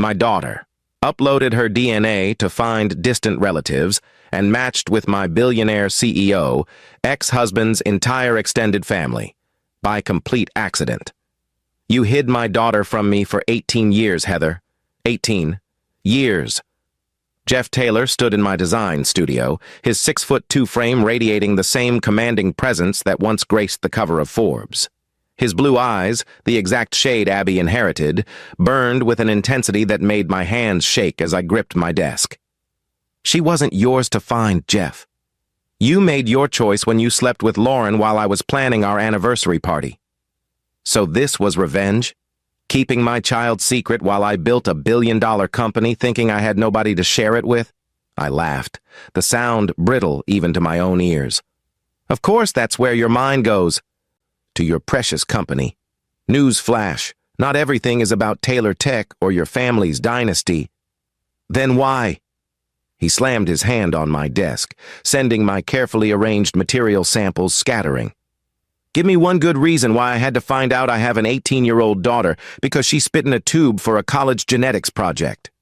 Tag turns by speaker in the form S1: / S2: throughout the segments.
S1: My daughter. Uploaded her DNA to find distant relatives and matched with my billionaire CEO, ex-husband's entire extended family. By complete accident. You hid my daughter from me for 18 years, Heather. 18 years. Jeff Taylor stood in my design studio, his 6'2" frame radiating the same commanding presence that once graced the cover of Forbes. His blue eyes, the exact shade Abby inherited, burned with an intensity that made my hands shake as I gripped my desk. She wasn't yours to find, Jeff. You made your choice when you slept with Lauren while I was planning our anniversary party. So this was revenge? Keeping my child secret while I built a billion-dollar company thinking I had nobody to share it with? I laughed, the sound brittle even to my own ears. Of course that's where your mind goes. To your precious company. News flash, not everything is about Taylor Tech or your family's dynasty. Then why? He slammed his hand on my desk, sending my carefully arranged material samples scattering. Give me one good reason why I had to find out I have an 18-year-old daughter because she spit in a tube for a college genetics project.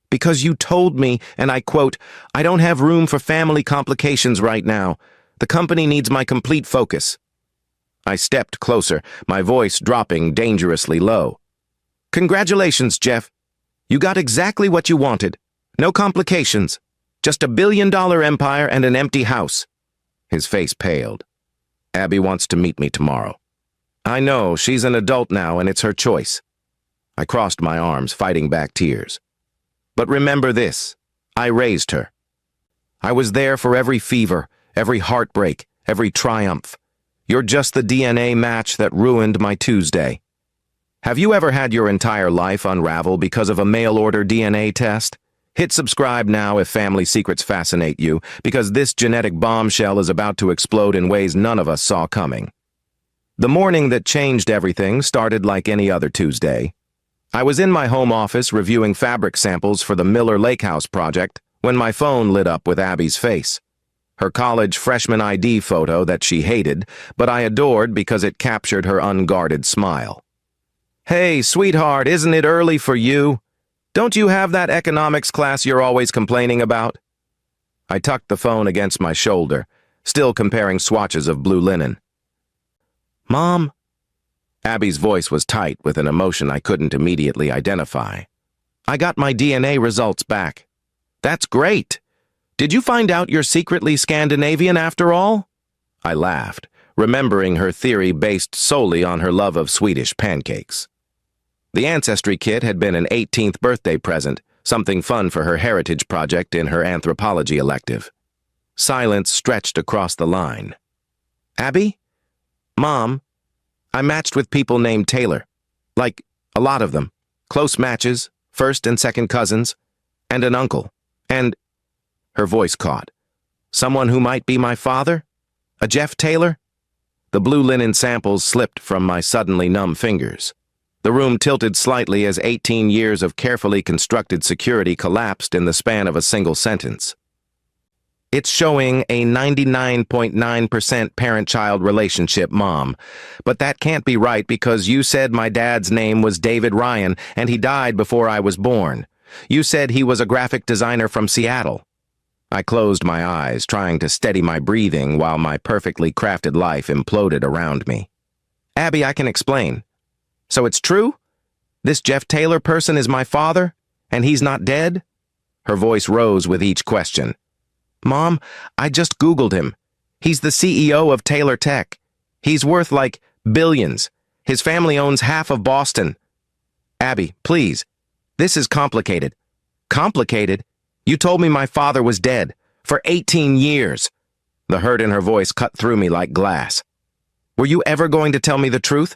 S1: Because you told me, and I quote, I don't have room for family complications right now. The company needs my complete focus. I stepped closer, my voice dropping dangerously low. Congratulations, Jeff. You got exactly what you wanted. No complications. Just a billion-dollar empire and an empty house. His face paled. Abby wants to meet me tomorrow. I know, she's an adult now and it's her choice. I crossed my arms, fighting back tears. But remember this, I raised her. I was there for every fever, every heartbreak, every triumph. You're just the DNA match that ruined my Tuesday. Have you ever had your entire life unravel because of a mail-order DNA test? Hit subscribe now if family secrets fascinate you, because this genetic bombshell is about to explode in ways none of us saw coming. The morning that changed everything started like any other Tuesday. I was in my home office reviewing fabric samples for the Miller Lake House project when my phone lit up with Abby's face. Her college freshman ID photo that she hated, but I adored because it captured her unguarded smile. Hey, sweetheart, isn't it early for you? Don't you have that economics class you're always complaining about? I tucked the phone against my shoulder, still comparing swatches of blue linen. Mom? Abby's voice was tight with an emotion I couldn't immediately identify. I got my DNA results back. That's great. Did you find out you're secretly Scandinavian after all? I laughed, remembering her theory based solely on her love of Swedish pancakes. The Ancestry kit had been an 18th birthday present, something fun for her heritage project in her anthropology elective. Silence stretched across the line. Abby? Mom, I matched with people named Taylor. Like, a lot of them. Close matches, first and second cousins, and an uncle. And... Her voice caught. Someone who might be my father? A Jeff Taylor? The blue linen samples slipped from my suddenly numb fingers. The room tilted slightly as 18 years of carefully constructed security collapsed in the span of a single sentence. It's showing a 99.9% parent-child relationship, Mom. But that can't be right because you said my dad's name was David Ryan and he died before I was born. You said he was a graphic designer from Seattle. I closed my eyes, trying to steady my breathing while my perfectly crafted life imploded around me. Abby, I can explain. So it's true? This Jeff Taylor person is my father, and he's not dead? Her voice rose with each question. Mom, I just Googled him. He's the CEO of Taylor Tech. He's worth like billions. His family owns half of Boston. Abby, please. This is complicated. Complicated? You told me my father was dead. For 18 years. The hurt in her voice cut through me like glass. Were you ever going to tell me the truth?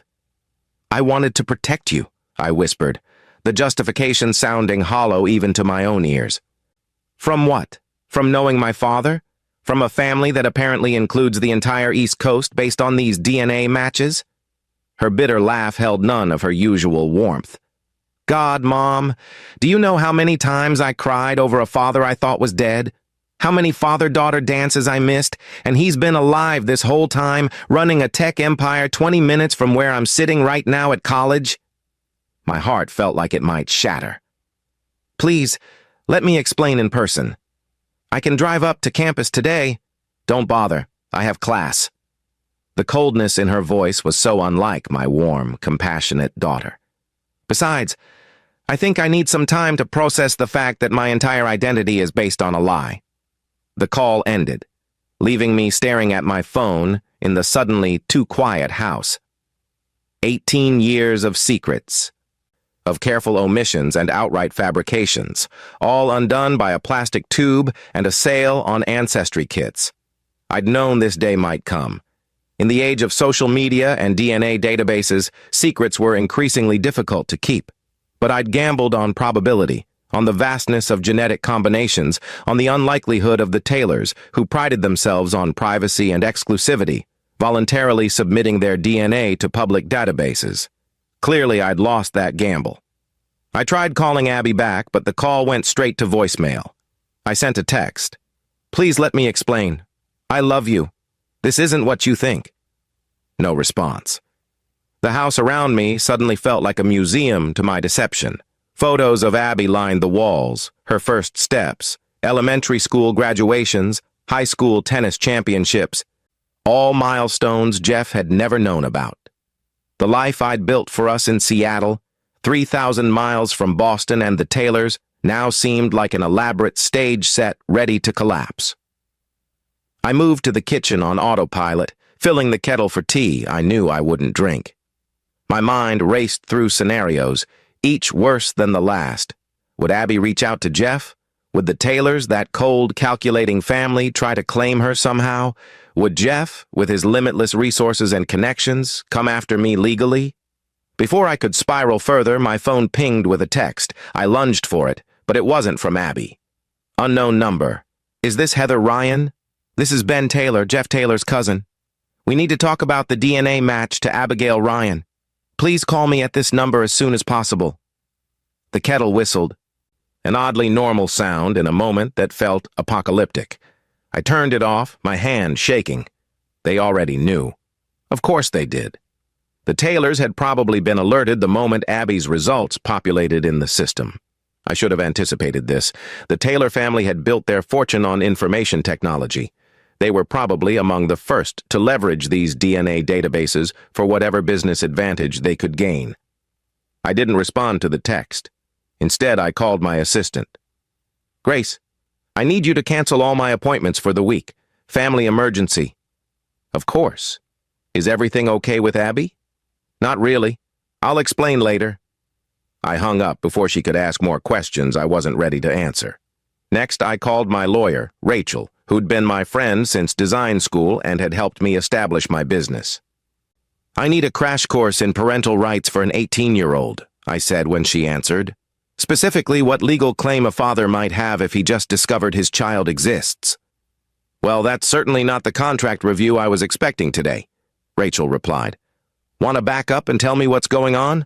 S1: I wanted to protect you, I whispered, the justification sounding hollow even to my own ears. From what? From knowing my father? From a family that apparently includes the entire East Coast based on these DNA matches? Her bitter laugh held none of her usual warmth. God, Mom, do you know how many times I cried over a father I thought was dead? How many father-daughter dances I missed, and he's been alive this whole time, running a tech empire 20 minutes from where I'm sitting right now at college? My heart felt like it might shatter. Please, let me explain in person. I can drive up to campus today. Don't bother. I have class. The coldness in her voice was so unlike my warm, compassionate daughter. Besides, I think I need some time to process the fact that my entire identity is based on a lie. The call ended, leaving me staring at my phone in the suddenly too quiet house. 18 years of secrets, of careful omissions and outright fabrications, all undone by a plastic tube and a sale on ancestry kits. I'd known this day might come. In the age of social media and DNA databases, secrets were increasingly difficult to keep. But I'd gambled on probability, on the vastness of genetic combinations, on the unlikelihood of the Taylors, who prided themselves on privacy and exclusivity, voluntarily submitting their DNA to public databases. Clearly, I'd lost that gamble. I tried calling Abby back, but the call went straight to voicemail. I sent a text. Please let me explain. I love you. This isn't what you think. No response. The house around me suddenly felt like a museum to my deception. Photos of Abby lined the walls, her first steps, elementary school graduations, high school tennis championships, all milestones Jeff had never known about. The life I'd built for us in Seattle, 3,000 miles from Boston and the Taylors, now seemed like an elaborate stage set ready to collapse. I moved to the kitchen on autopilot, filling the kettle for tea I knew I wouldn't drink. My mind raced through scenarios, each worse than the last. Would Abby reach out to Jeff? Would the Taylors, that cold, calculating family, try to claim her somehow? Would Jeff, with his limitless resources and connections, come after me legally? Before I could spiral further, my phone pinged with a text. I lunged for it, but it wasn't from Abby. Unknown number. Is this Heather Ryan? This is Ben Taylor, Jeff Taylor's cousin. We need to talk about the DNA match to Abigail Ryan. Please call me at this number as soon as possible. The kettle whistled, an oddly normal sound in a moment that felt apocalyptic. I turned it off, my hand shaking. They already knew. Of course they did. The Taylors had probably been alerted the moment Abby's results populated in the system. I should have anticipated this. The Taylor family had built their fortune on information technology. They were probably among the first to leverage these DNA databases for whatever business advantage they could gain. I didn't respond to the text. Instead, I called my assistant. Grace, I need you to cancel all my appointments for the week. Family emergency. Of course. Is everything okay with Abby? Not really. I'll explain later. I hung up before she could ask more questions I wasn't ready to answer. Next, I called my lawyer, Rachel, who'd been my friend since design school and had helped me establish my business. I need a crash course in parental rights for an 18-year-old, I said when she answered. Specifically, what legal claim a father might have if he just discovered his child exists. Well, that's certainly not the contract review I was expecting today, Rachel replied. Want to back up and tell me what's going on?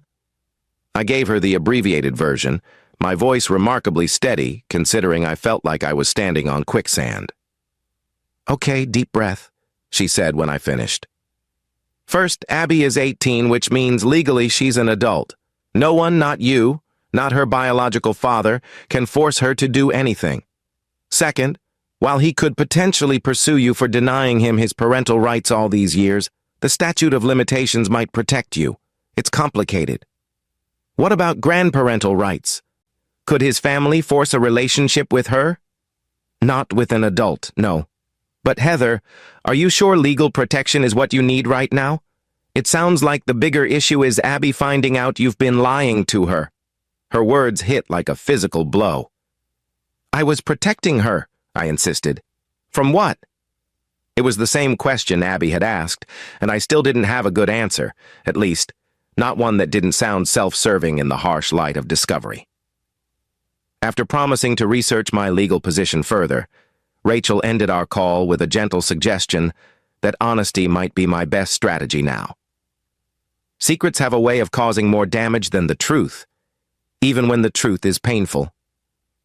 S1: I gave her the abbreviated version, my voice remarkably steady, considering I felt like I was standing on quicksand. Okay, deep breath, she said when I finished. First, Abby is 18, which means legally she's an adult. No one, not you, not her biological father, can force her to do anything. Second, while he could potentially pursue you for denying him his parental rights all these years, the statute of limitations might protect you. It's complicated. What about grandparental rights? Could his family force a relationship with her? Not with an adult, no. But Heather, are you sure legal protection is what you need right now? It sounds like the bigger issue is Abby finding out you've been lying to her. Her words hit like a physical blow. I was protecting her, I insisted. From what? It was the same question Abby had asked, and I still didn't have a good answer, at least, not one that didn't sound self-serving in the harsh light of discovery. After promising to research my legal position further, Rachel ended our call with a gentle suggestion that honesty might be my best strategy now. Secrets have a way of causing more damage than the truth, even when the truth is painful.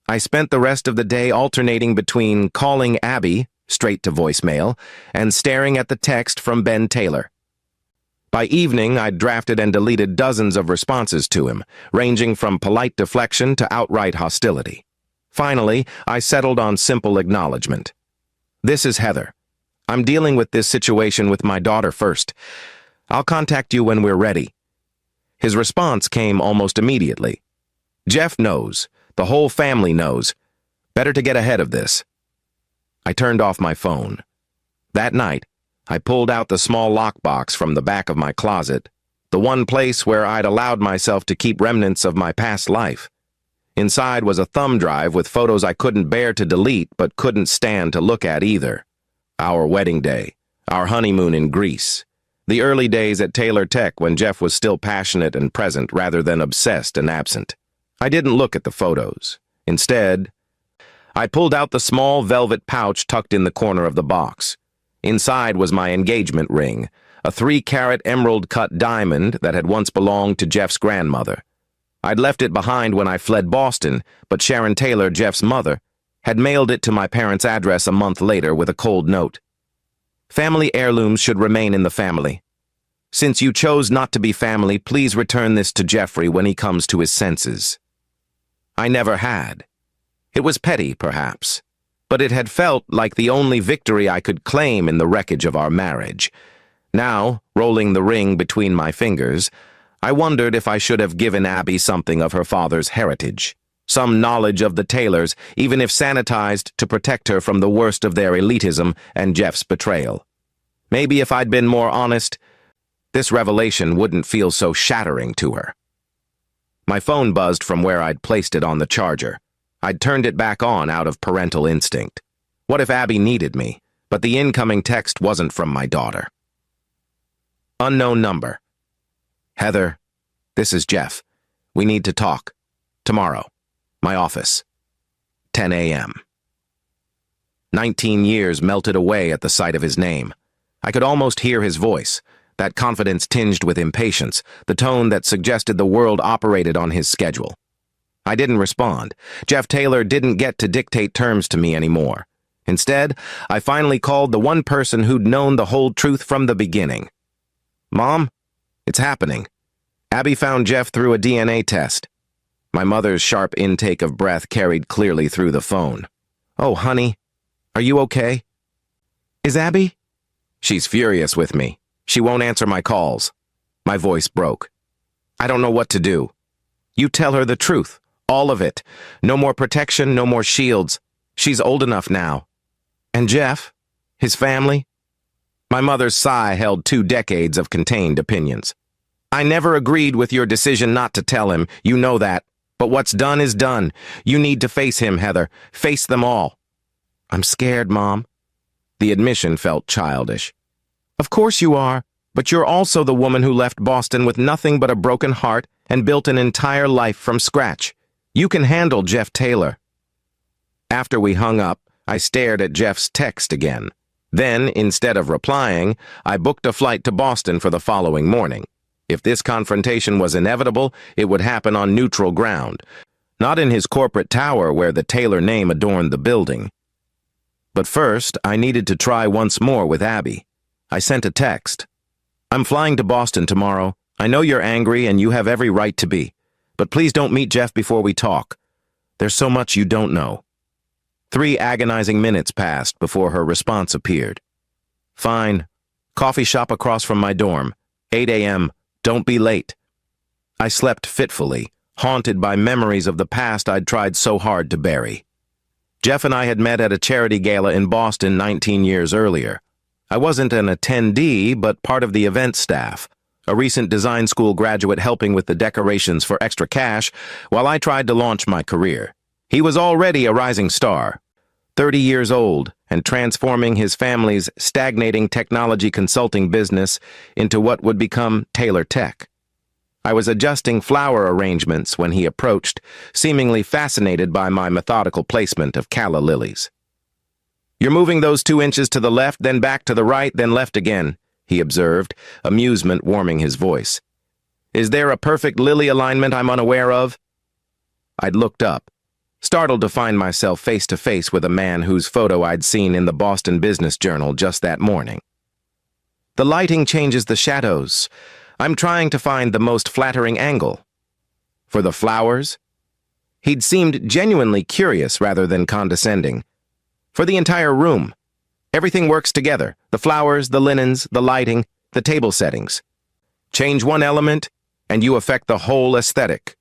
S1: I spent the rest of the day alternating between calling Abby, straight to voicemail, and staring at the text from Ben Taylor. By evening, I'd drafted and deleted dozens of responses to him, ranging from polite deflection to outright hostility. Finally, I settled on simple acknowledgement. "This is Heather. I'm dealing with this situation with my daughter first. I'll contact you when we're ready." His response came almost immediately. "Jeff knows. The whole family knows. Better to get ahead of this." I turned off my phone. That night, I pulled out the small lockbox from the back of my closet, the one place where I'd allowed myself to keep remnants of my past life. Inside was a thumb drive with photos I couldn't bear to delete but couldn't stand to look at either. Our wedding day, our honeymoon in Greece, the early days at Taylor Tech when Jeff was still passionate and present rather than obsessed and absent. I didn't look at the photos. Instead, I pulled out the small velvet pouch tucked in the corner of the box. Inside was my engagement ring, a 3-carat emerald-cut diamond that had once belonged to Jeff's grandmother. I'd left it behind when I fled Boston, but Sharon Taylor, Jeff's mother, had mailed it to my parents' address a month later with a cold note. "Family heirlooms should remain in the family. Since you chose not to be family, please return this to Jeffrey when he comes to his senses." I never had. It was petty, perhaps, but it had felt like the only victory I could claim in the wreckage of our marriage. Now, rolling the ring between my fingers, I wondered if I should have given Abby something of her father's heritage, some knowledge of the Taylors, even if sanitized to protect her from the worst of their elitism and Jeff's betrayal. Maybe if I'd been more honest, this revelation wouldn't feel so shattering to her. My phone buzzed from where I'd placed it on the charger. I'd turned it back on out of parental instinct. What if Abby needed me, but the incoming text wasn't from my daughter? Unknown number. "Heather, this is Jeff. We need to talk. Tomorrow. My office. 10 a.m. 19 years melted away at the sight of his name. I could almost hear his voice, that confidence tinged with impatience, the tone that suggested the world operated on his schedule. I didn't respond. Jeff Taylor didn't get to dictate terms to me anymore. Instead, I finally called the one person who'd known the whole truth from the beginning. "Mom, it's happening. Abby found Jeff through a DNA test." My mother's sharp intake of breath carried clearly through the phone. "Oh, honey, are you okay?" "Is Abby?" "She's furious with me. She won't answer my calls." My voice broke. "I don't know what to do." "You tell her the truth. All of it. No more protection, no more shields. She's old enough now." "And Jeff? His family?" My mother's sigh held 2 decades of contained opinions. "I never agreed with your decision not to tell him. You know that. But what's done is done. You need to face him, Heather. Face them all." "I'm scared, Mom." The admission felt childish. "Of course you are. But you're also the woman who left Boston with nothing but a broken heart and built an entire life from scratch. You can handle Jeff Taylor." After we hung up, I stared at Jeff's text again. Then, instead of replying, I booked a flight to Boston for the following morning. If this confrontation was inevitable, it would happen on neutral ground, not in his corporate tower where the Taylor name adorned the building. But first, I needed to try once more with Abby. I sent a text. "I'm flying to Boston tomorrow. I know you're angry and you have every right to be. But please don't meet Jeff before we talk. There's so much you don't know." 3 agonizing minutes passed before her response appeared. "Fine. Coffee shop across from my dorm. 8 a.m. Don't be late." I slept fitfully, haunted by memories of the past I'd tried so hard to bury. Jeff and I had met at a charity gala in Boston 19 years earlier. I wasn't an attendee, but part of the event staff, a recent design school graduate helping with the decorations for extra cash while I tried to launch my career. He was already a rising star, 30 years old, and transforming his family's stagnating technology consulting business into what would become Taylor Tech. I was adjusting flower arrangements when he approached, seemingly fascinated by my methodical placement of calla lilies. "You're moving those 2 inches to the left, then back to the right, then left again," he observed, amusement warming his voice. "Is there a perfect lily alignment I'm unaware of?" I'd looked up, startled to find myself face to face with a man whose photo I'd seen in the Boston Business Journal just that morning. The lighting changes the shadows. I'm trying to find the most flattering angle. For the flowers? He'd seemed genuinely curious rather than condescending. For the entire room. Everything works together. The flowers, the linens, the lighting, the table settings. Change one element, and you affect the whole aesthetic.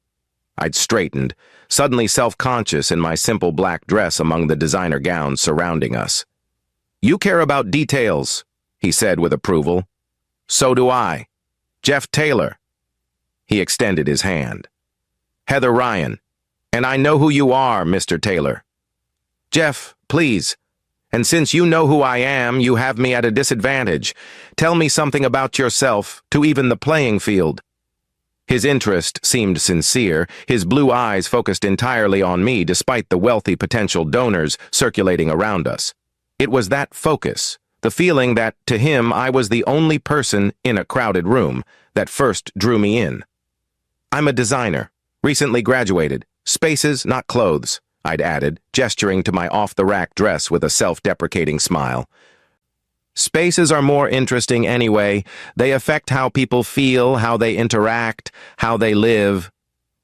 S1: I'd straightened, suddenly self-conscious in my simple black dress among the designer gowns surrounding us. You care about details, he said with approval. So do I. Jeff Taylor. He extended his hand. Heather Ryan. And I know who you are, Mr. Taylor. Jeff, please. And since you know who I am, you have me at a disadvantage. Tell me something about yourself to even the playing field. His interest seemed sincere, his blue eyes focused entirely on me despite the wealthy potential donors circulating around us. It was that focus, the feeling that, to him, I was the only person in a crowded room, that first drew me in. I'm a designer, recently graduated. Spaces, not clothes, I'd added, gesturing to my off-the-rack dress with a self-deprecating smile. Spaces are more interesting anyway. They affect how people feel, how they interact, how they live.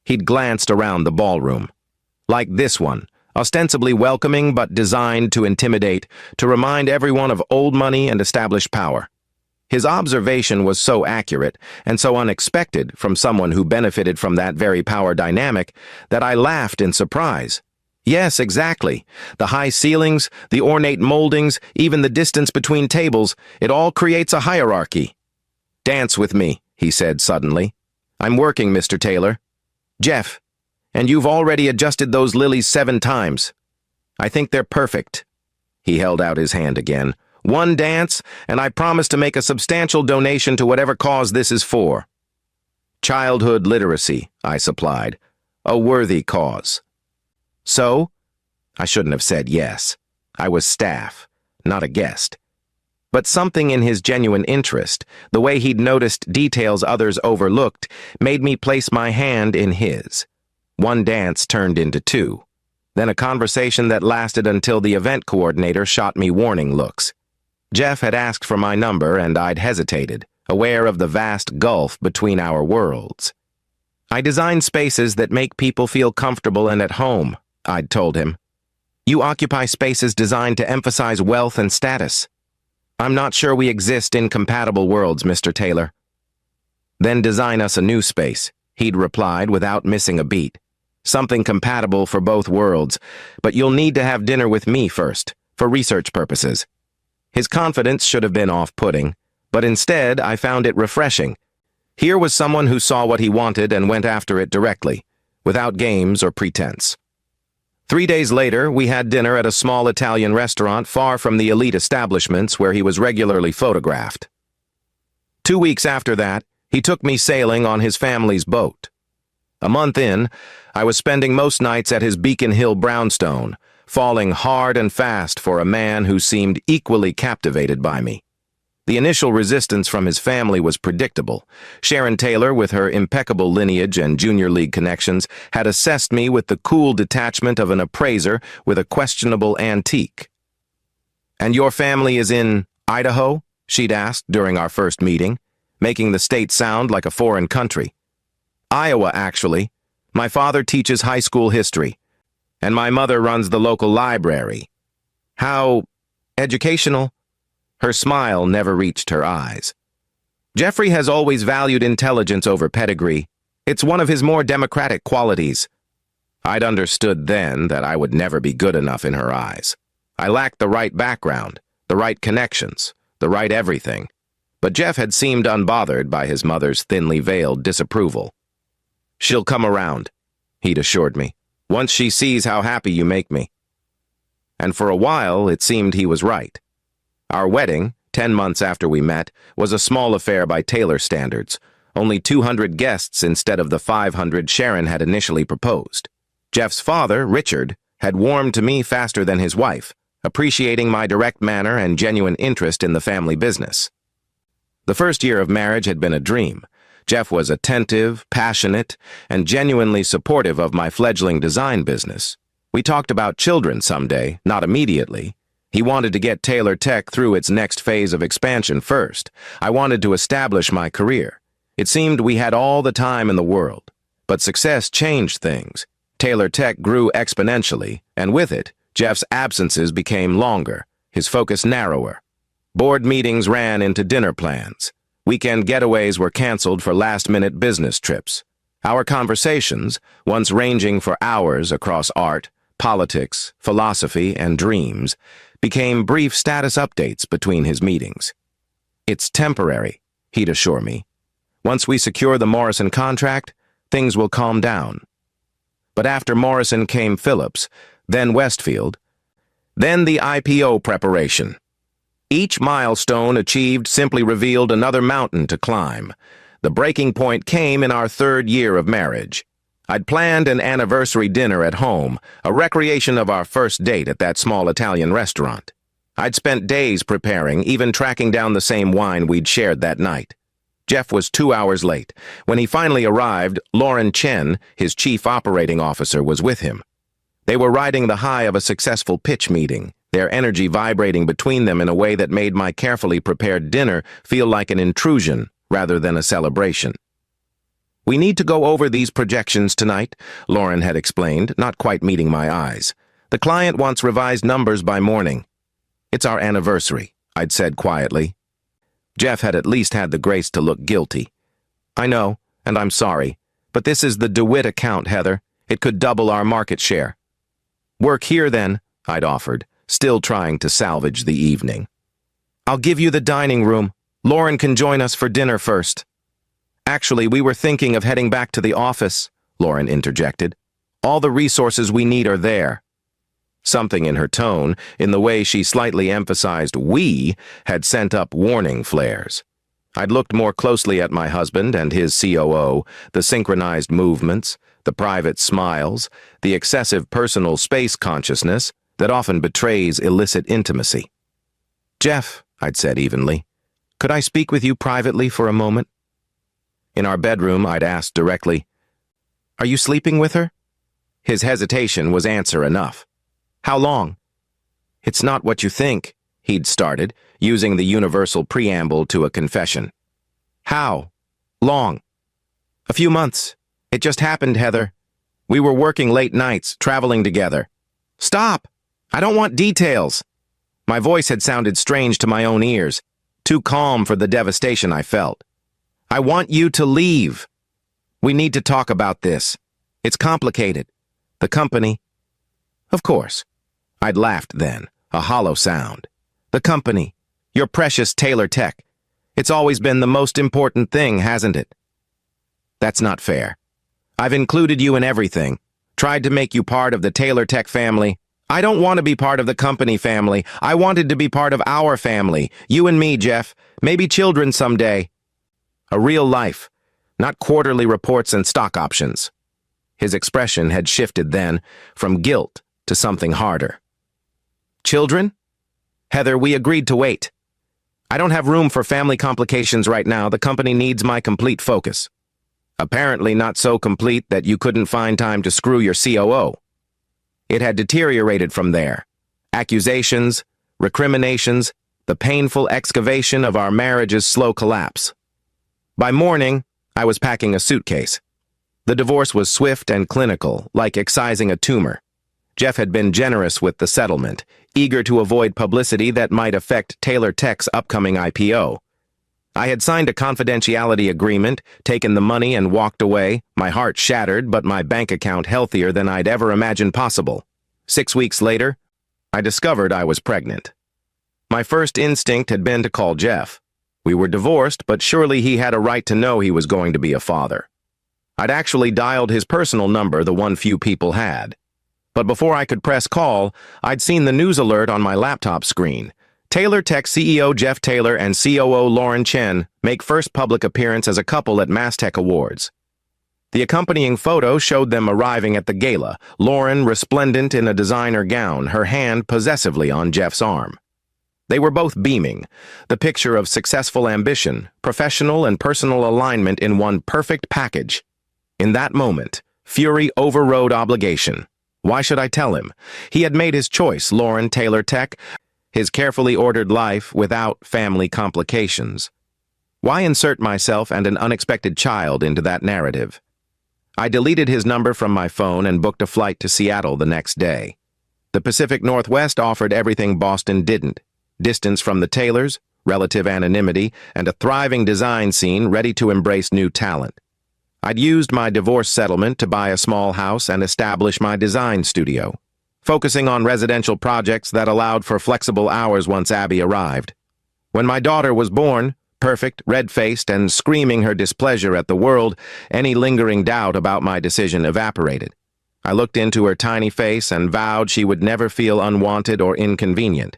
S1: He'd glanced around the ballroom. Like this one, ostensibly welcoming but designed to intimidate, to remind everyone of old money and established power. His observation was so accurate and so unexpected from someone who benefited from that very power dynamic that I laughed in surprise. Yes, exactly. The high ceilings, the ornate moldings, even the distance between tables, it all creates a hierarchy. Dance with me, he said suddenly. I'm working, Mr. Taylor. Jeff, and you've already adjusted those lilies 7 times. I think they're perfect. He held out his hand again. One dance, and I promise to make a substantial donation to whatever cause this is for. Childhood literacy, I supplied. A worthy cause. So? I shouldn't have said yes. I was staff, not a guest. But something in his genuine interest, the way he'd noticed details others overlooked, made me place my hand in his. One dance turned into 2. Then a conversation that lasted until the event coordinator shot me warning looks. Jeff had asked for my number, and I'd hesitated, aware of the vast gulf between our worlds. I design spaces that make people feel comfortable and at home, I'd told him. You occupy spaces designed to emphasize wealth and status. I'm not sure we exist in compatible worlds, Mr. Taylor. Then design us a new space, he'd replied without missing a beat. Something compatible for both worlds, but you'll need to have dinner with me first, for research purposes. His confidence should have been off-putting, but instead I found it refreshing. Here was someone who saw what he wanted and went after it directly, without games or pretense. 3 days later, we had dinner at a small Italian restaurant far from the elite establishments where he was regularly photographed. 2 weeks after that, he took me sailing on his family's boat. A month in, I was spending most nights at his Beacon Hill brownstone, falling hard and fast for a man who seemed equally captivated by me. The initial resistance from his family was predictable. Sharon Taylor, with her impeccable lineage and junior league connections, had assessed me with the cool detachment of an appraiser with a questionable antique. "And your family is in Idaho?" she'd asked during our first meeting, making the state sound like a foreign country. "Iowa, actually. My father teaches high school history, and my mother runs the local library." "How educational?" Her smile never reached her eyes. "Jeffrey has always valued intelligence over pedigree. It's one of his more democratic qualities." I'd understood then that I would never be good enough in her eyes. I lacked the right background, the right connections, the right everything. But Jeff had seemed unbothered by his mother's thinly veiled disapproval. "She'll come around," he'd assured me, "once she sees how happy you make me." And for a while, it seemed he was right. Our wedding, 10 months after we met, was a small affair by Taylor standards, only 200 guests instead of the 500 Sharon had initially proposed. Jeff's father, Richard, had warmed to me faster than his wife, appreciating my direct manner and genuine interest in the family business. The first year of marriage had been a dream. Jeff was attentive, passionate, and genuinely supportive of my fledgling design business. We talked about children someday, not immediately. He wanted to get Taylor Tech through its next phase of expansion first. I wanted to establish my career. It seemed we had all the time in the world. But success changed things. Taylor Tech grew exponentially, and with it, Jeff's absences became longer, his focus narrower. Board meetings ran into dinner plans. Weekend getaways were canceled for last-minute business trips. Our conversations, once ranging for hours across art, politics, philosophy, and dreams, became brief status updates between his meetings. "It's temporary," he'd assure me. "Once we secure the Morrison contract, things will calm down." But after Morrison came Phillips, then Westfield, then the IPO preparation. Each milestone achieved simply revealed another mountain to climb. The breaking point came in our 3rd year of marriage. I'd planned an anniversary dinner at home, a recreation of our first date at that small Italian restaurant. I'd spent days preparing, even tracking down the same wine we'd shared that night. Jeff was 2 hours late. When he finally arrived, Lauren Chen, his chief operating officer, was with him. They were riding the high of a successful pitch meeting, their energy vibrating between them in a way that made my carefully prepared dinner feel like an intrusion rather than a celebration. "We need to go over these projections tonight," Lauren had explained, not quite meeting my eyes. "The client wants revised numbers by morning." "It's our anniversary," I'd said quietly. Jeff had at least had the grace to look guilty. "I know, and I'm sorry, but this is the DeWitt account, Heather. It could double our market share." "Work here then," I'd offered, still trying to salvage the evening. "I'll give you the dining room. Lauren can join us for dinner first." "Actually, we were thinking of heading back to the office," Lauren interjected. "All the resources we need are there." Something in her tone, in the way she slightly emphasized "we," had sent up warning flares. I'd looked more closely at my husband and his COO, the synchronized movements, the private smiles, the excessive personal space consciousness that often betrays illicit intimacy. "Jeff," I'd said evenly, "could I speak with you privately for a moment?" In our bedroom, I'd asked directly, "Are you sleeping with her?" His hesitation was answer enough. "How long?" "It's not what you think," he'd started, using the universal preamble to a confession. "How long?" "A few months. It just happened, Heather. We were working late nights, traveling together." "Stop! I don't want details." My voice had sounded strange to my own ears, too calm for the devastation I felt. "I want you to leave. We need to talk about this. It's complicated. The company—" "Of course." I'd laughed then, a hollow sound. "The company. Your precious Taylor Tech. It's always been the most important thing, hasn't it?" "That's not fair. I've included you in everything, tried to make you part of the Taylor Tech family. I don't want to be part of the company family. I wanted to be part of our family. You and me, Jeff. Maybe children someday. A real life, not quarterly reports and stock options." His expression had shifted then, from guilt to something harder. "Children? Heather, we agreed to wait. I don't have room for family complications right now. The company needs my complete focus." Apparently not so complete that you couldn't find time to screw your COO. It had deteriorated from there. Accusations, recriminations, the painful excavation of our marriage's slow collapse. By morning, I was packing a suitcase. The divorce was swift and clinical, like excising a tumor. Jeff had been generous with the settlement, eager to avoid publicity that might affect Taylor Tech's upcoming IPO. I had signed a confidentiality agreement, taken the money and walked away, my heart shattered but my bank account healthier than I'd ever imagined possible. 6 weeks later, I discovered I was pregnant. My first instinct had been to call Jeff. We were divorced, but surely he had a right to know he was going to be a father. I'd actually dialed his personal number, the one few people had. But before I could press call, I'd seen the news alert on my laptop screen. Taylor Tech CEO Jeff Taylor and COO Lauren Chen make first public appearance as a couple at Mastech Awards. The accompanying photo showed them arriving at the gala, Lauren resplendent in a designer gown, her hand possessively on Jeff's arm. They were both beaming, the picture of successful ambition, professional and personal alignment in one perfect package. In that moment, fury overrode obligation. Why should I tell him? He had made his choice, Lauren Taylor Tech. his carefully ordered life without family complications. Why insert myself and an unexpected child into that narrative? I deleted his number from my phone and booked a flight to Seattle the next day. The Pacific Northwest offered everything Boston didn't: distance from the Taylors, relative anonymity, and a thriving design scene ready to embrace new talent. I'd used my divorce settlement to buy a small house and establish my design studio, focusing on residential projects that allowed for flexible hours once Abby arrived. When my daughter was born, perfect, red-faced, and screaming her displeasure at the world, any lingering doubt about my decision evaporated. I looked into her tiny face and vowed she would never feel unwanted or inconvenient.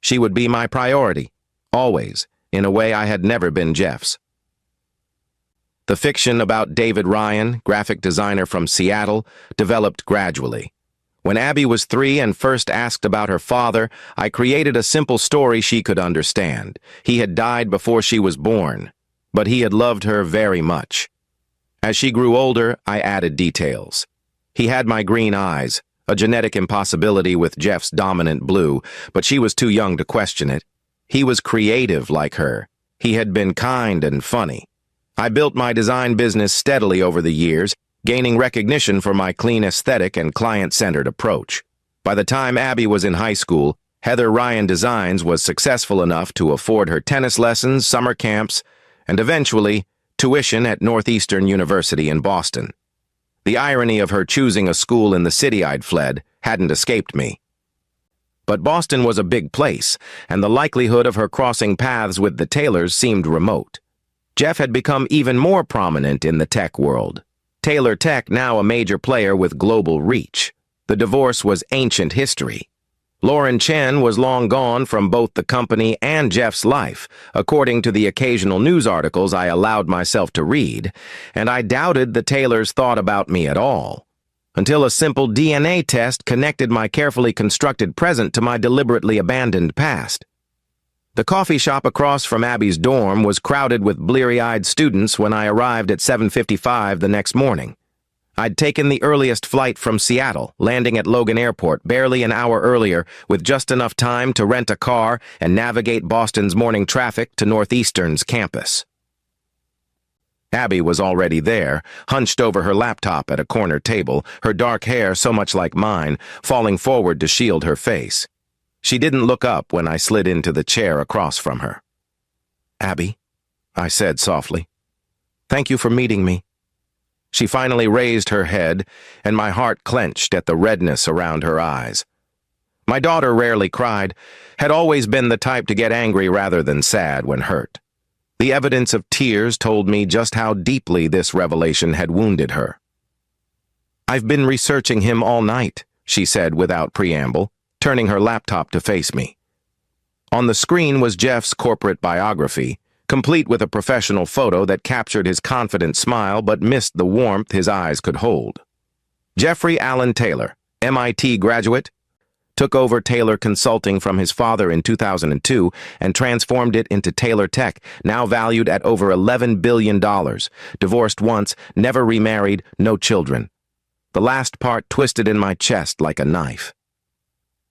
S1: She would be my priority, always, in a way I had never been Jeff's. The fiction about David Ryan, graphic designer from Seattle, developed gradually. When Abby was 3 and first asked about her father, I created a simple story she could understand. He had died before she was born, but he had loved her very much. As she grew older, I added details. He had my green eyes, a genetic impossibility with Jeff's dominant blue, but she was too young to question it. He was creative like her. He had been kind and funny. I built my design business steadily over the years, gaining recognition for my clean aesthetic and client-centered approach. By the time Abby was in high school, Heather Ryan Designs was successful enough to afford her tennis lessons, summer camps, and eventually tuition at Northeastern University in Boston. The irony of her choosing a school in the city I'd fled hadn't escaped me. But Boston was a big place, and the likelihood of her crossing paths with the Taylors seemed remote. Jeff had become even more prominent in the tech world. Taylor Tech, now a major player with global reach. The divorce was ancient history. Lauren Chen was long gone from both the company and Jeff's life, according to the occasional news articles I allowed myself to read, and I doubted the Taylors thought about me at all, until a simple DNA test connected my carefully constructed present to my deliberately abandoned past. The coffee shop across from Abby's dorm was crowded with bleary-eyed students when I arrived at 7:55 the next morning. I'd taken the earliest flight from Seattle, landing at Logan Airport barely an hour earlier, with just enough time to rent a car and navigate Boston's morning traffic to Northeastern's campus. Abby was already there, hunched over her laptop at a corner table, her dark hair so much like mine, falling forward to shield her face. She didn't look up when I slid into the chair across from her. "Abby," I said softly, "thank you for meeting me." She finally raised her head, and my heart clenched at the redness around her eyes. My daughter rarely cried, had always been the type to get angry rather than sad when hurt. The evidence of tears told me just how deeply this revelation had wounded her. "I've been researching him all night," she said without preamble, turning her laptop to face me. On the screen was Jeff's corporate biography, complete with a professional photo that captured his confident smile but missed the warmth his eyes could hold. Jeffrey Allen Taylor, MIT graduate, took over Taylor Consulting from his father in 2002 and transformed it into Taylor Tech, now valued at over $11 billion, divorced once, never remarried, no children. The last part twisted in my chest like a knife.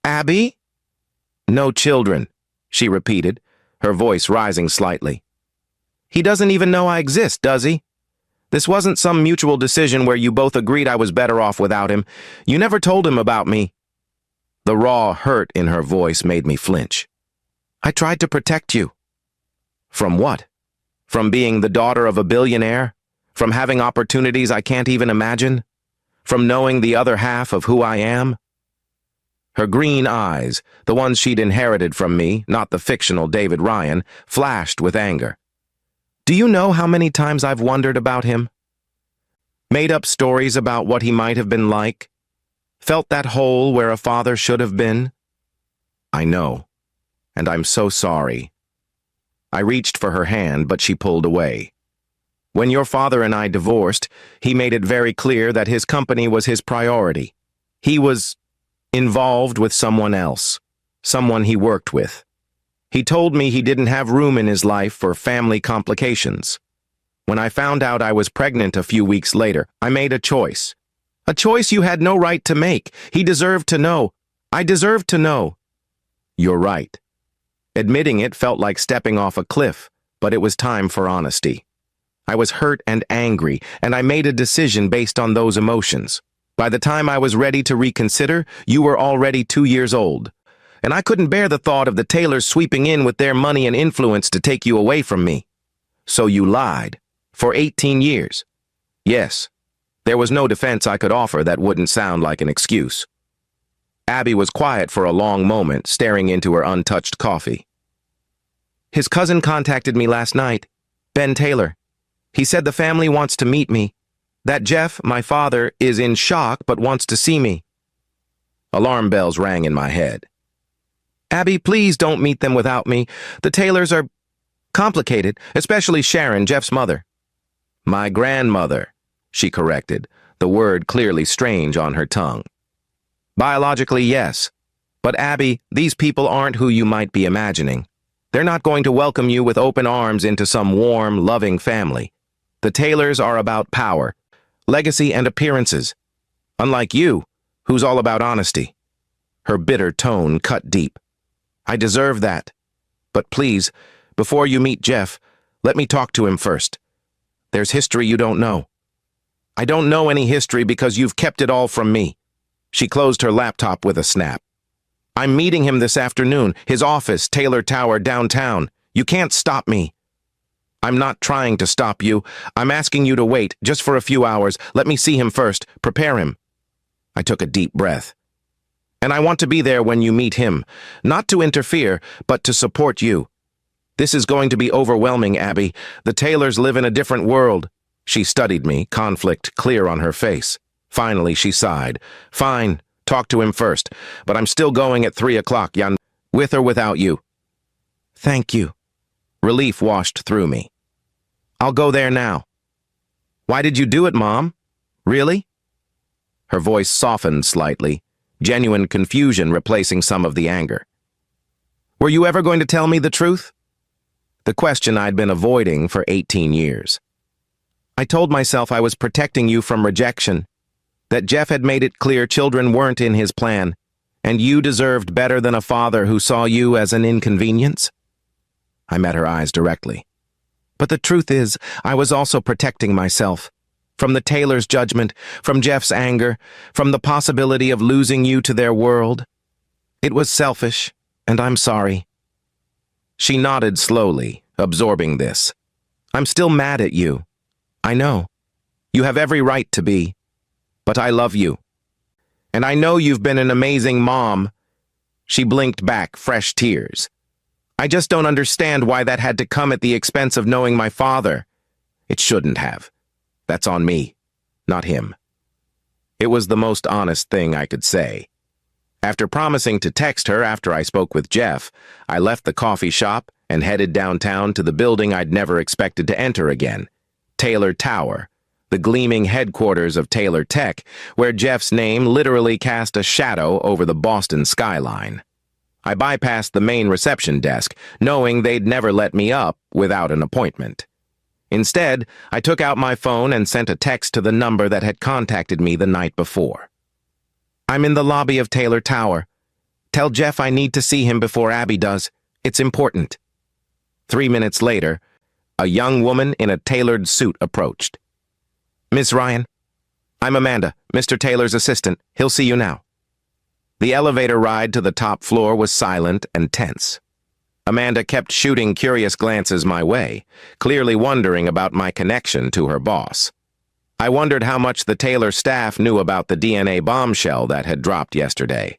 S1: "Abby?" "No children," she repeated, her voice rising slightly. "He doesn't even know I exist, does he? This wasn't some mutual decision where you both agreed I was better off without him. You never told him about me." The raw hurt in her voice made me flinch. "I tried to protect you." "From what? From being the daughter of a billionaire? From having opportunities I can't even imagine? From knowing the other half of who I am?" Her green eyes, the ones she'd inherited from me, not the fictional David Ryan, flashed with anger. "Do you know how many times I've wondered about him? Made up stories about what he might have been like? Felt that hole where a father should have been? I know, and I'm so sorry." I reached for her hand, but she pulled away. "When your father and I divorced, he made it very clear that his company was his priority. He was involved with someone else, someone he worked with. He told me he didn't have room in his life for family complications. When I found out I was pregnant a few weeks later, I made a choice. A choice you had no right to make. He deserved to know. I deserved to know." "You're right," Admitting it felt like stepping off a cliff, but it was time for honesty. I was hurt and angry, and I made a decision based on those emotions. By the time I was ready to reconsider, you were already 2 years old. And I couldn't bear the thought of the Taylors sweeping in with their money and influence to take you away from me. So you lied. For 18 years. Yes. There was no defense I could offer that wouldn't sound like an excuse. Abby was quiet for a long moment, staring into her untouched coffee. His cousin contacted me last night. Ben Taylor. He said the family wants to meet me. That Jeff, my father, is in shock but wants to see me. Alarm bells rang in my head. Abby, please don't meet them without me. The Taylors are complicated, especially Sharon, Jeff's mother. My grandmother, she corrected, the word clearly strange on her tongue. Biologically, yes. But Abby, these people aren't who you might be imagining. They're not going to welcome you with open arms into some warm, loving family. The Taylors are about power, legacy, and appearances. Unlike you, who's all about honesty. Her bitter tone cut deep. I deserve that. But please, before you meet Jeff, let me talk to him first. There's history you don't know. I don't know any history because you've kept it all from me. She closed her laptop with a snap. I'm meeting him this afternoon, his office, Taylor Tower, downtown. You can't stop me. I'm not trying to stop you. I'm asking you to wait, just for a few hours. Let me see him first. Prepare him. I took a deep breath. And I want to be there when you meet him, not to interfere, but to support you. This is going to be overwhelming, Abby. The Taylors live in a different world. She studied me, conflict clear on her face. Finally, she sighed. Fine, talk to him first, but I'm still going at 3 o'clock, Jan, with or without you. Thank you. Relief washed through me. I'll go there now. Why did you do it, Mom? Really? Her voice softened slightly, genuine confusion replacing some of the anger. Were you ever going to tell me the truth? The question I'd been avoiding for 18 years. I told myself I was protecting you from rejection, that Jeff had made it clear children weren't in his plan, and you deserved better than a father who saw you as an inconvenience. I met her eyes directly. But the truth is, I was also protecting myself. From the Taylors' judgment, from Jeff's anger, from the possibility of losing you to their world. It was selfish, and I'm sorry. She nodded slowly, absorbing this. I'm still mad at you. I know. You have every right to be. But I love you. And I know you've been an amazing mom. She blinked back, fresh tears. I just don't understand why that had to come at the expense of knowing my father. It shouldn't have. That's on me, not him. It was the most honest thing I could say. After promising to text her after I spoke with Jeff, I left the coffee shop and headed downtown to the building I'd never expected to enter again, Taylor Tower, the gleaming headquarters of Taylor Tech, where Jeff's name literally cast a shadow over the Boston skyline. I bypassed the main reception desk, knowing they'd never let me up without an appointment. Instead, I took out my phone and sent a text to the number that had contacted me the night before. I'm in the lobby of Taylor Tower. Tell Jeff I need to see him before Abby does. It's important. 3 minutes later, a young woman in a tailored suit approached. Miss Ryan, I'm Amanda, Mr. Taylor's assistant. He'll see you now. The elevator ride to the top floor was silent and tense. Amanda kept shooting curious glances my way, clearly wondering about my connection to her boss. I wondered how much the Taylor staff knew about the DNA bombshell that had dropped yesterday.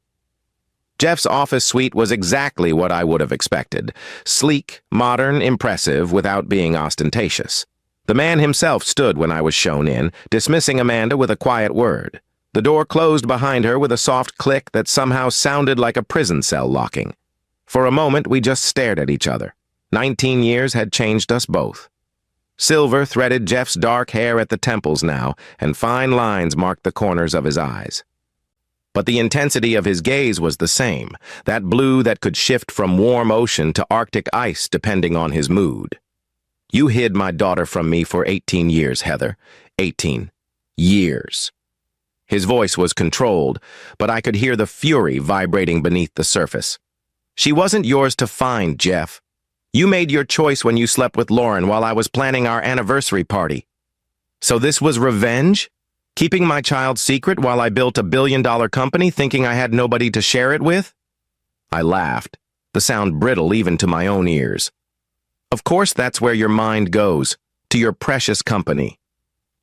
S1: Jeff's office suite was exactly what I would have expected. Sleek, modern, impressive, without being ostentatious. The man himself stood when I was shown in, dismissing Amanda with a quiet word. The door closed behind her with a soft click that somehow sounded like a prison cell locking. For a moment, we just stared at each other. 19 years had changed us both. Silver threaded Jeff's dark hair at the temples now, and fine lines marked the corners of his eyes. But the intensity of his gaze was the same, that blue that could shift from warm ocean to Arctic ice depending on his mood. You hid my daughter from me for 18 years, Heather. 18 years. His voice was controlled, but I could hear the fury vibrating beneath the surface. She wasn't yours to find, Jeff. You made your choice when you slept with Lauren while I was planning our anniversary party. So this was revenge? Keeping my child secret while I built a billion-dollar company thinking I had nobody to share it with? I laughed, the sound brittle even to my own ears. Of course that's where your mind goes, to your precious company.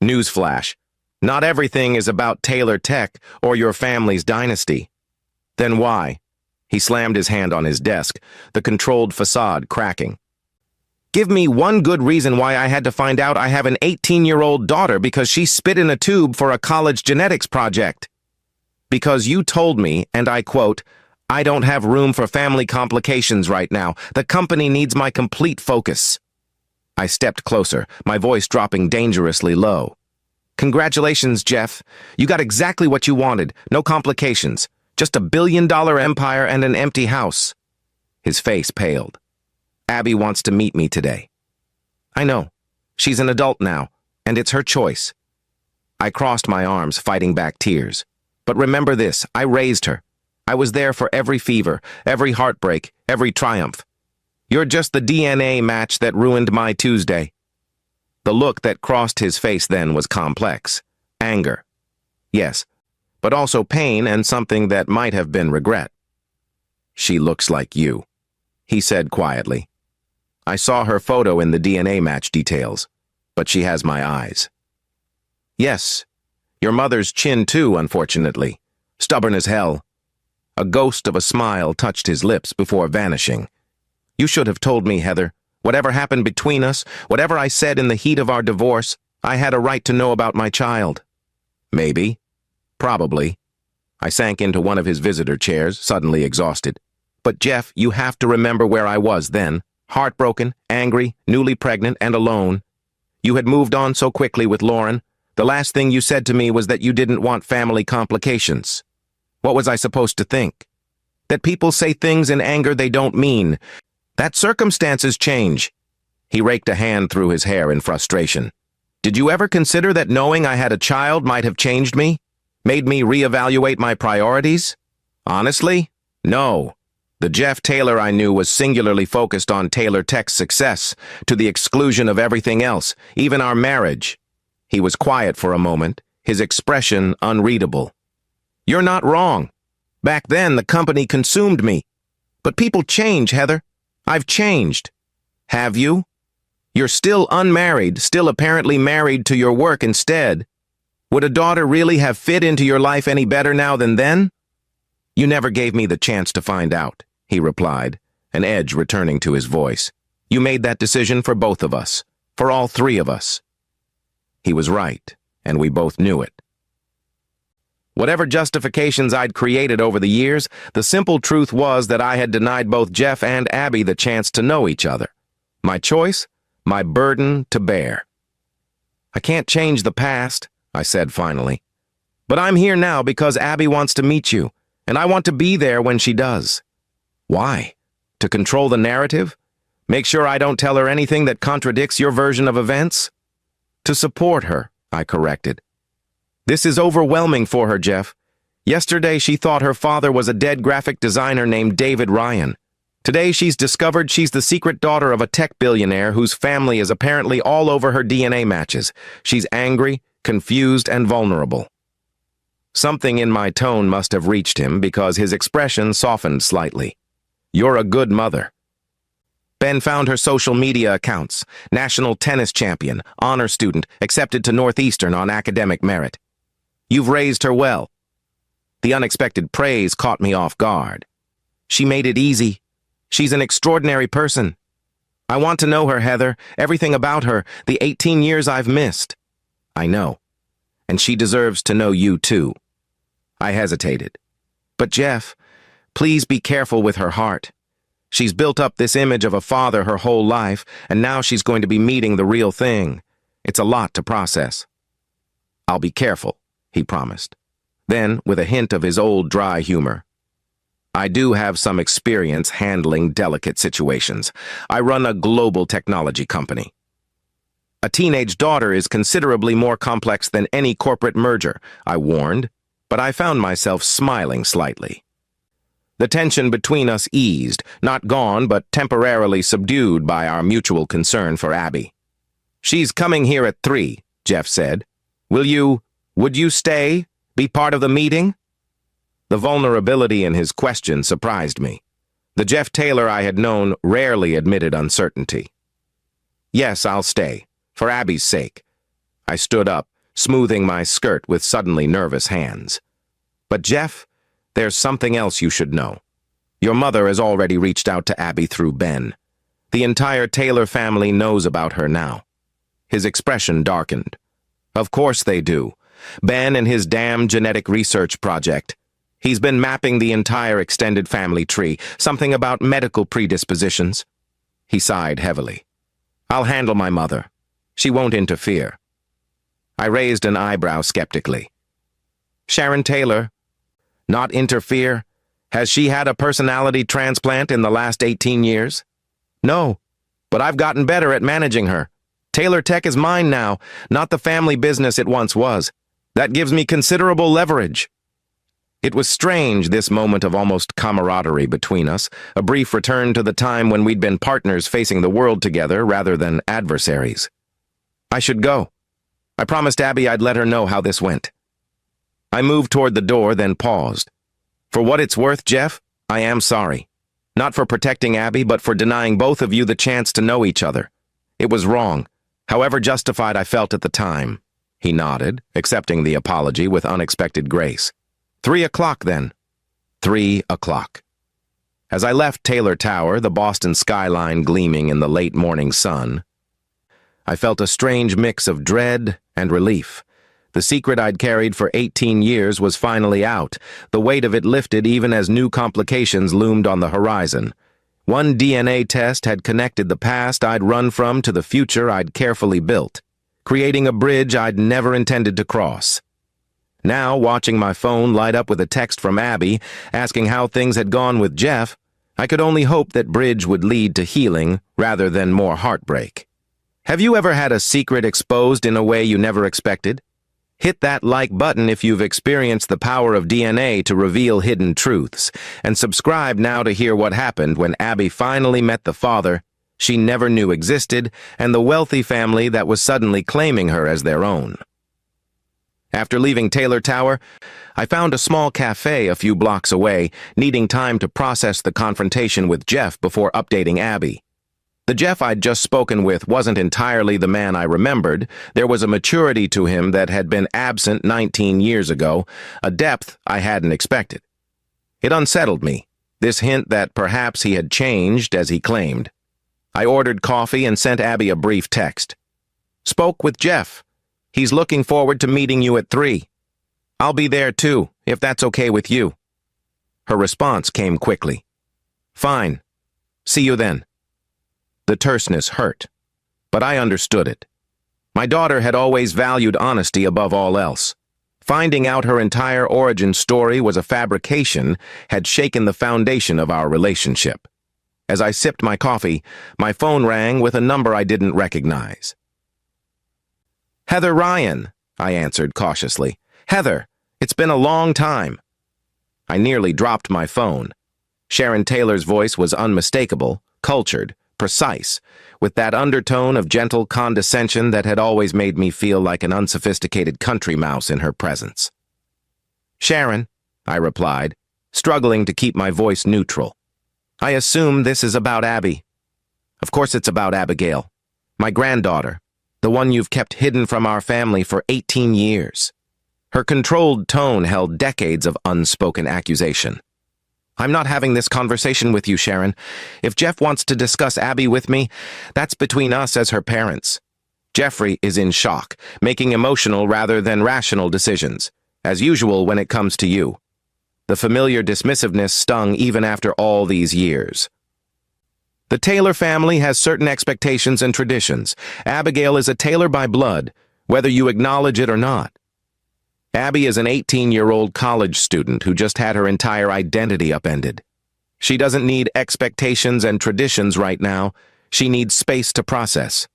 S1: Newsflash, not everything is about Taylor Tech or your family's dynasty. Then why? He slammed his hand on his desk, the controlled facade cracking. Give me one good reason why I had to find out I have an 18-year-old daughter because she spit in a tube for a college genetics project. Because you told me, and I quote, "I don't have room for family complications right now. The company needs my complete focus." I stepped closer, my voice dropping dangerously low. Congratulations, Jeff. You got exactly what you wanted. No complications. Just a billion-dollar empire and an empty house. His face paled. Abby wants to meet me today. I know. She's an adult now, and it's her choice. I crossed my arms, fighting back tears. But remember this, I raised her. I was there for every fever, every heartbreak, every triumph. You're just the DNA match that ruined my Tuesday. The look that crossed his face then was complex. Anger. Yes, but also pain and something that might have been regret. She looks like you, he said quietly. I saw her photo in the DNA match details, but she has my eyes. Yes, your mother's chin too, unfortunately. Stubborn as hell. A ghost of a smile touched his lips before vanishing. You should have told me, Heather. Whatever happened between us, whatever I said in the heat of our divorce, I had a right to know about my child. Maybe. Probably. I sank into one of his visitor chairs, suddenly exhausted. But Jeff, you have to remember where I was then. Heartbroken, angry, newly pregnant, and alone. You had moved on so quickly with Lauren. The last thing you said to me was that you didn't want family complications. What was I supposed to think? That people say things in anger they don't mean. That circumstances change. He raked a hand through his hair in frustration. Did you ever consider that knowing I had a child might have changed me? Made me reevaluate my priorities? Honestly? No. The Jeff Taylor I knew was singularly focused on Taylor Tech's success, to the exclusion of everything else, even our marriage. He was quiet for a moment, his expression unreadable. You're not wrong. Back then, the company consumed me. But people change, Heather. I've changed. Have you? You're still unmarried, still apparently married to your work instead. Would a daughter really have fit into your life any better now than then? You never gave me the chance to find out, he replied, an edge returning to his voice. You made that decision for both of us, for all three of us. He was right, and we both knew it. Whatever justifications I'd created over the years, the simple truth was that I had denied both Jeff and Abby the chance to know each other. My choice, my burden to bear. I can't change the past, I said finally. But I'm here now because Abby wants to meet you, and I want to be there when she does. Why? To control the narrative? Make sure I don't tell her anything that contradicts your version of events? To support her, I corrected. This is overwhelming for her, Jeff. Yesterday she thought her father was a dead graphic designer named David Ryan. Today she's discovered she's the secret daughter of a tech billionaire whose family is apparently all over her DNA matches. She's angry, confused, and vulnerable. Something in my tone must have reached him because his expression softened slightly. You're a good mother. Ben found her social media accounts. National tennis champion, honor student, accepted to Northeastern on academic merit. You've raised her well. The unexpected praise caught me off guard. She made it easy. She's an extraordinary person. I want to know her, Heather, everything about her, the 18 years I've missed. I know. And she deserves to know you too. I hesitated. But Jeff, please be careful with her heart. She's built up this image of a father her whole life, and now she's going to be meeting the real thing. It's a lot to process. I'll be careful, he promised. Then, with a hint of his old dry humor, I do have some experience handling delicate situations. I run a global technology company. A teenage daughter is considerably more complex than any corporate merger, I warned, but I found myself smiling slightly. The tension between us eased, not gone, but temporarily subdued by our mutual concern for Abby. "She's coming here at 3, Jeff said. Would you stay? Be part of the meeting?" The vulnerability in his question surprised me. The Jeff Taylor I had known rarely admitted uncertainty. "Yes, I'll stay, for Abby's sake." I stood up, smoothing my skirt with suddenly nervous hands. "But Jeff, there's something else you should know. Your mother has already reached out to Abby through Ben. The entire Taylor family knows about her now." His expression darkened. "Of course they do. Ben and his damn genetic research project. He's been mapping the entire extended family tree, something about medical predispositions." He sighed heavily. "I'll handle my mother. She won't interfere." I raised an eyebrow skeptically. "Sharon Taylor? Not interfere? Has she had a personality transplant in the last 18 years? No, but I've gotten better at managing her. Taylor Tech is mine now, not the family business it once was. That gives me considerable leverage." It was strange, this moment of almost camaraderie between us, a brief return to the time when we'd been partners facing the world together rather than adversaries. "I should go. I promised Abby I'd let her know how this went." I moved toward the door, then paused. "For what it's worth, Jeff, I am sorry. Not for protecting Abby, but for denying both of you the chance to know each other. It was wrong, however justified I felt at the time." He nodded, accepting the apology with unexpected grace. 3 o'clock, then." 3 o'clock. As I left Taylor Tower, the Boston skyline gleaming in the late morning sun, I felt a strange mix of dread and relief. The secret I'd carried for 18 years was finally out, the weight of it lifted even as new complications loomed on the horizon. One DNA test had connected the past I'd run from to the future I'd carefully built, creating a bridge I'd never intended to cross. Now, watching my phone light up with a text from Abby asking how things had gone with Jeff, I could only hope that bridge would lead to healing rather than more heartbreak. Have you ever had a secret exposed in a way you never expected? Hit that like button if you've experienced the power of DNA to reveal hidden truths, and subscribe now to hear what happened when Abby finally met the father she never knew existed and the wealthy family that was suddenly claiming her as their own. After leaving Taylor Tower, I found a small cafe a few blocks away, needing time to process the confrontation with Jeff before updating Abby. The Jeff I'd just spoken with wasn't entirely the man I remembered. There was a maturity to him that had been absent 19 years ago, a depth I hadn't expected. It unsettled me, this hint that perhaps he had changed as he claimed. I ordered coffee and sent Abby a brief text. "Spoke with Jeff. He's looking forward to meeting you at 3. I'll be there too, if that's okay with you." Her response came quickly. "Fine. See you then." The terseness hurt, but I understood it. My daughter had always valued honesty above all else. Finding out her entire origin story was a fabrication had shaken the foundation of our relationship. As I sipped my coffee, my phone rang with a number I didn't recognize. "Heather Ryan," I answered cautiously. "Heather, it's been a long time." I nearly dropped my phone. Sharon Taylor's voice was unmistakable, cultured, precise, with that undertone of gentle condescension that had always made me feel like an unsophisticated country mouse in her presence. "Sharon," I replied, struggling to keep my voice neutral. "I assume this is about Abby." "Of course it's about Abigail, my granddaughter, the one you've kept hidden from our family for 18 years. Her controlled tone held decades of unspoken accusation. "I'm not having this conversation with you, Sharon. If Jeff wants to discuss Abby with me, that's between us as her parents. Jeffrey is in shock, making emotional rather than rational decisions, as usual when it comes to you." The familiar dismissiveness stung even after all these years. "The Taylor family has certain expectations and traditions. Abigail is a Taylor by blood, whether you acknowledge it or not. Abby is an 18-year-old college student who just had her entire identity upended. She doesn't need expectations and traditions right now. She needs space to process.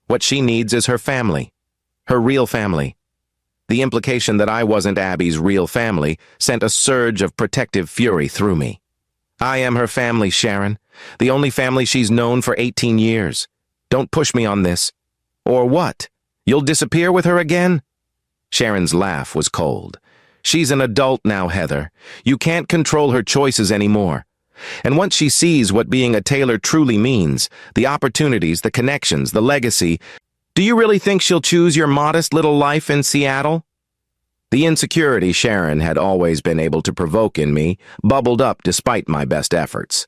S1: What she needs is her family, her real family." The implication that I wasn't Abby's real family sent a surge of protective fury through me. I am her family, Sharon. The only family she's known for 18 years. Don't push me on this. Or what? You'll disappear with her again? Sharon's laugh was cold. She's an adult now, Heather. You can't control her choices anymore. And once she sees what being a tailor truly means, the opportunities, the connections, the legacy, do you really think she'll choose your modest little life in Seattle? The insecurity Sharon had always been able to provoke in me bubbled up despite my best efforts.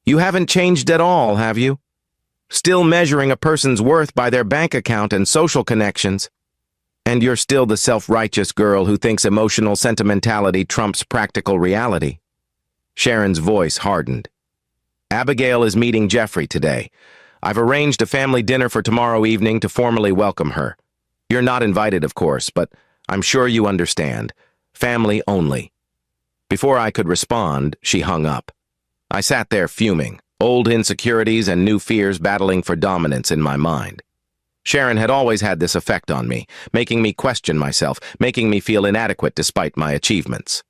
S1: You haven't changed at all, have you? Still measuring a person's worth by their bank account and social connections. And you're still the self-righteous girl who thinks emotional sentimentality trumps practical reality. Sharon's voice hardened. Abigail is meeting Jeffrey today. I've arranged a family dinner for tomorrow evening to formally welcome her. You're not invited, of course, but I'm sure you understand. Family only. Before I could respond, she hung up. I sat there fuming, old insecurities and new fears battling for dominance in my mind. Sharon had always had this effect on me, making me question myself, making me feel inadequate despite my achievements.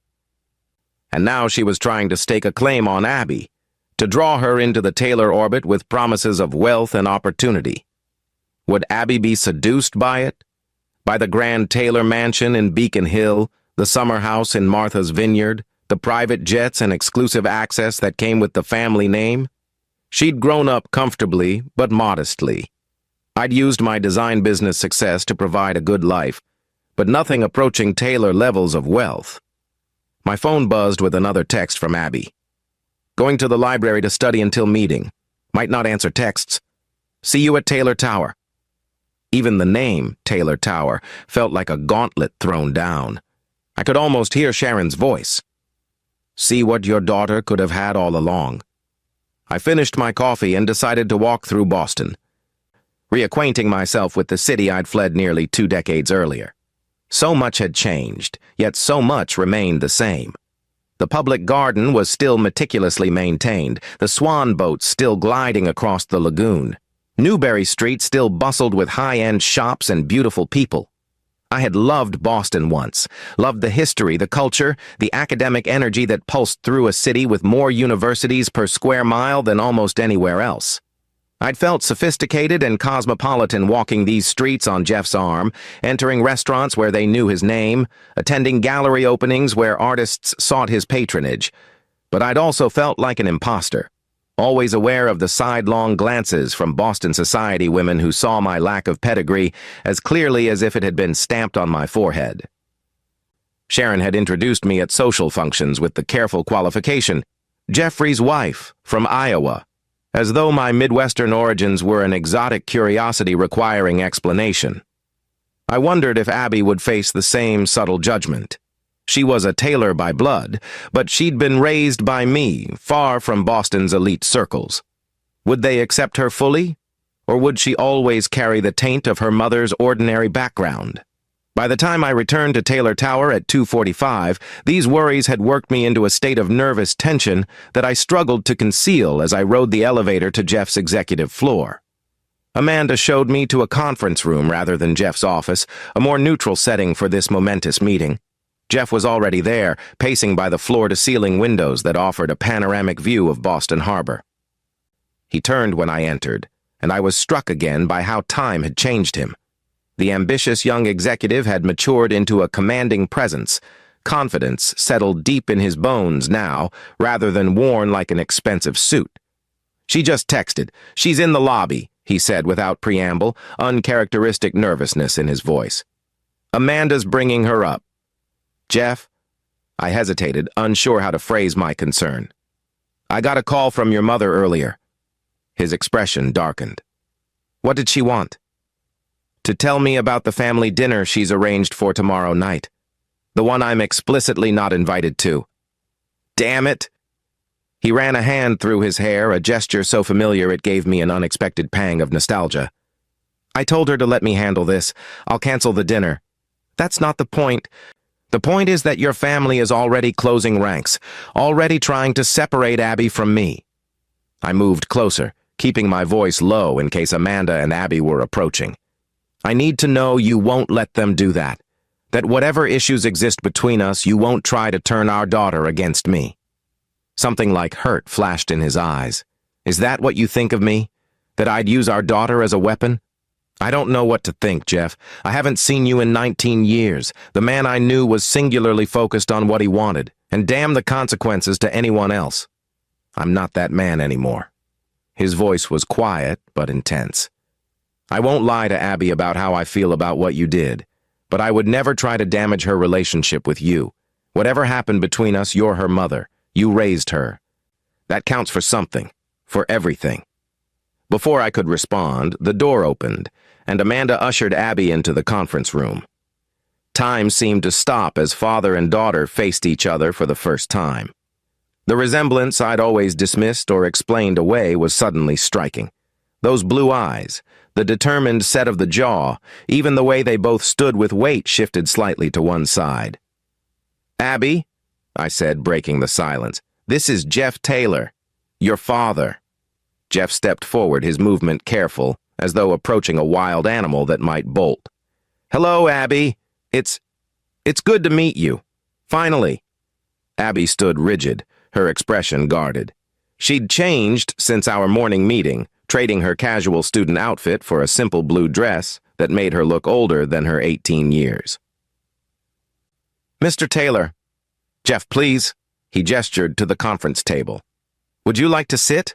S1: And now she was trying to stake a claim on Abby, to draw her into the Taylor orbit with promises of wealth and opportunity. Would Abby be seduced by it? By the grand Taylor mansion in Beacon Hill, the summer house in Martha's Vineyard, the private jets and exclusive access that came with the family name? She'd grown up comfortably, but modestly. I'd used my design business success to provide a good life, but nothing approaching Taylor levels of wealth. My phone buzzed with another text from Abby. Going to the library to study until meeting. Might not answer texts. See you at Taylor Tower. Even the name, Taylor Tower, felt like a gauntlet thrown down. I could almost hear Sharon's voice. See what your daughter could have had all along. I finished my coffee and decided to walk through Boston, reacquainting myself with the city I'd fled nearly 2 decades earlier. So much had changed, yet so much remained the same. The public garden was still meticulously maintained, the swan boats still gliding across the lagoon. Newbury Street still bustled with high-end shops and beautiful people. I had loved Boston once, loved the history, the culture, the academic energy that pulsed through a city with more universities per square mile than almost anywhere else. I'd felt sophisticated and cosmopolitan walking these streets on Jeff's arm, entering restaurants where they knew his name, attending gallery openings where artists sought his patronage. But I'd also felt like an imposter, always aware of the sidelong glances from Boston society women who saw my lack of pedigree as clearly as if it had been stamped on my forehead. Sharon had introduced me at social functions with the careful qualification, Jeffrey's wife from Iowa, as though my Midwestern origins were an exotic curiosity requiring explanation. I wondered if Abby would face the same subtle judgment. She was a Taylor by blood, but she'd been raised by me, far from Boston's elite circles. Would they accept her fully, or would she always carry the taint of her mother's ordinary background? By the time I returned to Taylor Tower at 2:45, these worries had worked me into a state of nervous tension that I struggled to conceal as I rode the elevator to Jeff's executive floor. Amanda showed me to a conference room rather than Jeff's office, a more neutral setting for this momentous meeting. Jeff was already there, pacing by the floor-to-ceiling windows that offered a panoramic view of Boston Harbor. He turned when I entered, and I was struck again by how time had changed him. The ambitious young executive had matured into a commanding presence. Confidence settled deep in his bones now, rather than worn like an expensive suit. She just texted. She's in the lobby, he said without preamble, uncharacteristic nervousness in his voice. Amanda's bringing her up. Jeff? I hesitated, unsure how to phrase my concern. I got a call from your mother earlier. His expression darkened. What did she want? To tell me about the family dinner she's arranged for tomorrow night. The one I'm explicitly not invited to. Damn it! He ran a hand through his hair, a gesture so familiar it gave me an unexpected pang of nostalgia. I told her to let me handle this. I'll cancel the dinner. That's not the point. The point is that your family is already closing ranks, already trying to separate Abby from me. I moved closer, keeping my voice low in case Amanda and Abby were approaching. I need to know you won't let them do that. That whatever issues exist between us, you won't try to turn our daughter against me. Something like hurt flashed in his eyes. Is that what you think of me? That I'd use our daughter as a weapon? I don't know what to think, Jeff. I haven't seen you in 19 years. The man I knew was singularly focused on what he wanted, and damn the consequences to anyone else. I'm not that man anymore. His voice was quiet, but intense. I won't lie to Abby about how I feel about what you did, but I would never try to damage her relationship with you. Whatever happened between us, you're her mother. You raised her. That counts for something, for everything. Before I could respond, the door opened, and Amanda ushered Abby into the conference room. Time seemed to stop as father and daughter faced each other for the first time. The resemblance I'd always dismissed or explained away was suddenly striking. Those blue eyes, the determined set of the jaw, even the way they both stood with weight shifted slightly to one side. "Abby," I said, breaking the silence, "this is Jeff Taylor, your father." Jeff stepped forward, his movement careful, as though approaching a wild animal that might bolt. "Hello, Abby. It's good to meet you. Finally." Abby stood rigid, her expression guarded. She'd changed since our morning meeting, trading her casual student outfit for a simple blue dress that made her look older than her 18 years. "Mr. Taylor." "Jeff, please." He gestured to the conference table. "Would you like to sit?"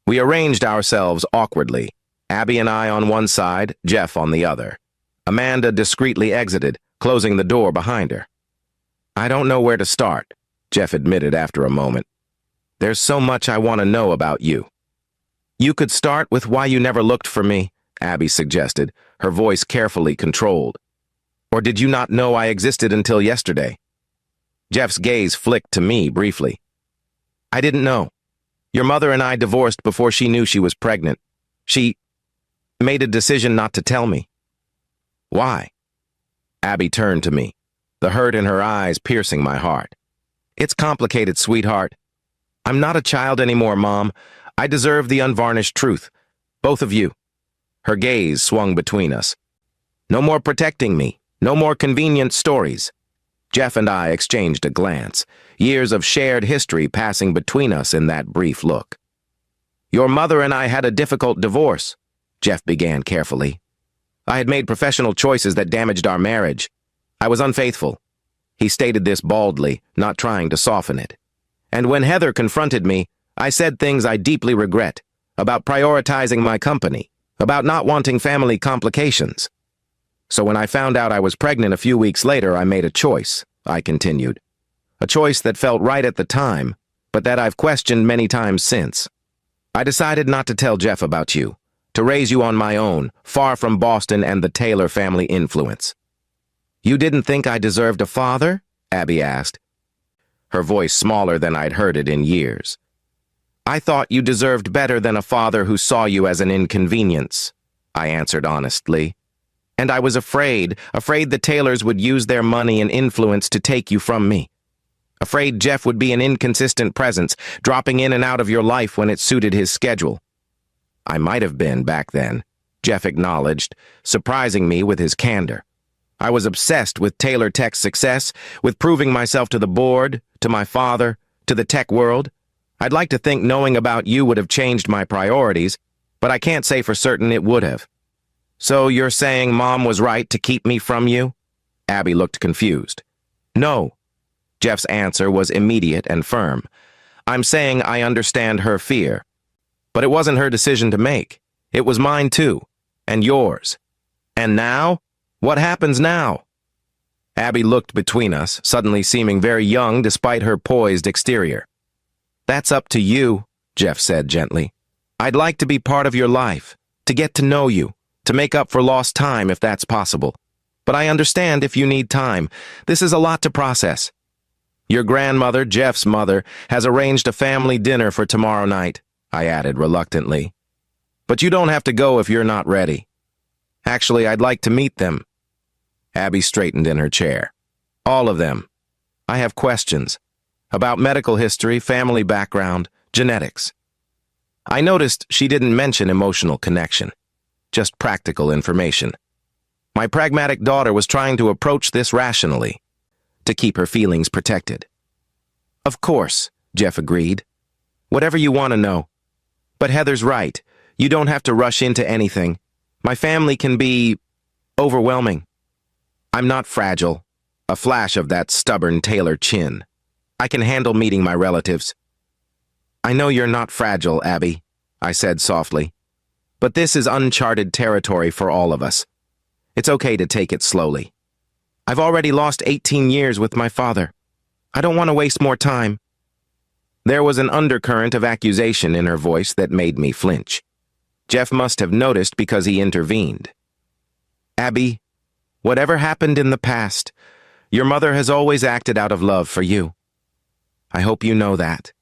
S1: We arranged ourselves awkwardly, Abby and I on one side, Jeff on the other. Amanda discreetly exited, closing the door behind her. "I don't know where to start," Jeff admitted after a moment. "There's so much I want to know about you." "You could start with why you never looked for me," Abby suggested, her voice carefully controlled. "Or did you not know I existed until yesterday?" Jeff's gaze flicked to me briefly. "I didn't know. Your mother and I divorced before she knew she was pregnant. She made a decision not to tell me." "Why?" Abby turned to me, the hurt in her eyes piercing my heart. "It's complicated, sweetheart. I'm not a child anymore, Mom. I deserve the unvarnished truth. Both of you." Her gaze swung between us. "No more protecting me. No more convenient stories." Jeff and I exchanged a glance, years of shared history passing between us in that brief look. "Your mother and I had a difficult divorce," Jeff began carefully. "I had made professional choices that damaged our marriage. I was unfaithful." He stated this baldly, not trying to soften it. "And when Heather confronted me, I said things I deeply regret, about prioritizing my company, about not wanting family complications. So when I found out I was pregnant a few weeks later, I made a choice," I continued. "A choice that felt right at the time, but that I've questioned many times since. I decided not to tell Jeff about you, to raise you on my own, far from Boston and the Taylor family influence." "You didn't think I deserved a father?" Abby asked, her voice smaller than I'd heard it in years. "I thought you deserved better than a father who saw you as an inconvenience," I answered honestly. "And I was afraid the Taylors would use their money and influence to take you from me. Afraid Jeff would be an inconsistent presence, dropping in and out of your life when it suited his schedule." "I might have been back then," Jeff acknowledged, surprising me with his candor. "I was obsessed with Taylor Tech's success, with proving myself to the board, to my father, to the tech world. I'd like to think knowing about you would have changed my priorities, but I can't say for certain it would have." "So you're saying Mom was right to keep me from you?" Abby looked confused. "No." Jeff's answer was immediate and firm. "I'm saying I understand her fear. But it wasn't her decision to make. It was mine too. And yours. And now? What happens now?" Abby looked between us, suddenly seeming very young despite her poised exterior. "That's up to you," Jeff said gently. "I'd like to be part of your life, to get to know you, to make up for lost time if that's possible. But I understand if you need time. This is a lot to process. Your grandmother, Jeff's mother, has arranged a family dinner for tomorrow night," I added reluctantly. "But you don't have to go if you're not ready. Actually, I'd like to meet them." Abby straightened in her chair. "All of them. I have questions about medical history, family background, genetics." I noticed she didn't mention emotional connection, just practical information. My pragmatic daughter was trying to approach this rationally, to keep her feelings protected. "Of course," Jeff agreed. Whatever you want to know. But Heather's right. You don't have to rush into anything. My family can be overwhelming. I'm not fragile. A flash of that stubborn Taylor chin. I can handle meeting my relatives. I know you're not fragile, Abby, I said softly. But this is uncharted territory for all of us. It's okay to take it slowly. I've already lost 18 years with my father. I don't want to waste more time. There was an undercurrent of accusation in her voice that made me flinch. Jeff must have noticed because he intervened. Abby, whatever happened in the past, your mother has always acted out of love for you. I hope you know that.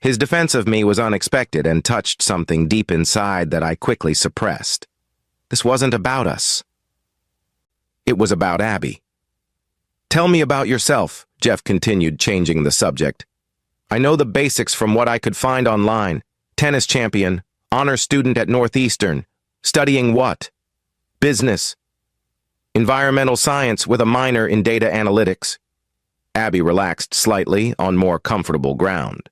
S1: His defense of me was unexpected and touched something deep inside that I quickly suppressed. This wasn't about us. It was about Abby. Tell me about yourself, Jeff continued, changing the subject. I know the basics from what I could find online. Tennis champion, honor student at Northeastern. Studying what? Business. Environmental science with a minor in data analytics. Abby relaxed slightly on more comfortable ground.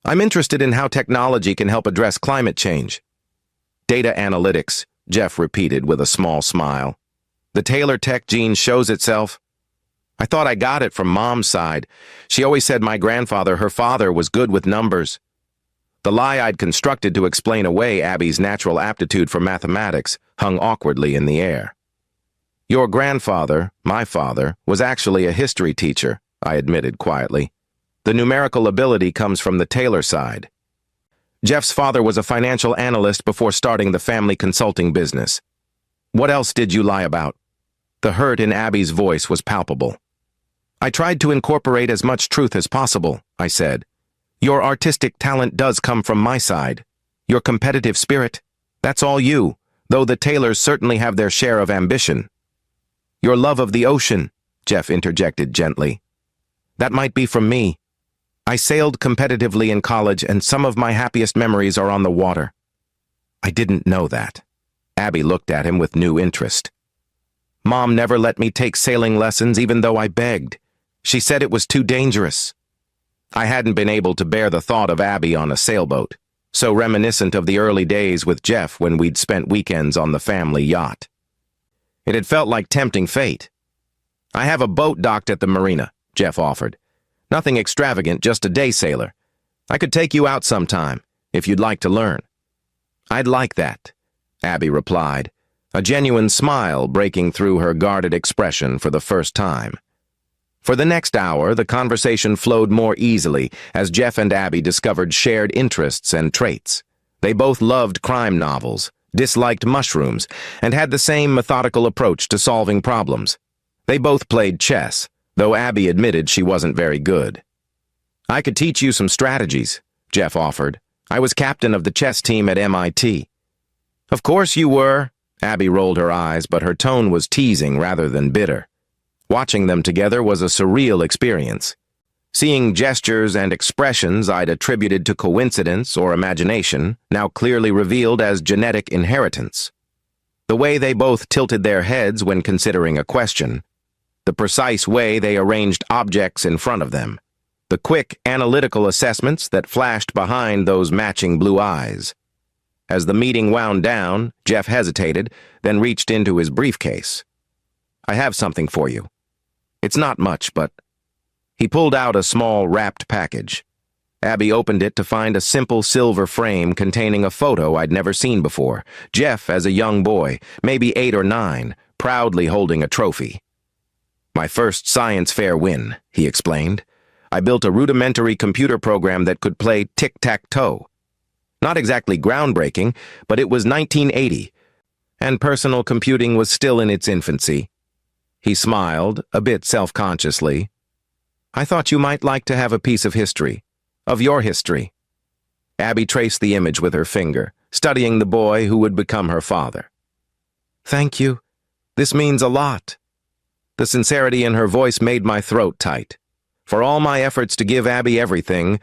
S1: I'm interested in how technology can help address climate change. Data analytics, Jeff repeated with a small smile. The Taylor tech gene shows itself. I thought I got it from Mom's side. She always said my grandfather, her father, was good with numbers. The lie I'd constructed to explain away Abby's natural aptitude for mathematics hung awkwardly in the air. Your grandfather, my father, was actually a history teacher, I admitted quietly. The numerical ability comes from the Taylor side. Jeff's father was a financial analyst before starting the family consulting business. What else did you lie about? The hurt in Abby's voice was palpable. I tried to incorporate as much truth as possible, I said. Your artistic talent does come from my side. Your competitive spirit, that's all you, though the Taylors certainly have their share of ambition. Your love of the ocean, Jeff interjected gently. That might be from me. I sailed competitively in college, and some of my happiest memories are on the water. I didn't know that. Abby looked at him with new interest. Mom never let me take sailing lessons even though I begged. She said it was too dangerous. I hadn't been able to bear the thought of Abby on a sailboat, so reminiscent of the early days with Jeff when we'd spent weekends on the family yacht. It had felt like tempting fate. I have a boat docked at the marina, Jeff offered. Nothing extravagant, just a day sailor. I could take you out sometime, if you'd like to learn. I'd like that, Abby replied, a genuine smile breaking through her guarded expression for the first time. For the next hour, the conversation flowed more easily as Jeff and Abby discovered shared interests and traits. They both loved crime novels, disliked mushrooms, and had the same methodical approach to solving problems. They both played chess, though Abby admitted she wasn't very good. I could teach you some strategies, Jeff offered. I was captain of the chess team at MIT. Of course you were, Abby rolled her eyes, but her tone was teasing rather than bitter. Watching them together was a surreal experience. Seeing gestures and expressions I'd attributed to coincidence or imagination, now clearly revealed as genetic inheritance. The way they both tilted their heads when considering a question, the precise way they arranged objects in front of them, the quick, analytical assessments that flashed behind those matching blue eyes. As the meeting wound down, Jeff hesitated, then reached into his briefcase. I have something for you. It's not much, but... He pulled out a small, wrapped package. Abby opened it to find a simple silver frame containing a photo I'd never seen before. Jeff as a young boy, maybe 8 or 9, proudly holding a trophy. My first science fair win, he explained. I built a rudimentary computer program that could play tic-tac-toe. Not exactly groundbreaking, but it was 1980, and personal computing was still in its infancy. He smiled, a bit self-consciously. I thought you might like to have a piece of history, of your history. Abby traced the image with her finger, studying the boy who would become her father. Thank you. This means a lot. The sincerity in her voice made my throat tight. For all my efforts to give Abby everything,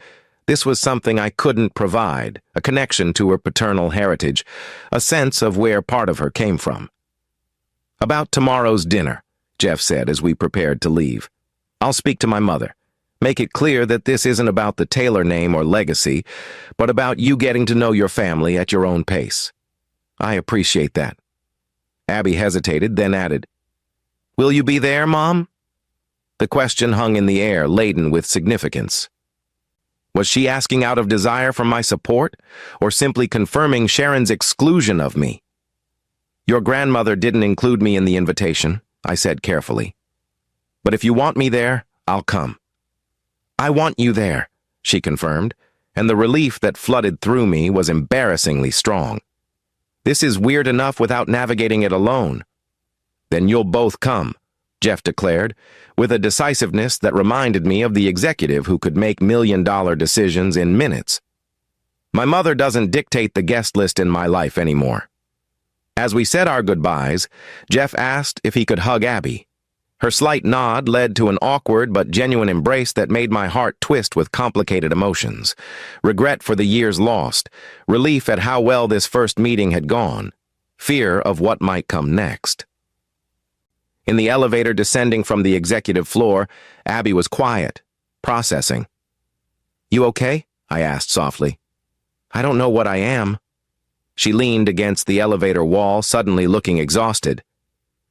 S1: this was something I couldn't provide, a connection to her paternal heritage, a sense of where part of her came from. About tomorrow's dinner, Jeff said as we prepared to leave. I'll speak to my mother. Make it clear that this isn't about the Taylor name or legacy, but about you getting to know your family at your own pace. I appreciate that. Abby hesitated, then added, "Will you be there, Mom?" The question hung in the air, laden with significance. Was she asking out of desire for my support, or simply confirming Sharon's exclusion of me? "Your grandmother didn't include me in the invitation," I said carefully. "But if you want me there, I'll come." "I want you there," she confirmed, and the relief that flooded through me was embarrassingly strong. "This is weird enough without navigating it alone." "Then you'll both come," Jeff declared, with a decisiveness that reminded me of the executive who could make million-dollar decisions in minutes. My mother doesn't dictate the guest list in my life anymore. As we said our goodbyes, Jeff asked if he could hug Abby. Her slight nod led to an awkward but genuine embrace that made my heart twist with complicated emotions. Regret for the years lost, relief at how well this first meeting had gone, fear of what might come next. In the elevator descending from the executive floor, Abby was quiet, processing. "You okay?" I asked softly. "I don't know what I am." She leaned against the elevator wall, suddenly looking exhausted.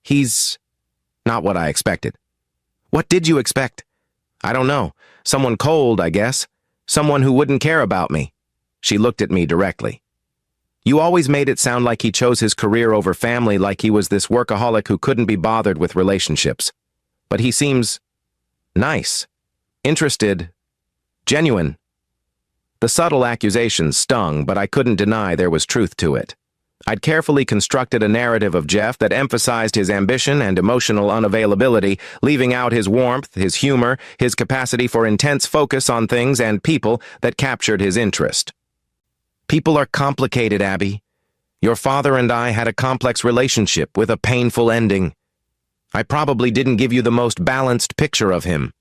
S1: "He's not what I expected." "What did you expect?" "I don't know. Someone cold, I guess. Someone who wouldn't care about me." She looked at me directly. "You always made it sound like he chose his career over family, like he was this workaholic who couldn't be bothered with relationships. But he seems nice, interested, genuine." The subtle accusation stung, but I couldn't deny there was truth to it. I'd carefully constructed a narrative of Jeff that emphasized his ambition and emotional unavailability, leaving out his warmth, his humor, his capacity for intense focus on things and people that captured his interest. "People are complicated, Abby. Your father and I had a complex relationship with a painful ending. I probably didn't give you the most balanced picture of him.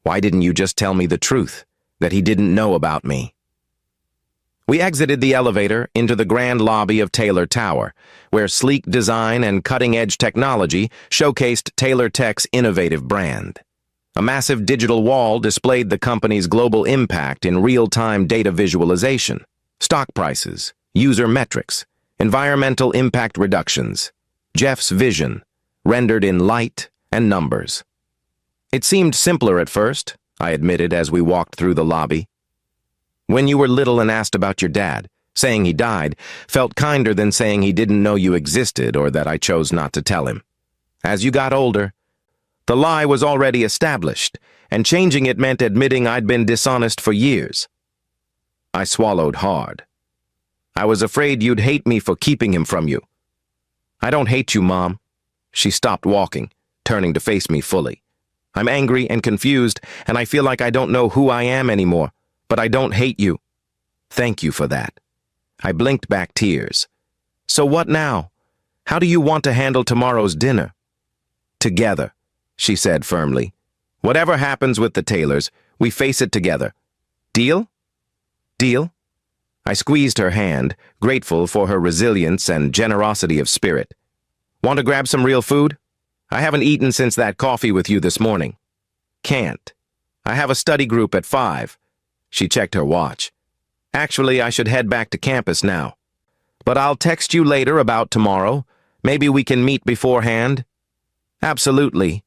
S1: Why didn't you just tell me the truth, that he didn't know about me?" We exited the elevator into the grand lobby of Taylor Tower, where sleek design and cutting-edge technology showcased Taylor Tech's innovative brand. A massive digital wall displayed the company's global impact in real-time data visualization, stock prices, user metrics, environmental impact reductions, Jeff's vision, rendered in light and numbers. It seemed simpler at first, I admitted as we walked through the lobby. When you were little and asked about your dad, saying he died felt kinder than saying he didn't know you existed or that I chose not to tell him. As you got older, the lie was already established, and changing it meant admitting I'd been dishonest for years. I swallowed hard. "I was afraid you'd hate me for keeping him from you." "I don't hate you, Mom." She stopped walking, turning to face me fully. "I'm angry and confused, and I feel like I don't know who I am anymore. But I don't hate you." "Thank you for that." I blinked back tears. "So what now? How do you want to handle tomorrow's dinner?" "Together," she said firmly. "Whatever happens with the Taylors, we face it together. Deal?" "Deal?" I squeezed her hand, grateful for her resilience and generosity of spirit. "Want to grab some real food? I haven't eaten since that coffee with you this morning." "Can't. I have a study group at 5. She checked her watch. "Actually, I should head back to campus now. But I'll text you later about tomorrow. Maybe we can meet beforehand." "Absolutely."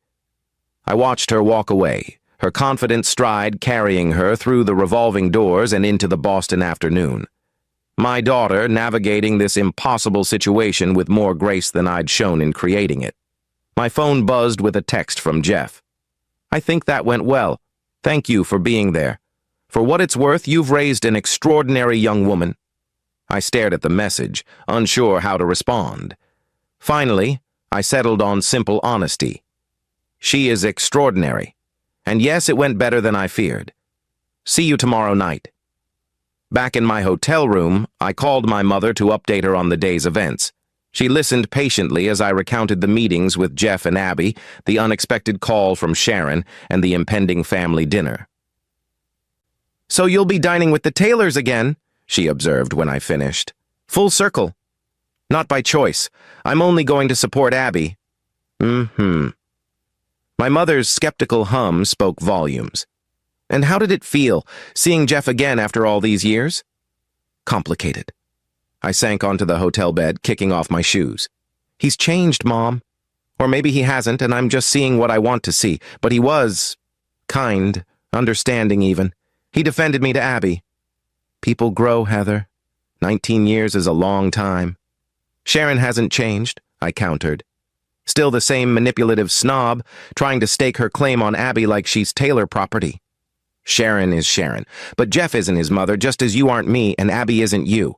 S1: I watched her walk away, her confident stride carrying her through the revolving doors and into the Boston afternoon. My daughter navigating this impossible situation with more grace than I'd shown in creating it. My phone buzzed with a text from Jeff. "I think that went well. Thank you for being there. For what it's worth, you've raised an extraordinary young woman." I stared at the message, unsure how to respond. Finally, I settled on simple honesty. She is extraordinary. And yes, it went better than I feared. See you tomorrow night. Back in my hotel room, I called my mother to update her on the day's events. She listened patiently as I recounted the meetings with Jeff and Abby, the unexpected call from Sharon, and the impending family dinner. "So you'll be dining with the Taylors again," she observed when I finished. "Full circle." "Not by choice. I'm only going to support Abby." My mother's skeptical hum spoke volumes. And how did it feel, seeing Jeff again after all these years? Complicated. I sank onto the hotel bed, kicking off my shoes. He's changed, Mom. Or maybe he hasn't, and I'm just seeing what I want to see. But he was kind, understanding even. He defended me to Abby. People grow, Heather. 19 years is a long time. Sharon hasn't changed, I countered. Still the same manipulative snob, trying to stake her claim on Abby like she's Taylor property. Sharon is Sharon, but Jeff isn't his mother, just as you aren't me and Abby isn't you.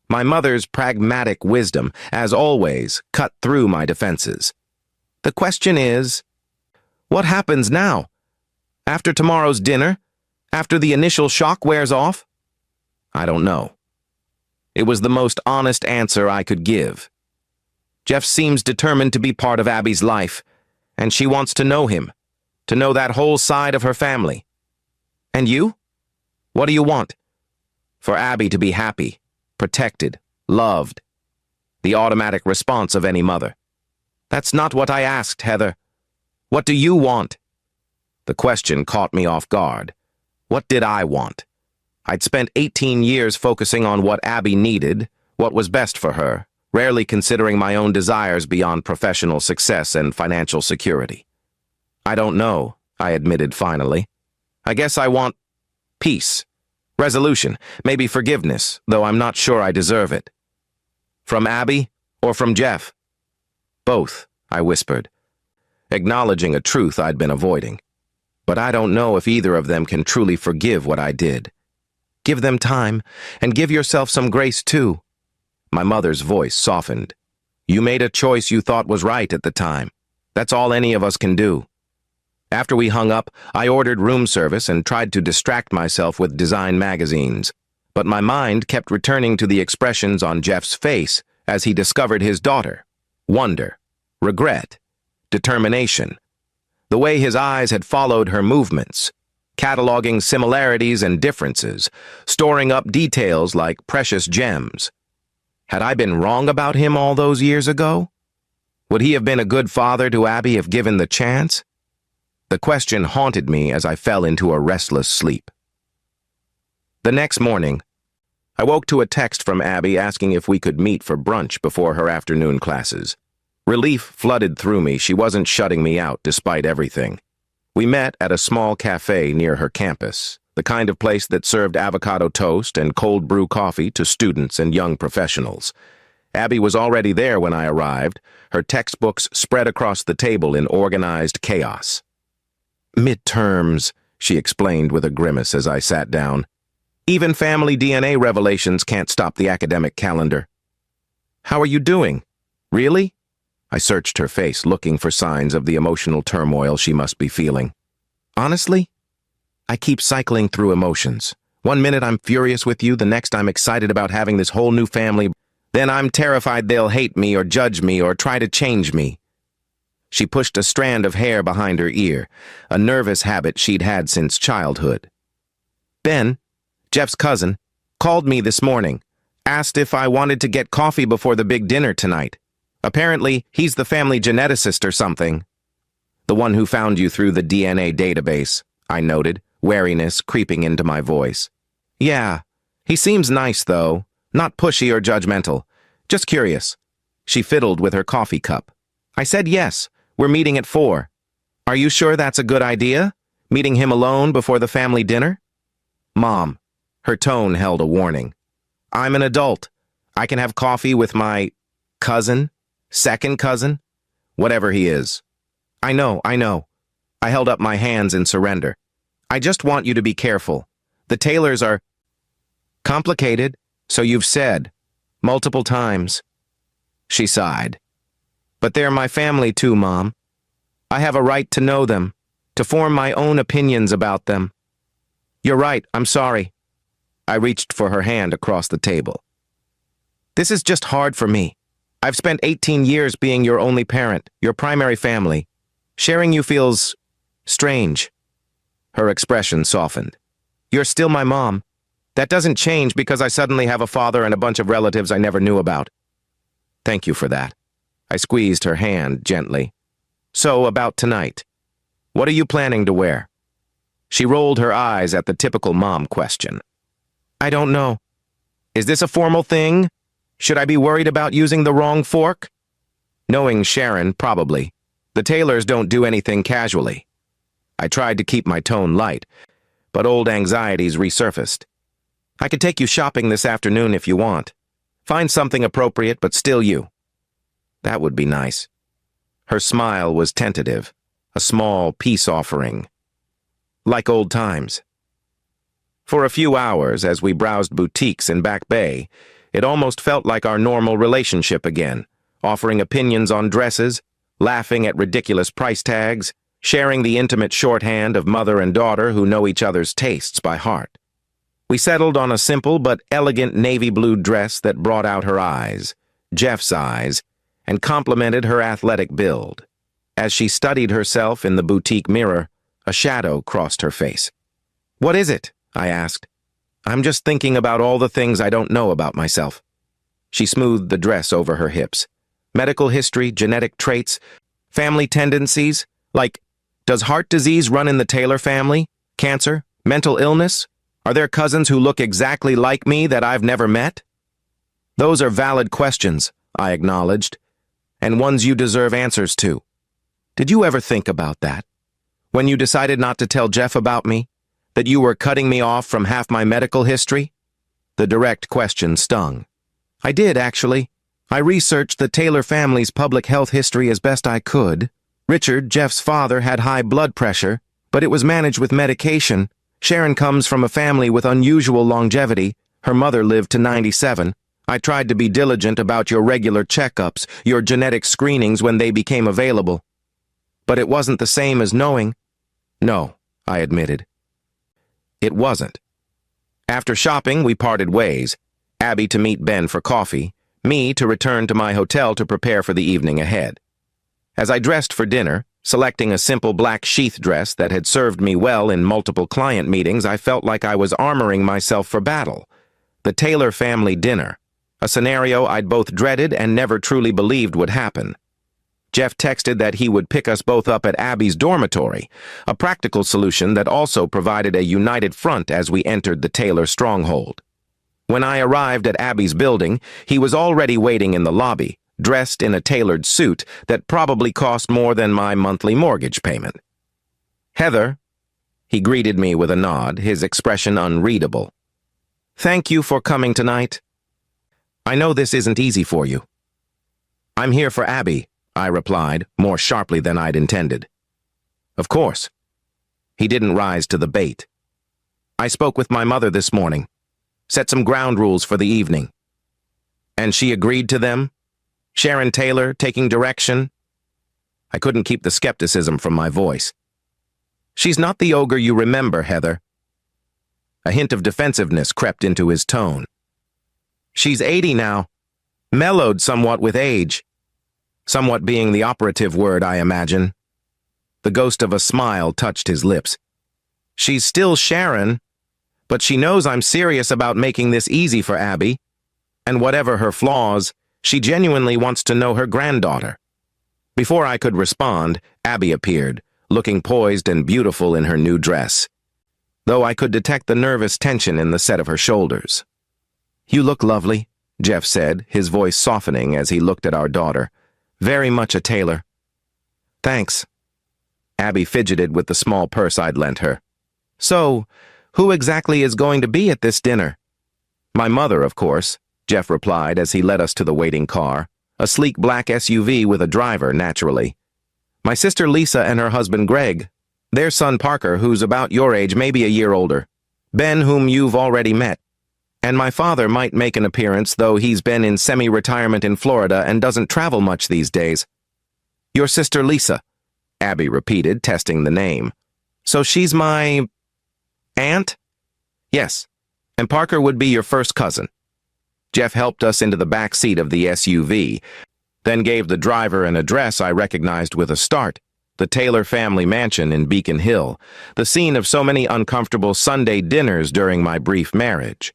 S1: My mother's pragmatic wisdom, as always, cut through my defenses. The question is, what happens now? After tomorrow's dinner? After the initial shock wears off? I don't know. It was the most honest answer I could give. Jeff seems determined to be part of Abby's life, and she wants to know him, to know that whole side of her family. And you? What do you want? For Abby to be happy, protected, loved. The automatic response of any mother. That's not what I asked, Heather. What do you want? The question caught me off guard. What did I want? I'd spent 18 years focusing on what Abby needed, what was best for her, rarely considering my own desires beyond professional success and financial security. I don't know, I admitted finally. I guess I want peace, resolution, maybe forgiveness, though I'm not sure I deserve it. From Abby or from Jeff? Both, I whispered, acknowledging a truth I'd been avoiding. But I don't know if either of them can truly forgive what I did. Give them time, and give yourself some grace too. My mother's voice softened. You made a choice you thought was right at the time. That's all any of us can do. After we hung up, I ordered room service and tried to distract myself with design magazines. But my mind kept returning to the expressions on Jeff's face as he discovered his daughter. Wonder, regret, determination. The way his eyes had followed her movements, cataloging similarities and differences, storing up details like precious gems. Had I been wrong about him all those years ago? Would he have been a good father to Abby if given the chance? The question haunted me as I fell into a restless sleep. The next morning, I woke to a text from Abby asking if we could meet for brunch before her afternoon classes. Relief flooded through me. She wasn't shutting me out despite everything. We met at a small cafe near her campus, the kind of place that served avocado toast and cold brew coffee to students and young professionals. Abby was already there when I arrived, her textbooks spread across the table in organized chaos. Midterms, she explained with a grimace as I sat down. Even family DNA revelations can't stop the academic calendar. How are you doing? Really? I searched her face, looking for signs of the emotional turmoil she must be feeling. Honestly, I keep cycling through emotions. One minute I'm furious with you, the next I'm excited about having this whole new family. Then I'm terrified they'll hate me or judge me or try to change me. She pushed a strand of hair behind her ear, a nervous habit she'd had since childhood. Ben, Jeff's cousin, called me this morning, asked if I wanted to get coffee before the big dinner tonight. Apparently, he's the family geneticist or something. The one who found you through the DNA database, I noted, wariness creeping into my voice. Yeah, he seems nice, though. Not pushy or judgmental. Just curious. She fiddled with her coffee cup. I said yes. We're meeting at 4. Are you sure that's a good idea? Meeting him alone before the family dinner? Mom. Her tone held a warning. I'm an adult. I can have coffee with my cousin, second cousin, whatever he is. I know. I held up my hands in surrender. I just want you to be careful. The Taylors are complicated, so you've said, multiple times. She sighed. But they're my family too, Mom. I have a right to know them, to form my own opinions about them. You're right, I'm sorry. I reached for her hand across the table. This is just hard for me. I've spent 18 years being your only parent, your primary family. Sharing you feels strange. Her expression softened. You're still my mom. That doesn't change because I suddenly have a father and a bunch of relatives I never knew about. Thank you for that. I squeezed her hand gently. So, about tonight. What are you planning to wear? She rolled her eyes at the typical mom question. I don't know. Is this a formal thing? Should I be worried about using the wrong fork? Knowing Sharon, probably. The Taylors don't do anything casually. I tried to keep my tone light, but old anxieties resurfaced. I could take you shopping this afternoon if you want. Find something appropriate, but still you. That would be nice. Her smile was tentative, a small peace offering. Like old times. For a few hours, as we browsed boutiques in Back Bay, it almost felt like our normal relationship again, offering opinions on dresses, laughing at ridiculous price tags, sharing the intimate shorthand of mother and daughter who know each other's tastes by heart. We settled on a simple but elegant navy blue dress that brought out her eyes, Jeff's eyes, and complemented her athletic build. As she studied herself in the boutique mirror, a shadow crossed her face. What is it? I asked. I'm just thinking about all the things I don't know about myself. She smoothed the dress over her hips. Medical history, genetic traits, family tendencies, like, does heart disease run in the Taylor family? Cancer? Mental illness? Are there cousins who look exactly like me that I've never met? Those are valid questions, I acknowledged, and ones you deserve answers to. Did you ever think about that? When you decided not to tell Jeff about me? That you were cutting me off from half my medical history? The direct question stung. I did, actually. I researched the Taylor family's public health history as best I could. Richard, Jeff's father, had high blood pressure, but it was managed with medication. Sharon comes from a family with unusual longevity. Her mother lived to 97. I tried to be diligent about your regular checkups, your genetic screenings when they became available. But it wasn't the same as knowing. No, I admitted. It wasn't. After shopping, we parted ways. Abby to meet Ben for coffee, me to return to my hotel to prepare for the evening ahead. As I dressed for dinner, selecting a simple black sheath dress that had served me well in multiple client meetings, I felt like I was armoring myself for battle. The Taylor family dinner, a scenario I'd both dreaded and never truly believed would happen. Jeff texted that he would pick us both up at Abby's dormitory, a practical solution that also provided a united front as we entered the Taylor stronghold. When I arrived at Abby's building, he was already waiting in the lobby, dressed in a tailored suit that probably cost more than my monthly mortgage payment. Heather, he greeted me with a nod, his expression unreadable. Thank you for coming tonight. I know this isn't easy for you. I'm here for Abby, I replied, more sharply than I'd intended. Of course. He didn't rise to the bait. I spoke with my mother this morning, set some ground rules for the evening. And she agreed to them? Sharon Taylor taking direction? I couldn't keep the skepticism from my voice. She's not the ogre you remember, Heather. A hint of defensiveness crept into his tone. She's 80 now, mellowed somewhat with age. Somewhat being the operative word, I imagine. The ghost of a smile touched his lips. She's still Sharon, but she knows I'm serious about making this easy for Abby. And whatever her flaws, she genuinely wants to know her granddaughter. Before I could respond, Abby appeared, looking poised and beautiful in her new dress, though I could detect the nervous tension in the set of her shoulders. You look lovely, Jeff said, his voice softening as he looked at our daughter. Very much a Taylor. Thanks. Abby fidgeted with the small purse I'd lent her. So, who exactly is going to be at this dinner? My mother, of course, Jeff replied as he led us to the waiting car, a sleek black SUV with a driver, naturally. My sister Lisa and her husband Greg, their son Parker, who's about your age, maybe a year older, Ben, whom you've already met. And my father might make an appearance, though he's been in semi-retirement in Florida and doesn't travel much these days. Your sister Lisa, Abby repeated, testing the name. So she's my aunt? Yes, and Parker would be your first cousin. Jeff helped us into the back seat of the SUV, then gave the driver an address I recognized with a start, the Taylor family mansion in Beacon Hill, the scene of so many uncomfortable Sunday dinners during my brief marriage.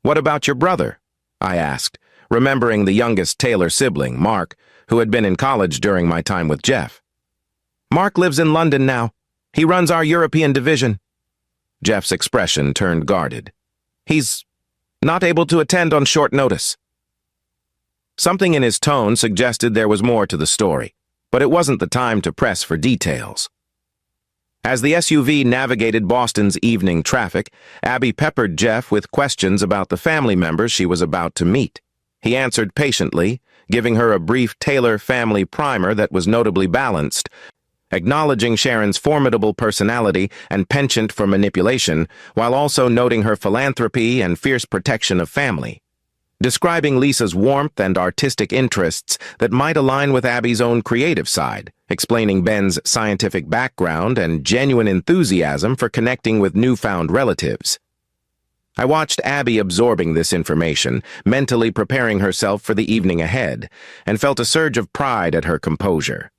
S1: What about your brother? I asked, remembering the youngest Taylor sibling, Mark, who had been in college during my time with Jeff. Mark lives in London now. He runs our European division. Jeff's expression turned guarded. He's not able to attend on short notice. Something in his tone suggested there was more to the story, but it wasn't the time to press for details. As the SUV navigated Boston's evening traffic, Abby peppered Jeff with questions about the family members she was about to meet. He answered patiently, giving her a brief Taylor family primer that was notably balanced, acknowledging Sharon's formidable personality and penchant for manipulation, while also noting her philanthropy and fierce protection of family. Describing Lisa's warmth and artistic interests that might align with Abby's own creative side, explaining Ben's scientific background and genuine enthusiasm for connecting with newfound relatives. I watched Abby absorbing this information, mentally preparing herself for the evening ahead, and felt a surge of pride at her composure.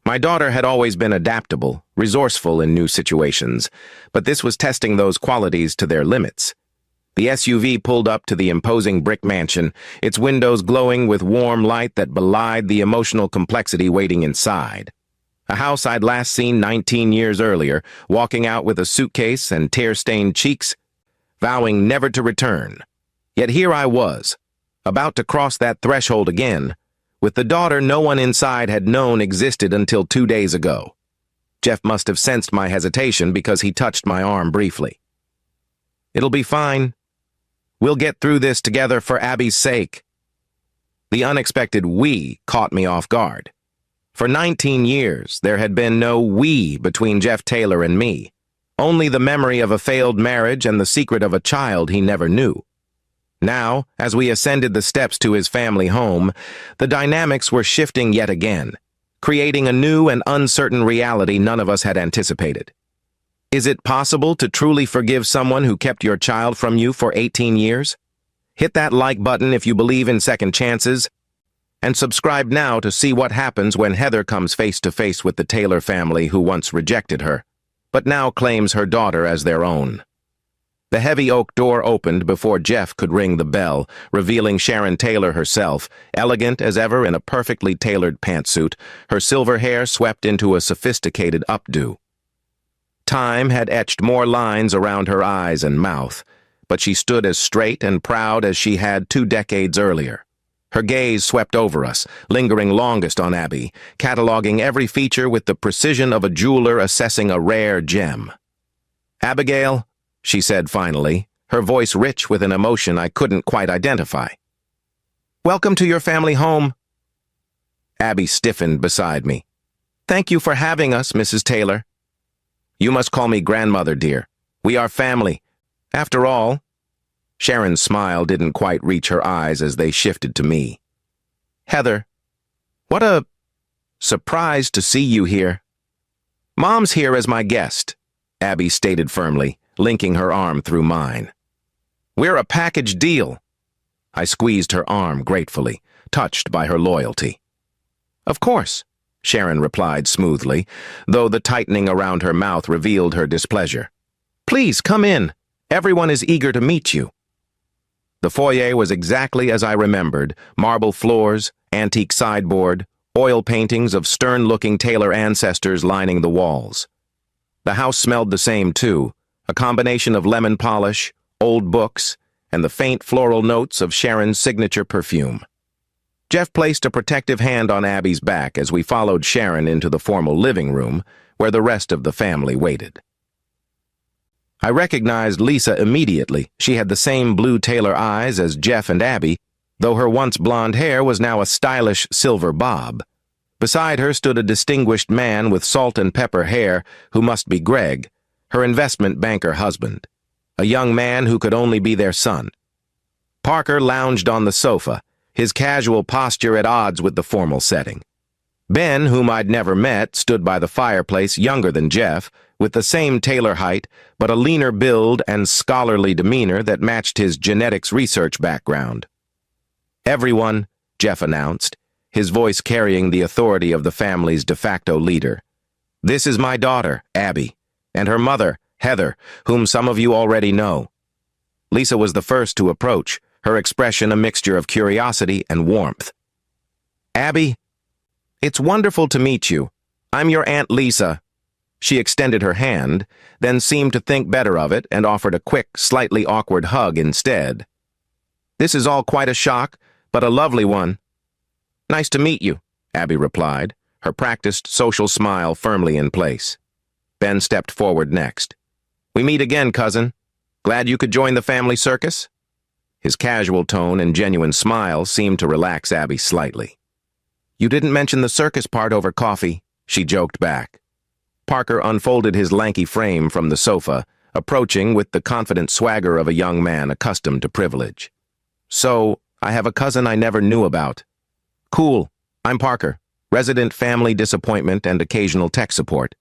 S1: My daughter had always been adaptable, resourceful in new situations, but this was testing those qualities to their limits. The SUV pulled up to the imposing brick mansion, its windows glowing with warm light that belied the emotional complexity waiting inside. A house I'd last seen 19 years earlier, walking out with a suitcase and tear-stained cheeks, vowing never to return. Yet here I was, about to cross that threshold again, with the daughter no one inside had known existed until 2 days ago. Jeff must have sensed my hesitation because he touched my arm briefly. "It'll be fine. We'll get through this together for Abby's sake." The unexpected "we" caught me off guard. For 19 years, there had been no "we" between Jeff Taylor and me. Only the memory of a failed marriage and the secret of a child he never knew. Now, as we ascended the steps to his family home, the dynamics were shifting yet again, creating a new and uncertain reality none of us had anticipated. Is it possible to truly forgive someone who kept your child from you for 18 years? Hit that like button if you believe in second chances, and subscribe now to see what happens when Heather comes face to face with the Taylor family who once rejected her, but now claims her daughter as their own. The heavy oak door opened before Jeff could ring the bell, revealing Sharon Taylor herself, elegant as ever in a perfectly tailored pantsuit, her silver hair swept into a sophisticated updo. Time had etched more lines around her eyes and mouth, but she stood as straight and proud as she had 2 decades earlier. Her gaze swept over us, lingering longest on Abby, cataloging every feature with the precision of a jeweler assessing a rare gem. "Abigail," she said finally, her voice rich with an emotion I couldn't quite identify. "Welcome to your family home." Abby stiffened beside me. "Thank you for having us, Mrs. Taylor." "You must call me grandmother, dear. We are family. After all," Sharon's smile didn't quite reach her eyes as they shifted to me. "Heather, what a surprise to see you here." "Mom's here as my guest," Abby stated firmly, linking her arm through mine. "We're a package deal." I squeezed her arm gratefully, touched by her loyalty. "Of course," Sharon replied smoothly, though the tightening around her mouth revealed her displeasure. "Please, come in. Everyone is eager to meet you." The foyer was exactly as I remembered, marble floors, antique sideboard, oil paintings of stern-looking Taylor ancestors lining the walls. The house smelled the same, too, a combination of lemon polish, old books, and the faint floral notes of Sharon's signature perfume. Jeff placed a protective hand on Abby's back as we followed Sharon into the formal living room, where the rest of the family waited. I recognized Lisa immediately. She had the same blue Taylor eyes as Jeff and Abby, though her once blonde hair was now a stylish silver bob. Beside her stood a distinguished man with salt and pepper hair who must be Greg, her investment banker husband, a young man who could only be their son. Parker lounged on the sofa, his casual posture at odds with the formal setting. Ben, whom I'd never met, stood by the fireplace, younger than Jeff, with the same Taylor height, but a leaner build and scholarly demeanor that matched his genetics research background. "Everyone," Jeff announced, his voice carrying the authority of the family's de facto leader. "This is my daughter, Abby, and her mother, Heather, whom some of you already know." Lisa was the first to approach, her expression a mixture of curiosity and warmth. "Abby, it's wonderful to meet you. I'm your Aunt Lisa." She extended her hand, then seemed to think better of it and offered a quick, slightly awkward hug instead. "This is all quite a shock, but a lovely one." "Nice to meet you," Abby replied, her practiced social smile firmly in place. Ben stepped forward next. "We meet again, cousin. Glad you could join the family circus?" His casual tone and genuine smile seemed to relax Abby slightly. "You didn't mention the circus part over coffee," she joked back. Parker unfolded his lanky frame from the sofa, approaching with the confident swagger of a young man accustomed to privilege. "So, I have a cousin I never knew about." "Cool. I'm Parker, resident family disappointment and occasional tech support."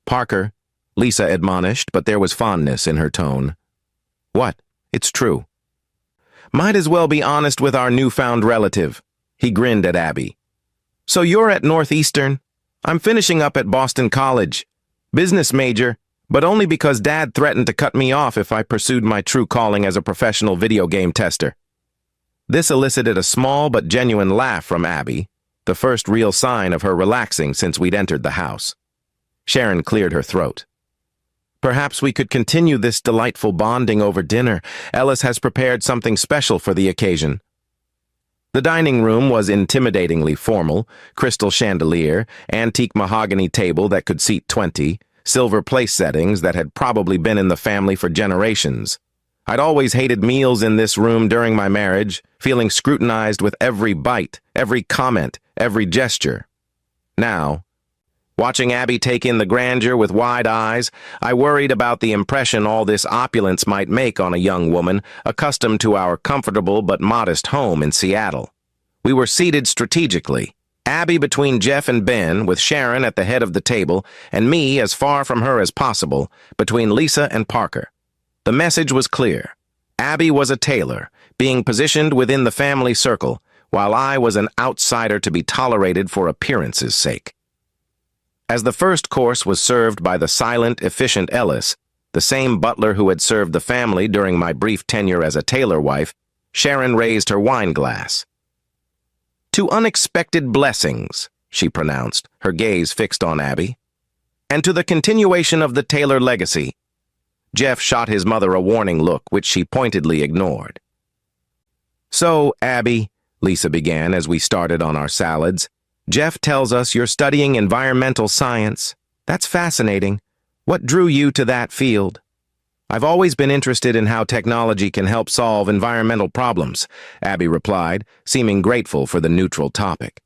S1: "Parker," Lisa admonished, but there was fondness in her tone. "What? It's true." "Might as well be honest with our newfound relative." He grinned at Abby. "So you're at Northeastern? I'm finishing up at Boston College. Business major, but only because Dad threatened to cut me off if I pursued my true calling as a professional video game tester." This elicited a small but genuine laugh from Abby, the first real sign of her relaxing since we'd entered the house. Sharon cleared her throat. "Perhaps we could continue this delightful bonding over dinner. Ellis has prepared something special for the occasion." The dining room was intimidatingly formal: crystal chandelier, antique mahogany table that could seat 20, silver place settings that had probably been in the family for generations. I'd always hated meals in this room during my marriage, feeling scrutinized with every bite, every comment, every gesture. Now, watching Abby take in the grandeur with wide eyes, I worried about the impression all this opulence might make on a young woman accustomed to our comfortable but modest home in Seattle. We were seated strategically, Abby between Jeff and Ben, with Sharon at the head of the table, and me as far from her as possible, between Lisa and Parker. The message was clear. Abby was a tailor, being positioned within the family circle, while I was an outsider to be tolerated for appearance's sake. As the first course was served by the silent, efficient Ellis, the same butler who had served the family during my brief tenure as a tailor wife, Sharon raised her wine glass. "To unexpected blessings," she pronounced, her gaze fixed on Abby. "And to the continuation of the Taylor legacy." Jeff shot his mother a warning look, which she pointedly ignored. "So, Abby," Lisa began as we started on our salads, "Jeff tells us you're studying environmental science. That's fascinating. What drew you to that field?" "I've always been interested in how technology can help solve environmental problems," Abby replied, seeming grateful for the neutral topic.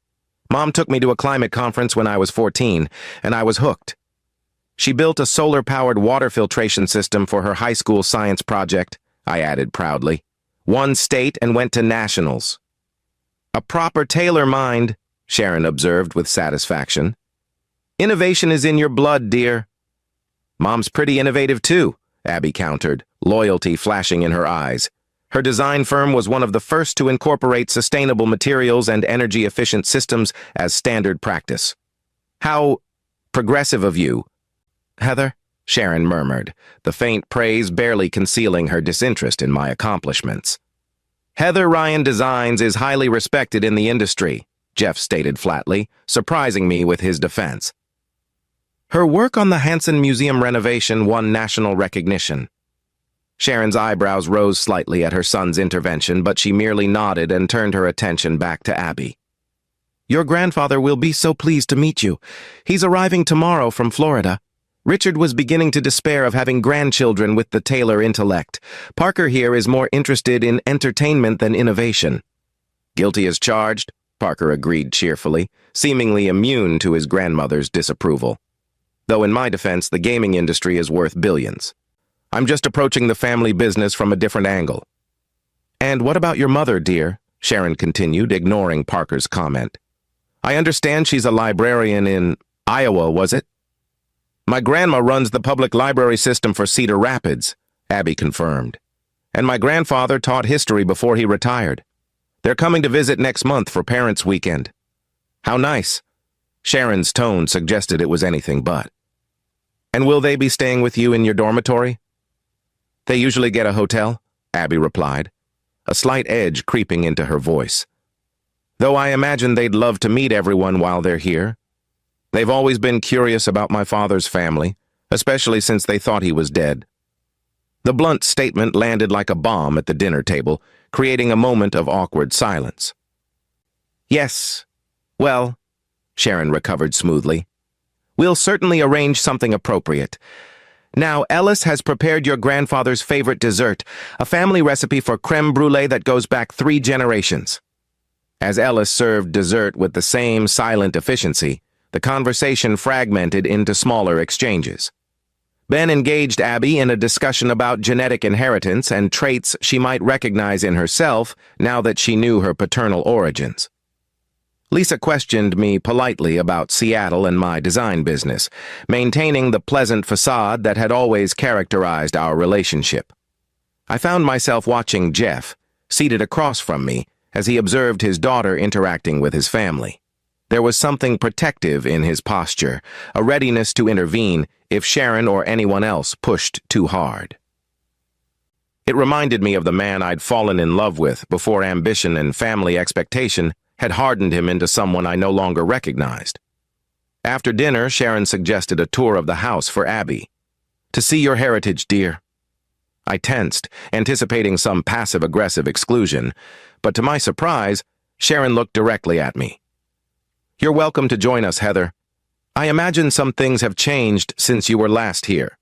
S1: "Mom took me to a climate conference when I was 14, and I was hooked. She built a solar-powered water filtration system for her high school science project," I added proudly. "Won state and went to nationals." "A proper tailor mind," Sharon observed with satisfaction. "Innovation is in your blood, dear." "Mom's pretty innovative too," Abby countered, loyalty flashing in her eyes. Her design firm was one of the first to incorporate sustainable materials and energy-efficient systems as standard practice. "How progressive of you, Heather," Sharon murmured, the faint praise barely concealing her disinterest in my accomplishments. "Heather Ryan Designs is highly respected in the industry," Jeff stated flatly, surprising me with his defense. "Her work on the Hansen Museum renovation won national recognition." Sharon's eyebrows rose slightly at her son's intervention, but she merely nodded and turned her attention back to Abby. "Your grandfather will be so pleased to meet you. He's arriving tomorrow from Florida. Richard was beginning to despair of having grandchildren with the Taylor intellect. Parker here is more interested in entertainment than innovation." "Guilty as charged," Parker agreed cheerfully, seemingly immune to his grandmother's disapproval. Though in my defense, the gaming industry is worth billions. I'm just approaching the family business from a different angle. "And what about your mother, dear?" Sharon continued, ignoring Parker's comment. "I understand she's a librarian in Iowa, was it?" "My grandma runs the public library system for Cedar Rapids," Abby confirmed. "And my grandfather taught history before he retired. They're coming to visit next month for Parents' Weekend." "How nice." Sharon's tone suggested it was anything but. "And will they be staying with you in your dormitory?" "They usually get a hotel," Abby replied, a slight edge creeping into her voice. "Though I imagine they'd love to meet everyone while they're here." They've always been curious about my father's family, especially since they thought he was dead. The blunt statement landed like a bomb at the dinner table, creating a moment of awkward silence. Yes, well, Sharon recovered smoothly. We'll certainly arrange something appropriate. Now, Ellis has prepared your grandfather's favorite dessert, a family recipe for creme brulee that goes back 3 generations. As Ellis served dessert with the same silent efficiency, the conversation fragmented into smaller exchanges. Ben engaged Abby in a discussion about genetic inheritance and traits she might recognize in herself now that she knew her paternal origins. Lisa questioned me politely about Seattle and my design business, maintaining the pleasant facade that had always characterized our relationship. I found myself watching Jeff, seated across from me, as he observed his daughter interacting with his family. There was something protective in his posture, a readiness to intervene if Sharon or anyone else pushed too hard. It reminded me of the man I'd fallen in love with before ambition and family expectation had hardened him into someone I no longer recognized. After dinner, Sharon suggested a tour of the house for Abby. To see your heritage, dear. I tensed, anticipating some passive-aggressive exclusion, but to my surprise, Sharon looked directly at me. You're welcome to join us, Heather. I imagine some things have changed since you were last here.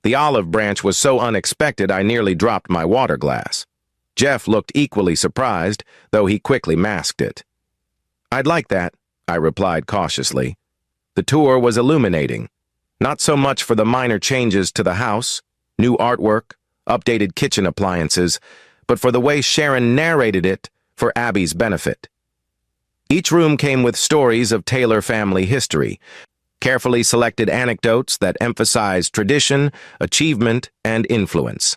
S1: The olive branch was so unexpected I nearly dropped my water glass. Jeff looked equally surprised, though he quickly masked it. I'd like that, I replied cautiously. The tour was illuminating, not so much for the minor changes to the house, new artwork, updated kitchen appliances, but for the way Sharon narrated it for Abby's benefit. Each room came with stories of Taylor family history, carefully selected anecdotes that emphasized tradition, achievement, and influence.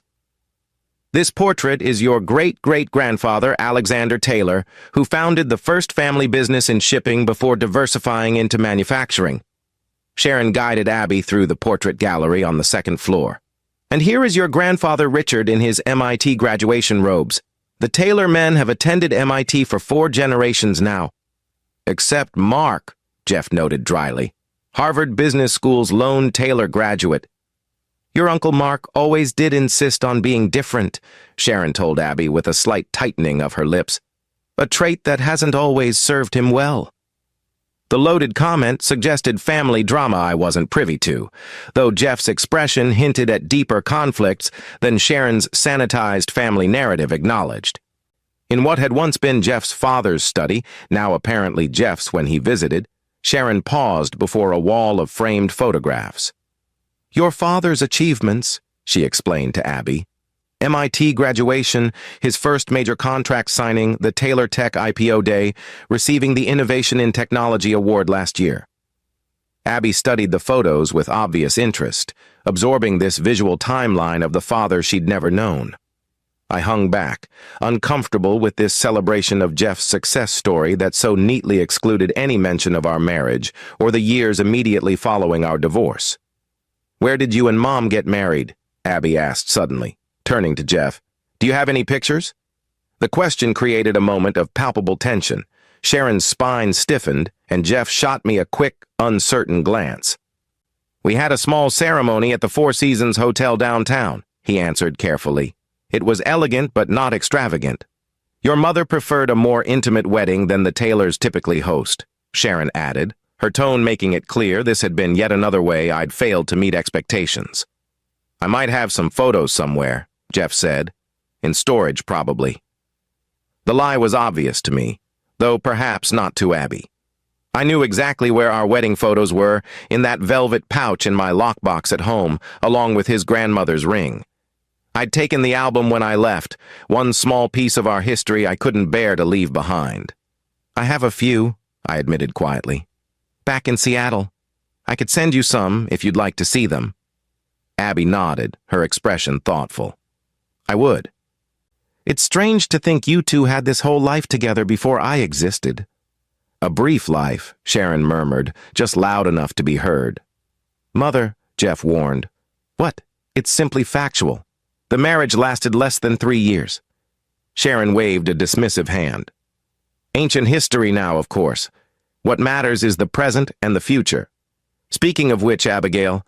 S1: This portrait is your great-great-grandfather, Alexander Taylor, who founded the first family business in shipping before diversifying into manufacturing. Sharon guided Abby through the portrait gallery on the second floor. And here is your grandfather Richard in his MIT graduation robes. The Taylor men have attended MIT for 4 generations now. Except Mark, Jeff noted dryly. Harvard Business School's lone Taylor graduate. Your Uncle Mark always did insist on being different, Sharon told Abby with a slight tightening of her lips. A trait that hasn't always served him well. The loaded comment suggested family drama I wasn't privy to, though Jeff's expression hinted at deeper conflicts than Sharon's sanitized family narrative acknowledged. In what had once been Jeff's father's study, now apparently Jeff's when he visited, Sharon paused before a wall of framed photographs. Your father's achievements, she explained to Abby. MIT graduation, his first major contract signing, the Taylor Tech IPO day, receiving the Innovation in Technology Award last year. Abby studied the photos with obvious interest, absorbing this visual timeline of the father she'd never known. I hung back, uncomfortable with this celebration of Jeff's success story that so neatly excluded any mention of our marriage or the years immediately following our divorce. Where did you and Mom get married? Abby asked suddenly, turning to Jeff. Do you have any pictures? The question created a moment of palpable tension. Sharon's spine stiffened, and Jeff shot me a quick, uncertain glance. We had a small ceremony at the Four Seasons Hotel downtown, he answered carefully. It was elegant but not extravagant. Your mother preferred a more intimate wedding than the Taylors typically host, Sharon added, her tone making it clear this had been yet another way I'd failed to meet expectations. I might have some photos somewhere, Jeff said. In storage, probably. The lie was obvious to me, though perhaps not to Abby. I knew exactly where our wedding photos were, in that velvet pouch in my lockbox at home, along with his grandmother's ring. I'd taken the album when I left, one small piece of our history I couldn't bear to leave behind. I have a few, I admitted quietly. Back in Seattle. I could send you some if you'd like to see them. Abby nodded, her expression thoughtful. I would. It's strange to think you two had this whole life together before I existed. A brief life, Sharon murmured, just loud enough to be heard. Mother, Jeff warned. What? It's simply factual. The marriage lasted less than 3 years. Sharon waved a dismissive hand. Ancient history now, of course. What matters is the present and the future. Speaking of which, Abigail,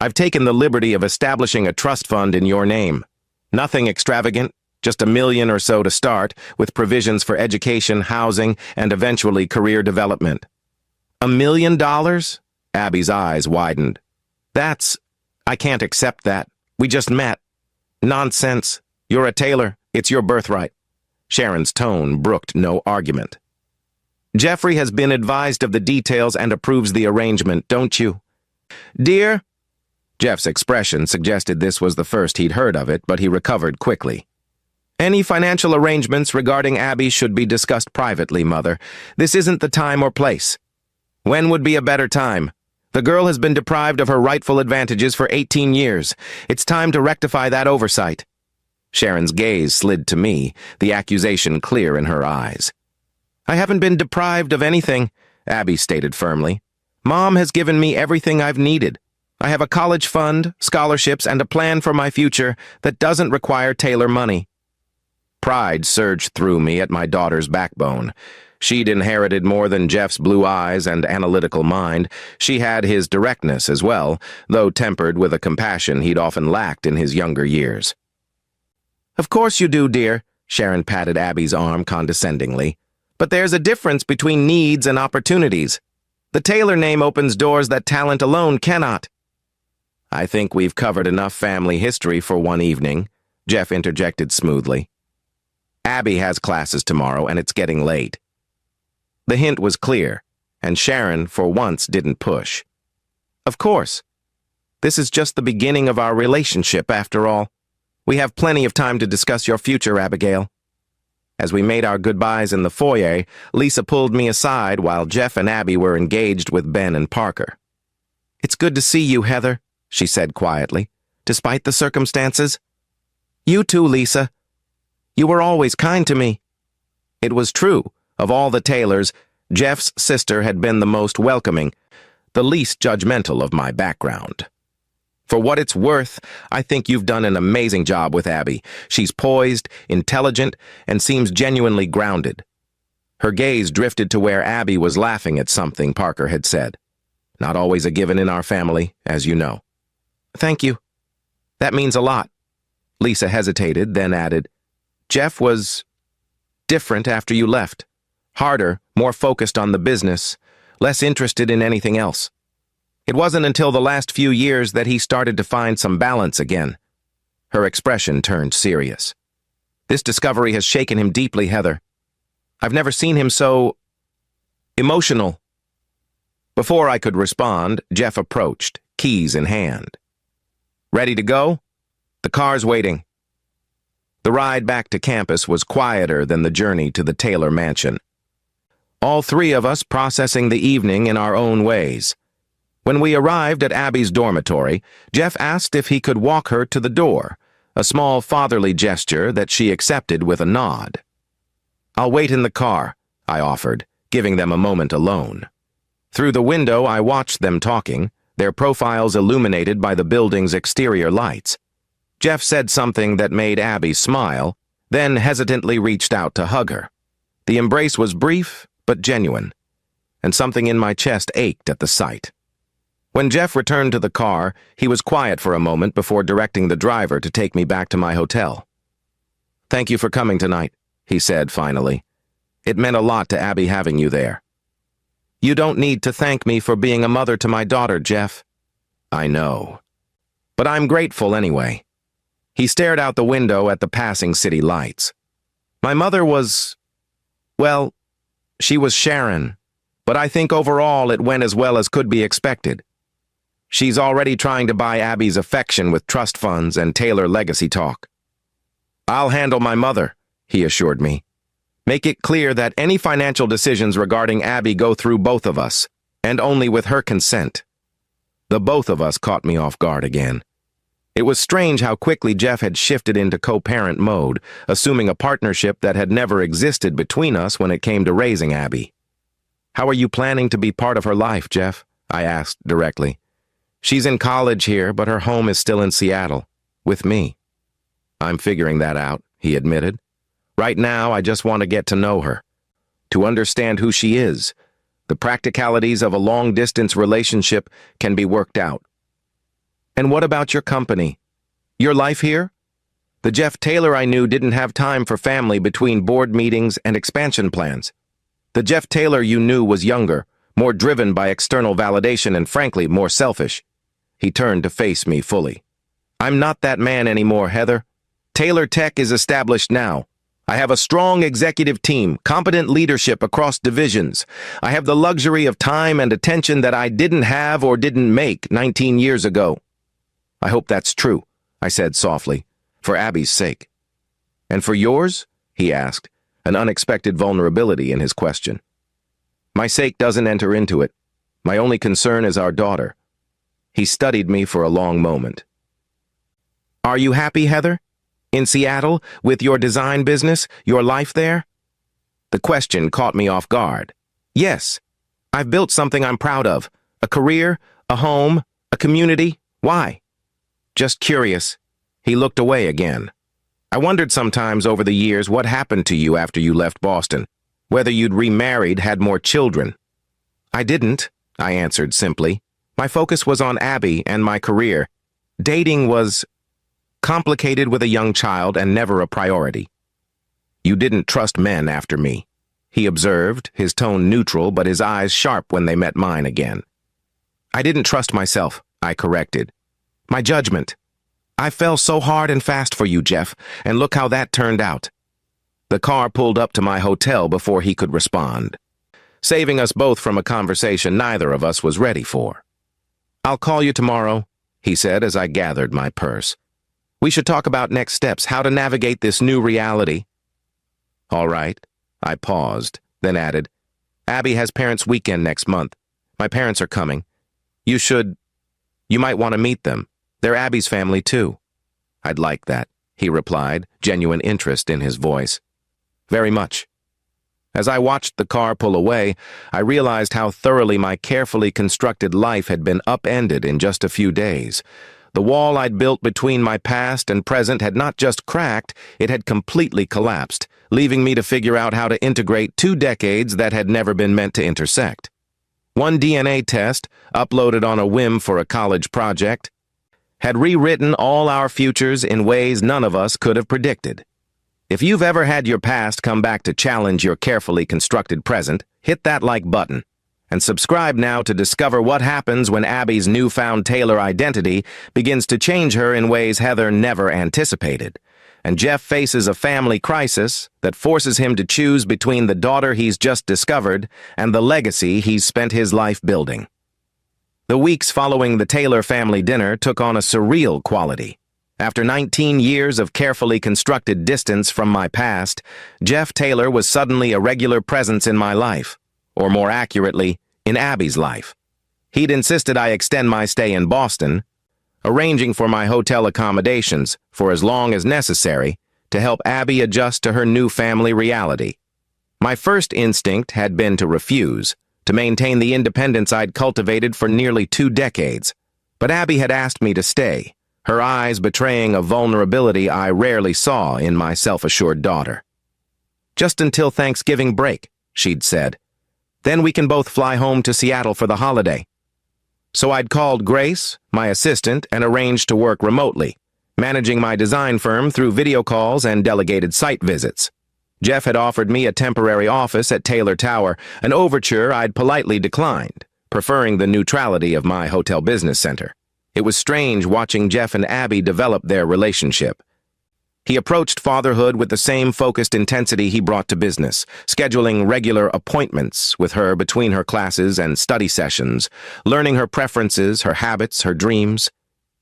S1: I've taken the liberty of establishing a trust fund in your name. Nothing extravagant, just $1 million or so to start, with provisions for education, housing, and eventually career development. $1 million? Abby's eyes widened. I can't accept that. We just met. Nonsense. You're a tailor. It's your birthright. Sharon's tone brooked no argument. Jeffrey has been advised of the details and approves the arrangement, don't you? Dear? Jeff's expression suggested this was the first he'd heard of it, but he recovered quickly. Any financial arrangements regarding Abby should be discussed privately, Mother. This isn't the time or place. When would be a better time? The girl has been deprived of her rightful advantages for 18 years. It's time to rectify that oversight. Sharon's gaze slid to me, the accusation clear in her eyes. I haven't been deprived of anything, Abby stated firmly. Mom has given me everything I've needed. I have a college fund, scholarships, and a plan for my future that doesn't require Taylor money. Pride surged through me at my daughter's backbone. She'd inherited more than Jeff's blue eyes and analytical mind. She had his directness as well, though tempered with a compassion he'd often lacked in his younger years. Of course you do, dear, Sharon patted Abby's arm condescendingly. But there's a difference between needs and opportunities. The Taylor name opens doors that talent alone cannot. I think we've covered enough family history for one evening, Jeff interjected smoothly. Abby has classes tomorrow, and it's getting late. The hint was clear, and Sharon, for once, didn't push. Of course. This is just the beginning of our relationship, after all. We have plenty of time to discuss your future, Abigail. As we made our goodbyes in the foyer, Lisa pulled me aside while Jeff and Abby were engaged with Ben and Parker. It's good to see you, Heather, she said quietly, despite the circumstances. You too, Lisa. You were always kind to me. It was true. Of all the Taylors, Jeff's sister had been the most welcoming, the least judgmental of my background. For what it's worth, I think you've done an amazing job with Abby. She's poised, intelligent, and seems genuinely grounded. Her gaze drifted to where Abby was laughing at something Parker had said. Not always a given in our family, as you know. Thank you. That means a lot. Lisa hesitated, then added, Jeff was different after you left. Harder, more focused on the business, less interested in anything else. It wasn't until the last few years that he started to find some balance again. Her expression turned serious. This discovery has shaken him deeply, Heather. I've never seen him so emotional. Before I could respond, Jeff approached, keys in hand. Ready to go? The car's waiting. The ride back to campus was quieter than the journey to the Taylor mansion. All three of us processing the evening in our own ways. When we arrived at Abby's dormitory, Jeff asked if he could walk her to the door, a small fatherly gesture that she accepted with a nod. I'll wait in the car, I offered, giving them a moment alone. Through the window, I watched them talking, their profiles illuminated by the building's exterior lights. Jeff said something that made Abby smile, then hesitantly reached out to hug her. The embrace was brief but genuine, and something in my chest ached at the sight. When Jeff returned to the car, he was quiet for a moment before directing the driver to take me back to my hotel. Thank you for coming tonight, he said finally. It meant a lot to Abby having you there. You don't need to thank me for being a mother to my daughter, Jeff. I know. But I'm grateful anyway. He stared out the window at the passing city lights. My mother was, well, she was Sharon, but I think overall it went as well as could be expected. She's already trying to buy Abby's affection with trust funds and Taylor legacy talk. I'll handle my mother, he assured me. Make it clear that any financial decisions regarding Abby go through both of us, and only with her consent. The both of us caught me off guard again. It was strange how quickly Jeff had shifted into co-parent mode, assuming a partnership that had never existed between us when it came to raising Abby. How are you planning to be part of her life, Jeff? I asked directly. She's in college here, but her home is still in Seattle, with me. I'm figuring that out, he admitted. Right now, I just want to get to know her, to understand who she is, The practicalities of a long-distance relationship can be worked out. And what about your company? Your life here? The Jeff Taylor I knew didn't have time for family between board meetings and expansion plans. The Jeff Taylor you knew was younger, more driven by external validation and frankly, more selfish. He turned to face me fully. I'm not that man anymore, Heather. Taylor Tech is established now. I have a strong executive team, competent leadership across divisions. I have the luxury of time and attention that I didn't have or didn't make 19 years ago. I hope that's true, I said softly, for Abby's sake. And for yours? He asked, an unexpected vulnerability in his question. My sake doesn't enter into it. My only concern is our daughter. He studied me for a long moment. Are you happy, Heather? In Seattle, with your design business, your life there? The question caught me off guard. Yes, I've built something I'm proud of. A career, a home, a community. Why? Just curious. He looked away again. I wondered sometimes over the years what happened to you after you left Boston. Whether you'd remarried, had more children. I didn't, I answered simply. My focus was on Abby and my career. Dating was complicated with a young child and never a priority. You didn't trust men after me, he observed, his tone neutral but his eyes sharp when they met mine again. I didn't trust myself, I corrected. My judgment. I fell so hard and fast for you, Jeff, and look how that turned out. The car pulled up to my hotel before he could respond, saving us both from a conversation neither of us was ready for. I'll call you tomorrow, he said as I gathered my purse. We should talk about next steps, how to navigate this new reality. All right. I paused, then added, Abby has parents' weekend next month. My parents are coming. You might want to meet them. They're Abby's family, too. I'd like that, he replied, genuine interest in his voice. Very much. As I watched the car pull away, I realized how thoroughly my carefully constructed life had been upended in just a few days. The wall I'd built between my past and present had not just cracked, it had completely collapsed, leaving me to figure out how to integrate 2 decades that had never been meant to intersect. One DNA test, uploaded on a whim for a college project, had rewritten all our futures in ways none of us could have predicted. If you've ever had your past come back to challenge your carefully constructed present, hit that like button. And subscribe now to discover what happens when Abby's newfound Taylor identity begins to change her in ways Heather never anticipated. And Jeff faces a family crisis that forces him to choose between the daughter he's just discovered and the legacy he's spent his life building. The weeks following the Taylor family dinner took on a surreal quality. After 19 years of carefully constructed distance from my past, Jeff Taylor was suddenly a regular presence in my life, or more accurately, in Abby's life. He'd insisted I extend my stay in Boston, arranging for my hotel accommodations for as long as necessary to help Abby adjust to her new family reality. My first instinct had been to refuse, to maintain the independence I'd cultivated for nearly 2 decades. But Abby had asked me to stay, her eyes betraying a vulnerability I rarely saw in my self-assured daughter. Just until Thanksgiving break, she'd said. Then we can both fly home to Seattle for the holiday. So I'd called Grace, my assistant, and arranged to work remotely, managing my design firm through video calls and delegated site visits. Jeff had offered me a temporary office at Taylor Tower, an overture I'd politely declined, preferring the neutrality of my hotel business center. It was strange watching Jeff and Abby develop their relationship. He approached fatherhood with the same focused intensity he brought to business, scheduling regular appointments with her between her classes and study sessions, learning her preferences, her habits, her dreams.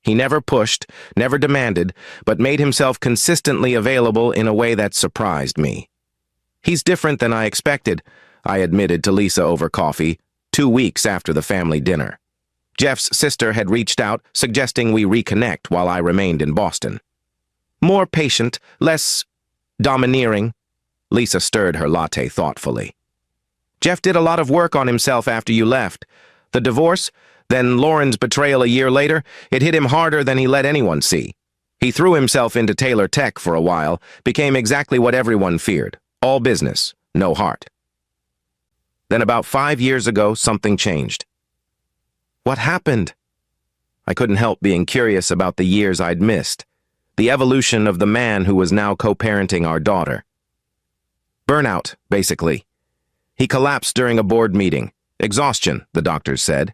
S1: He never pushed, never demanded, but made himself consistently available in a way that surprised me. He's different than I expected, I admitted to Lisa over coffee, 2 weeks after the family dinner. Jeff's sister had reached out, suggesting we reconnect while I remained in Boston. More patient, less domineering. Lisa stirred her latte thoughtfully. Jeff did a lot of work on himself after you left. The divorce, then Lauren's betrayal a year later, it hit him harder than he let anyone see. He threw himself into Taylor Tech for a while, became exactly what everyone feared. All business, no heart. Then about 5 years ago, something changed. What happened? I couldn't help being curious about the years I'd missed, the evolution of the man who was now co-parenting our daughter. Burnout, basically. He collapsed during a board meeting. Exhaustion, the doctors said.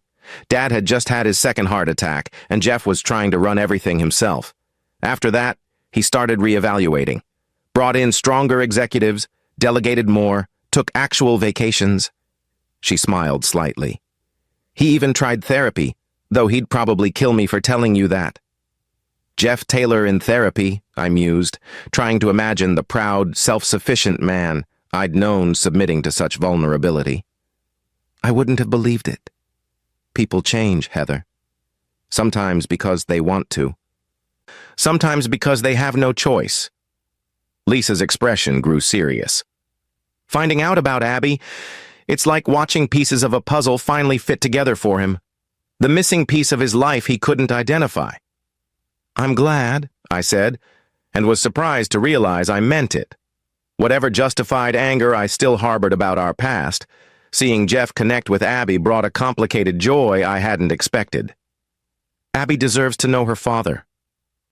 S1: Dad had just had his second heart attack, and Jeff was trying to run everything himself. After that, he started reevaluating. Brought in stronger executives, delegated more, took actual vacations. She smiled slightly. He even tried therapy, though he'd probably kill me for telling you that. Jeff Taylor in therapy, I mused, trying to imagine the proud, self-sufficient man I'd known submitting to such vulnerability. I wouldn't have believed it. People change, Heather. Sometimes because they want to. Sometimes because they have no choice. Lisa's expression grew serious. Finding out about Abby, it's like watching pieces of a puzzle finally fit together for him. The missing piece of his life he couldn't identify. I'm glad, I said, and was surprised to realize I meant it. Whatever justified anger I still harbored about our past, seeing Jeff connect with Abby brought a complicated joy I hadn't expected. Abby deserves to know her father.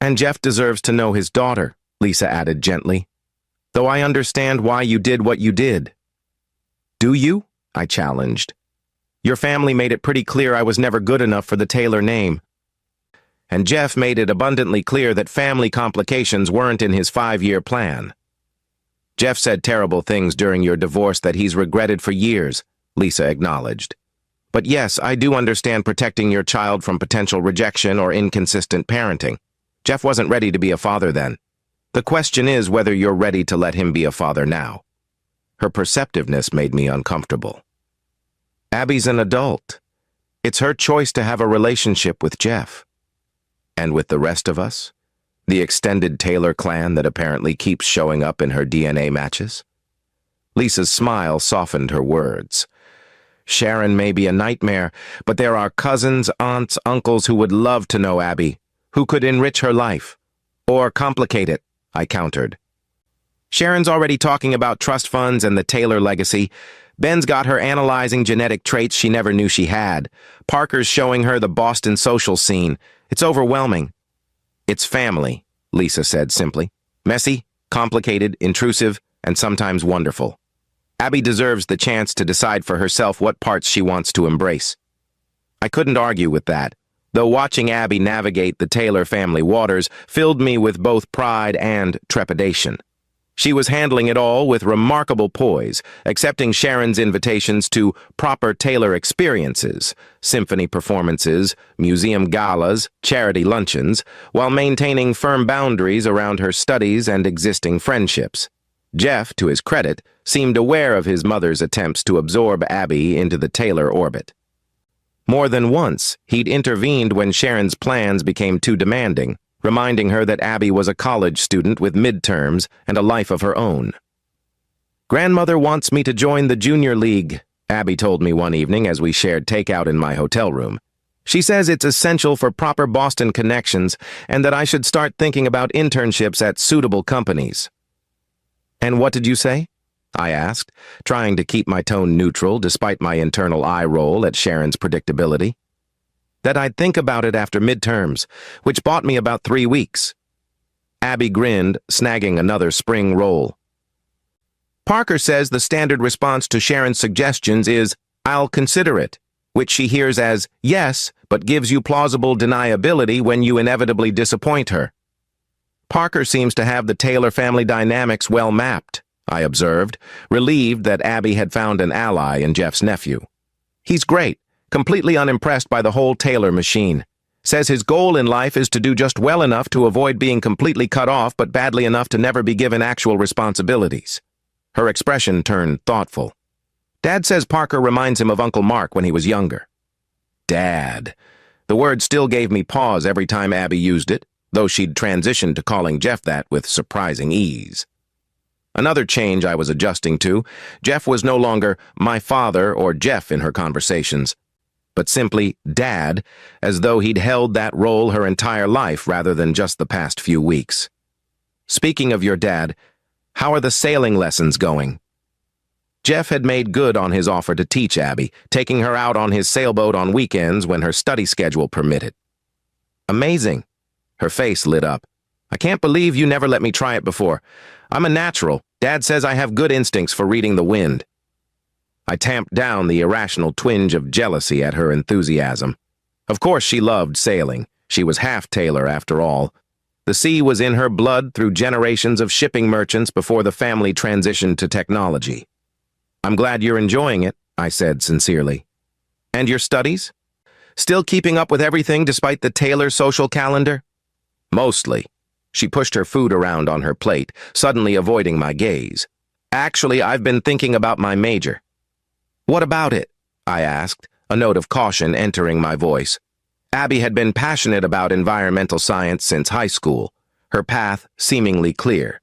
S1: And Jeff deserves to know his daughter, Lisa added gently. Though I understand why you did what you did. Do you? I challenged. Your family made it pretty clear I was never good enough for the Taylor name. And Jeff made it abundantly clear that family complications weren't in his 5-year plan. Jeff said terrible things during your divorce that he's regretted for years, Lisa acknowledged. But yes, I do understand protecting your child from potential rejection or inconsistent parenting. Jeff wasn't ready to be a father then. The question is whether you're ready to let him be a father now. Her perceptiveness made me uncomfortable. Abby's an adult. It's her choice to have a relationship with Jeff. And with the rest of us? The extended Taylor clan that apparently keeps showing up in her DNA matches? Lisa's smile softened her words. Sharon may be a nightmare, but there are cousins, aunts, uncles who would love to know Abby, who could enrich her life. Or complicate it, I countered. Sharon's already talking about trust funds and the Taylor legacy. Ben's got her analyzing genetic traits she never knew she had. Parker's showing her the Boston social scene. It's overwhelming. It's family, Lisa said simply. Messy, complicated, intrusive, and sometimes wonderful. Abby deserves the chance to decide for herself what parts she wants to embrace. I couldn't argue with that, though watching Abby navigate the Taylor family waters filled me with both pride and trepidation. She was handling it all with remarkable poise, accepting Sharon's invitations to proper Taylor experiences, symphony performances, museum galas, charity luncheons, while maintaining firm boundaries around her studies and existing friendships. Jeff, to his credit, seemed aware of his mother's attempts to absorb Abby into the Taylor orbit. More than once, he'd intervened when Sharon's plans became too demanding, reminding her that Abby was a college student with midterms and a life of her own. Grandmother wants me to join the junior league, Abby told me one evening as we shared takeout in my hotel room. She says it's essential for proper Boston connections and that I should start thinking about internships at suitable companies. And what did you say? I asked, trying to keep my tone neutral despite my internal eye roll at Sharon's predictability. That I'd think about it after midterms, which bought me about 3 weeks. Abby grinned, snagging another spring roll. Parker says the standard response to Sharon's suggestions is, I'll consider it, which she hears as, yes, but gives you plausible deniability when you inevitably disappoint her. Parker seems to have the Taylor family dynamics well mapped, I observed, relieved that Abby had found an ally in Jeff's nephew. He's great. Completely unimpressed by the whole Taylor machine. Says his goal in life is to do just well enough to avoid being completely cut off but badly enough to never be given actual responsibilities. Her expression turned thoughtful. Dad says Parker reminds him of Uncle Mark when he was younger. Dad. The word still gave me pause every time Abby used it, though she'd transitioned to calling Jeff that with surprising ease. Another change I was adjusting to, Jeff was no longer my father or Jeff in her conversations, but simply Dad, as though he'd held that role her entire life rather than just the past few weeks. Speaking of your dad, how are the sailing lessons going? Jeff had made good on his offer to teach Abby, taking her out on his sailboat on weekends when her study schedule permitted. Amazing. Her face lit up. I can't believe you never let me try it before. I'm a natural. Dad says I have good instincts for reading the wind. I tamped down the irrational twinge of jealousy at her enthusiasm. Of course she loved sailing. She was half Taylor after all. The sea was in her blood through generations of shipping merchants before the family transitioned to technology. I'm glad you're enjoying it, I said sincerely. And your studies? Still keeping up with everything despite the Taylor social calendar? Mostly. She pushed her food around on her plate, suddenly avoiding my gaze. Actually, I've been thinking about my major. What about it? I asked, a note of caution entering my voice. Abby had been passionate about environmental science since high school, her path seemingly clear.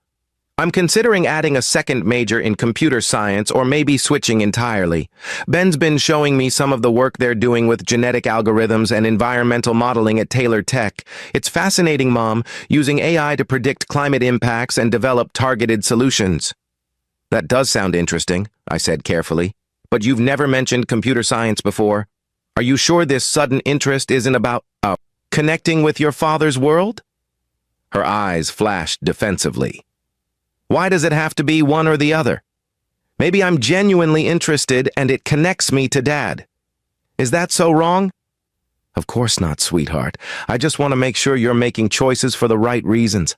S1: I'm considering adding a second major in computer science or maybe switching entirely. Ben's been showing me some of the work they're doing with genetic algorithms and environmental modeling at Taylor Tech. It's fascinating, Mom, using AI to predict climate impacts and develop targeted solutions. That does sound interesting, I said carefully. But you've never mentioned computer science before. Are you sure this sudden interest isn't about, connecting with your father's world? Her eyes flashed defensively. Why does it have to be one or the other? Maybe I'm genuinely interested and it connects me to Dad. Is that so wrong? Of course not, sweetheart. I just want to make sure you're making choices for the right reasons.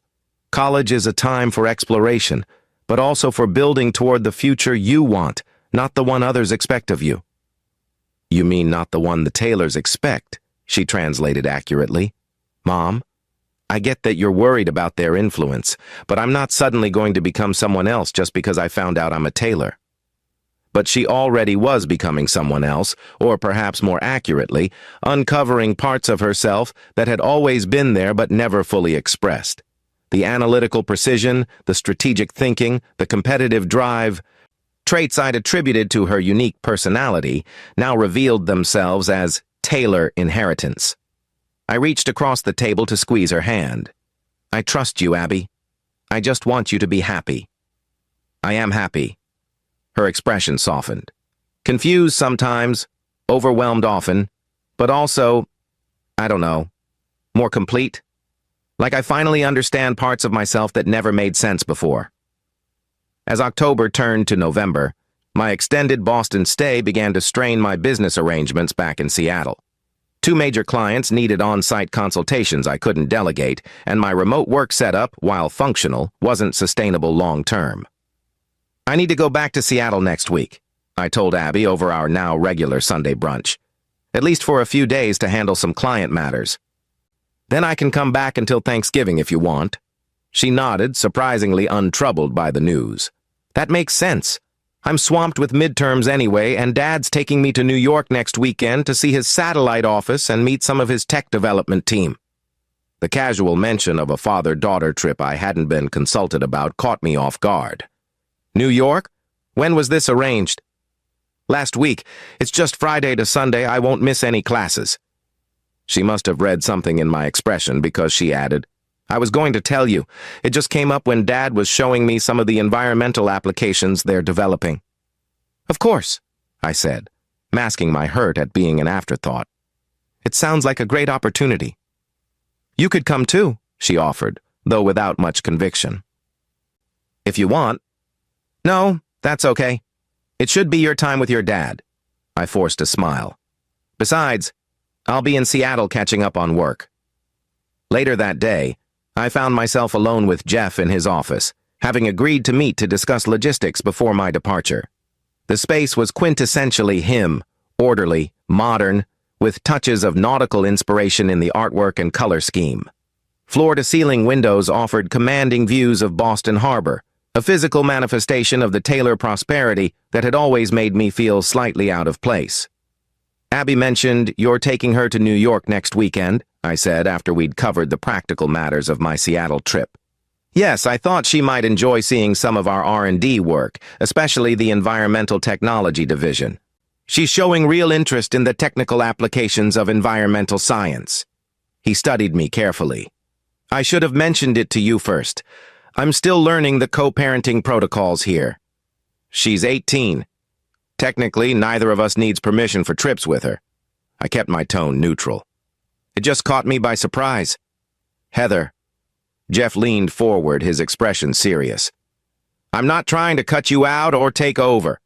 S1: College is a time for exploration, but also for building toward the future you want, not the one others expect of you. You mean not the one the Taylors expect, she translated accurately. Mom, I get that you're worried about their influence, but I'm not suddenly going to become someone else just because I found out I'm a Taylor. But she already was becoming someone else, or perhaps more accurately, uncovering parts of herself that had always been there but never fully expressed. The analytical precision, the strategic thinking, the competitive drive, traits I'd attributed to her unique personality, now revealed themselves as Taylor inheritance. I reached across the table to squeeze her hand. I trust you, Abby. I just want you to be happy. I am happy. Her expression softened. Confused sometimes, overwhelmed often, but also, I don't know, more complete. Like I finally understand parts of myself that never made sense before. As October turned to November, my extended Boston stay began to strain my business arrangements back in Seattle. 2 major clients needed on-site consultations I couldn't delegate, and my remote work setup, while functional, wasn't sustainable long-term. I need to go back to Seattle next week, I told Abby over our now regular Sunday brunch. At least for a few days to handle some client matters. Then I can come back until Thanksgiving if you want. She nodded, surprisingly untroubled by the news. That makes sense. I'm swamped with midterms anyway, and Dad's taking me to New York next weekend to see his satellite office and meet some of his tech development team. The casual mention of a father-daughter trip I hadn't been consulted about caught me off guard. New York? When was this arranged? Last week. It's just Friday to Sunday. I won't miss any classes. She must have read something in my expression because she added, I was going to tell you. It just came up when Dad was showing me some of the environmental applications they're developing. Of course, I said, masking my hurt at being an afterthought. It sounds like a great opportunity. You could come too, she offered, though without much conviction. If you want. No, that's okay. It should be your time with your dad. I forced a smile. Besides, I'll be in Seattle catching up on work. Later that day, I found myself alone with Jeff in his office, having agreed to meet to discuss logistics before my departure. The space was quintessentially him, orderly, modern, with touches of nautical inspiration in the artwork and color scheme. Floor-to-ceiling windows offered commanding views of Boston Harbor, a physical manifestation of the Taylor prosperity that had always made me feel slightly out of place. Abby mentioned you're taking her to New York next weekend, I said after we'd covered the practical matters of my Seattle trip. Yes, I thought she might enjoy seeing some of our R&D work, especially the environmental technology division. She's showing real interest in the technical applications of environmental science. He studied me carefully. I should have mentioned it to you first. I'm still learning the co-parenting protocols here. She's 18, Technically, neither of us needs permission for trips with her. I kept my tone neutral. It just caught me by surprise. Heather. Jeff leaned forward, his expression serious. I'm not trying to cut you out or take over.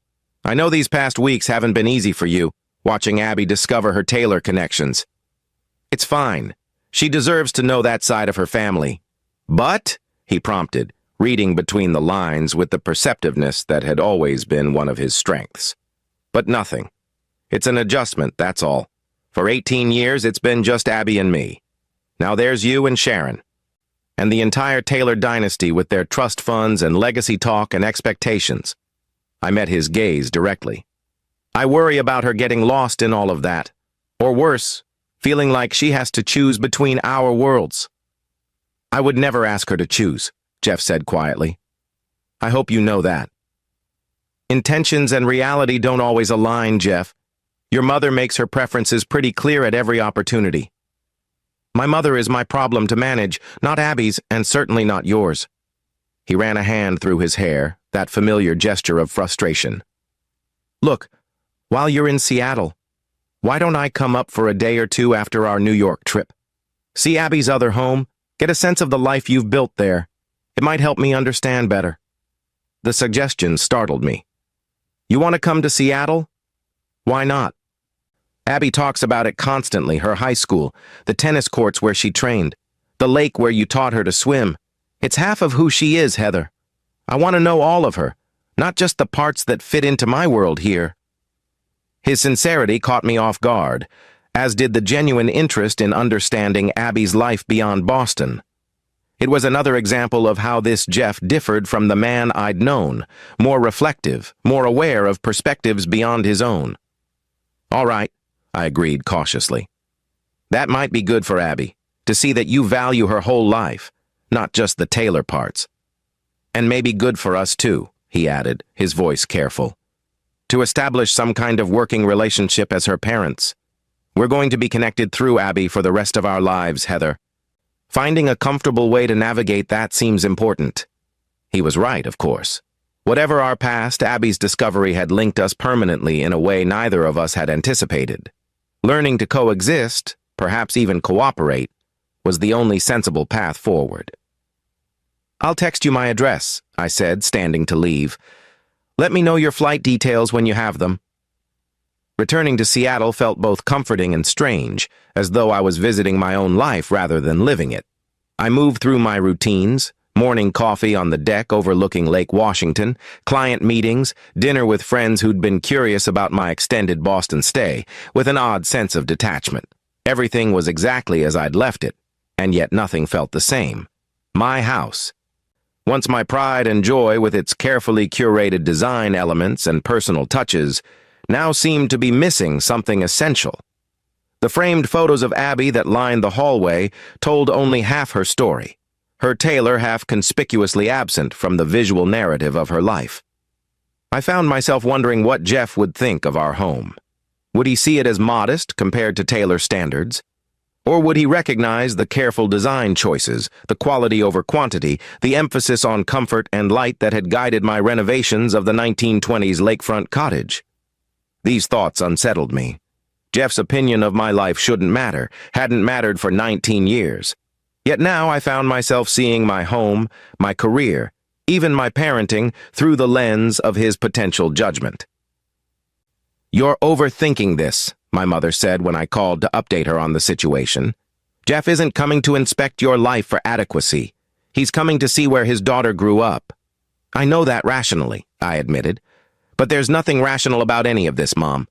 S1: I know these past weeks haven't been easy for you, watching Abby discover her Taylor connections. It's fine. She deserves to know that side of her family. But, he prompted, reading between the lines with the perceptiveness that had always been one of his strengths. But nothing. It's an adjustment, that's all. For 18 years, it's been just Abby and me. Now there's you and Sharon. And the entire Taylor dynasty with their trust funds and legacy talk and expectations. I met his gaze directly. I worry about her getting lost in all of that. Or worse, feeling like she has to choose between our worlds. I would never ask her to choose, Jeff said quietly. I hope you know that. Intentions and reality don't always align, Jeff. Your mother makes her preferences pretty clear at every opportunity. My mother is my problem to manage, not Abby's, and certainly not yours. He ran a hand through his hair, that familiar gesture of frustration. Look, while you're in Seattle, why don't I come up for a day or two after our New York trip? See Abby's other home, get a sense of the life you've built there. It might help me understand better. The suggestion startled me. You want to come to Seattle? Why not? Abby talks about it constantly, her high school, the tennis courts where she trained, the lake where you taught her to swim. It's half of who she is, Heather. I want to know all of her, not just the parts that fit into my world here. His sincerity caught me off guard, as did the genuine interest in understanding Abby's life beyond Boston. It was another example of how this Jeff differed from the man I'd known, more reflective, more aware of perspectives beyond his own. All right, I agreed cautiously. That might be good for Abby, to see that you value her whole life, not just the Taylor parts. And maybe good for us too, he added, his voice careful. To establish some kind of working relationship as her parents. We're going to be connected through Abby for the rest of our lives, Heather. Finding a comfortable way to navigate that seems important. He was right, of course. Whatever our past, Abby's discovery had linked us permanently in a way neither of us had anticipated. Learning to coexist, perhaps even cooperate, was the only sensible path forward. I'll text you my address, I said, standing to leave. Let me know your flight details when you have them. Returning to Seattle felt both comforting and strange, as though I was visiting my own life rather than living it. I moved through my routines, morning coffee on the deck overlooking Lake Washington, client meetings, dinner with friends who'd been curious about my extended Boston stay, with an odd sense of detachment. Everything was exactly as I'd left it, and yet nothing felt the same. My house. Once my pride and joy with its carefully curated design elements and personal touches now seemed to be missing something essential. The framed photos of Abby that lined the hallway told only half her story, her Taylor half conspicuously absent from the visual narrative of her life. I found myself wondering what Jeff would think of our home. Would he see it as modest compared to Taylor standards? Or would he recognize the careful design choices, the quality over quantity, the emphasis on comfort and light that had guided my renovations of the 1920s lakefront cottage? These thoughts unsettled me. Jeff's opinion of my life shouldn't matter, hadn't mattered for 19 years. Yet now I found myself seeing my home, my career, even my parenting, through the lens of his potential judgment. You're overthinking this, my mother said when I called to update her on the situation. Jeff isn't coming to inspect your life for adequacy. He's coming to see where his daughter grew up. I know that rationally, I admitted. But there's nothing rational about any of this, Mom.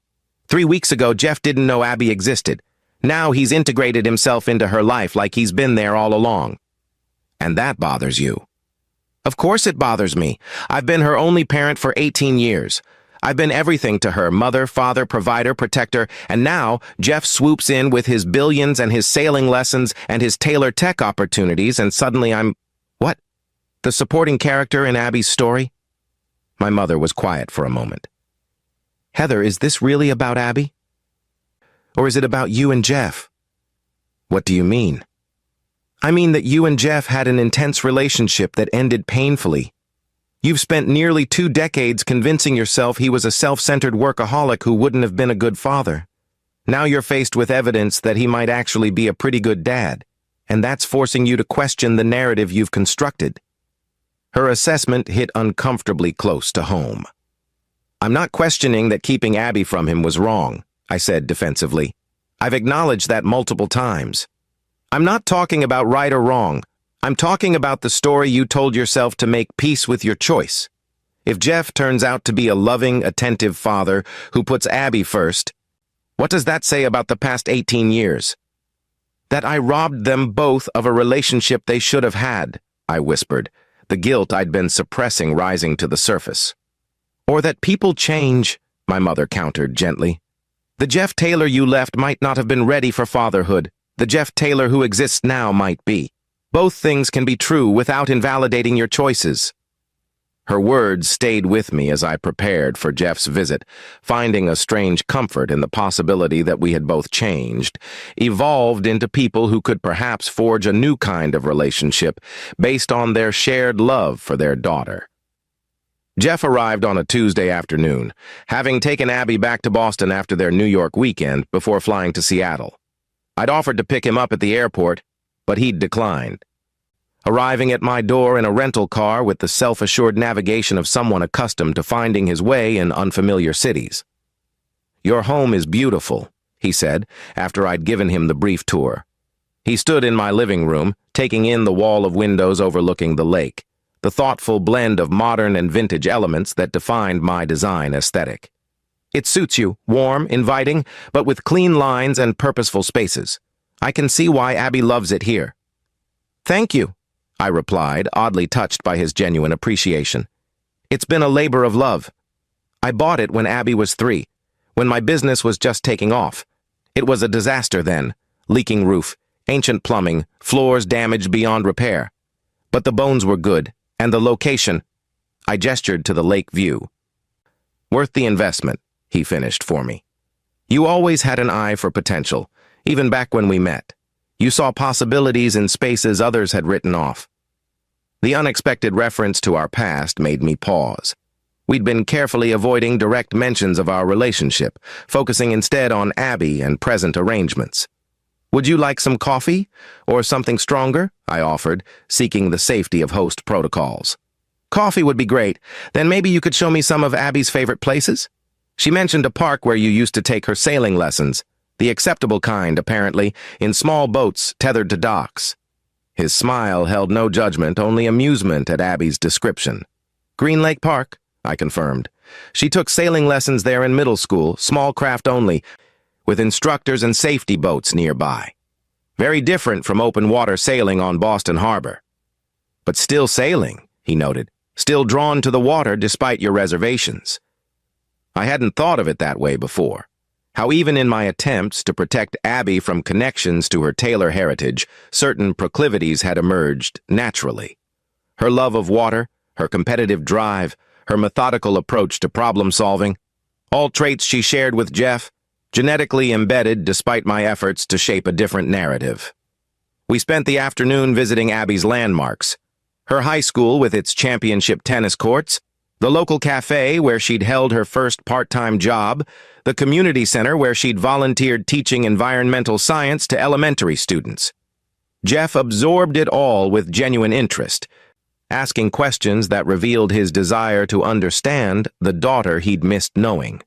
S1: 3 weeks ago, Jeff didn't know Abby existed. Now he's integrated himself into her life like he's been there all along. And that bothers you. Of course it bothers me. I've been her only parent for 18 years. I've been everything to her, mother, father, provider, protector, and now Jeff swoops in with his billions and his sailing lessons and his Taylor tech opportunities, and suddenly I'm... What? The supporting character in Abby's story? My mother was quiet for a moment. Heather, is this really about Abby? Or is it about you and Jeff? What do you mean? I mean that you and Jeff had an intense relationship that ended painfully. You've spent nearly 2 decades convincing yourself he was a self-centered workaholic who wouldn't have been a good father. Now you're faced with evidence that he might actually be a pretty good dad, and that's forcing you to question the narrative you've constructed. Her assessment hit uncomfortably close to home. I'm not questioning that keeping Abby from him was wrong, I said defensively. I've acknowledged that multiple times. I'm not talking about right or wrong. I'm talking about the story you told yourself to make peace with your choice. If Jeff turns out to be a loving, attentive father who puts Abby first, what does that say about the past 18 years? That I robbed them both of a relationship they should have had, I whispered, the guilt I'd been suppressing rising to the surface. Or that people change, my mother countered gently. The Jeff Taylor you left might not have been ready for fatherhood. The Jeff Taylor who exists now might be. Both things can be true without invalidating your choices. Her words stayed with me as I prepared for Jeff's visit, finding a strange comfort in the possibility that we had both changed, evolved into people who could perhaps forge a new kind of relationship based on their shared love for their daughter. Jeff arrived on a Tuesday afternoon, having taken Abby back to Boston after their New York weekend before flying to Seattle. I'd offered to pick him up at the airport, but he'd declined. Arriving at my door in a rental car with the self-assured navigation of someone accustomed to finding his way in unfamiliar cities. Your home is beautiful, he said, after I'd given him the brief tour. He stood in my living room, taking in the wall of windows overlooking the lake, the thoughtful blend of modern and vintage elements that defined my design aesthetic. It suits you, warm, inviting, but with clean lines and purposeful spaces. I can see why Abby loves it here. Thank you, I replied, oddly touched by his genuine appreciation. It's been a labor of love. I bought it when Abby was 3, when my business was just taking off. It was a disaster then, leaking roof, ancient plumbing, floors damaged beyond repair. But the bones were good, and the location, I gestured to the lake view. Worth the investment, he finished for me. You always had an eye for potential, even back when we met. You saw possibilities in spaces others had written off. The unexpected reference to our past made me pause. We'd been carefully avoiding direct mentions of our relationship, focusing instead on Abby and present arrangements. Would you like some coffee? Or something stronger? I offered, seeking the safety of host protocols. Coffee would be great. Then maybe you could show me some of Abby's favorite places? She mentioned a park where you used to take her sailing lessons. The acceptable kind, apparently, in small boats tethered to docks. His smile held no judgment, only amusement at Abby's description. Green Lake Park, I confirmed. She took sailing lessons there in middle school, small craft only, with instructors and safety boats nearby. Very different from open water sailing on Boston Harbor. But still sailing, he noted, still drawn to the water despite your reservations. I hadn't thought of it that way before. How even in my attempts to protect Abby from connections to her Taylor heritage, certain proclivities had emerged naturally. Her love of water, her competitive drive, her methodical approach to problem-solving, all traits she shared with Jeff, genetically embedded despite my efforts to shape a different narrative. We spent the afternoon visiting Abby's landmarks, her high school with its championship tennis courts, the local cafe where she'd held her first part-time job, the community center where she'd volunteered teaching environmental science to elementary students. Jeff absorbed it all with genuine interest, asking questions that revealed his desire to understand the daughter he'd missed knowing.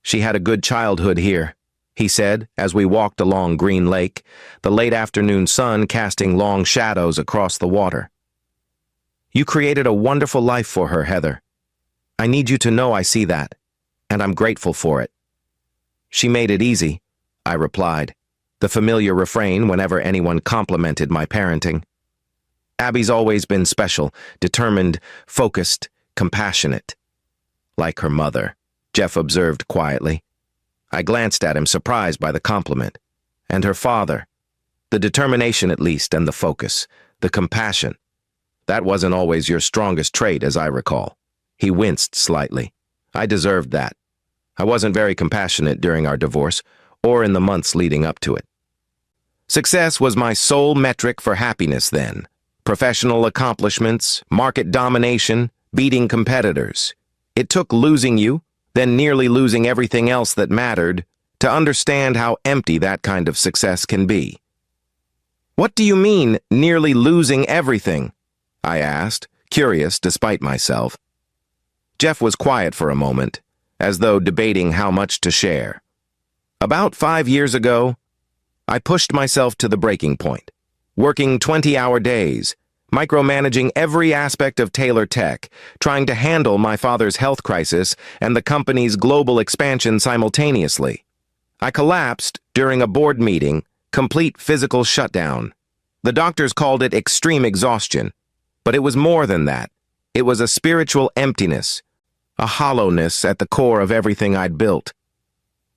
S1: She had a good childhood here, he said as we walked along Green Lake, the late afternoon sun casting long shadows across the water. You created a wonderful life for her, Heather. I need you to know I see that, and I'm grateful for it. She made it easy, I replied, the familiar refrain whenever anyone complimented my parenting. Abby's always been special, determined, focused, compassionate. Like her mother, Jeff observed quietly. I glanced at him, surprised by the compliment. And her father. The determination, at least, and the focus, the compassion. That wasn't always your strongest trait, as I recall. He winced slightly. I deserved that. I wasn't very compassionate during our divorce, or in the months leading up to it. Success was my sole metric for happiness then. professional accomplishments, market domination, beating competitors. It took losing you, then nearly losing everything else that mattered, to understand how empty that kind of success can be. "What do you mean, nearly losing everything?" I asked, curious despite myself. Jeff was quiet for a moment, as though debating how much to share. "About 5 years ago, I pushed myself to the breaking point, working 20-hour days, micromanaging every aspect of Taylor Tech, trying to handle my father's health crisis and the company's global expansion simultaneously. I collapsed during a board meeting, complete physical shutdown. The doctors called it extreme exhaustion, but it was more than that. It was a spiritual emptiness, a hollowness at the core of everything I'd built."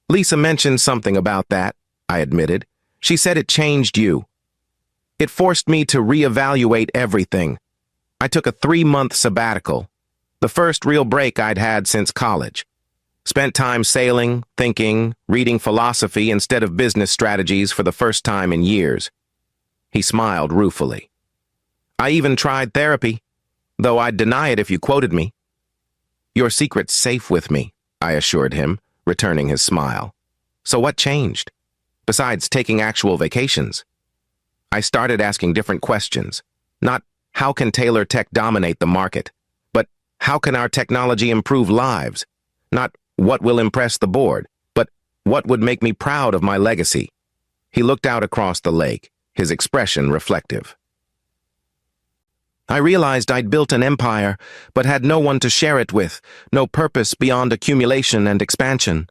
S1: "Lisa mentioned something about that," I admitted. "She said it changed you." "It forced me to reevaluate everything. I took a 3-month sabbatical, the first real break I'd had since college. Spent time sailing, thinking, reading philosophy instead of business strategies for the first time in years." He smiled ruefully. "I even tried therapy, though I'd deny it if you quoted me." "Your secret's safe with me," I assured him, returning his smile. "So what changed? Besides taking actual vacations?" I started asking different questions. Not, how can Taylor Tech dominate the market? But, how can our technology improve lives? Not, what will impress the board? But, what would make me proud of my legacy? He looked out across the lake, his expression reflective. "I realized I'd built an empire, but had no one to share it with, no purpose beyond accumulation and expansion.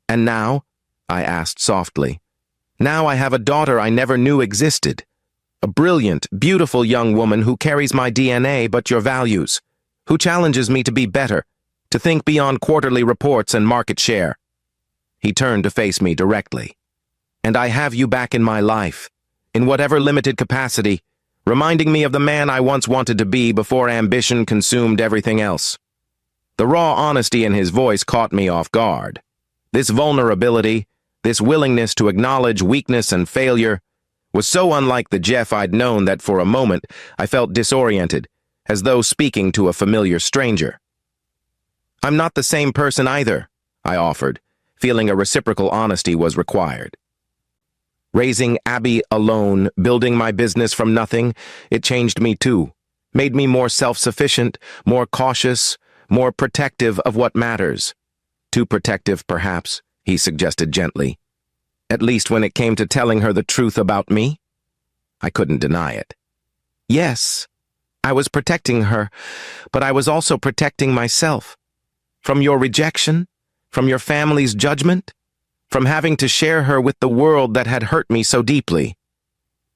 S1: And now?" I asked softly. "Now I have a daughter I never knew existed. A brilliant, beautiful young woman who carries my DNA but your values, who challenges me to be better, to think beyond quarterly reports and market share." He turned to face me directly. "And I have you back in my life, in whatever limited capacity, reminding me of the man I once wanted to be before ambition consumed everything else." The raw honesty in his voice caught me off guard. This vulnerability, this willingness to acknowledge weakness and failure, was so unlike the Jeff I'd known that for a moment I felt disoriented, as though speaking to a familiar stranger. "I'm not the same person either," I offered, feeling a reciprocal honesty was required. Raising Abby alone, building my business from nothing, it changed me too, made me more self-sufficient, more cautious, more protective of what matters. Too protective, perhaps, he suggested gently. At least when it came to telling her the truth about me. I couldn't deny it. Yes, I was protecting her, but I was also protecting myself. From your rejection, from your family's judgment, from having to share her with the world that had hurt me so deeply.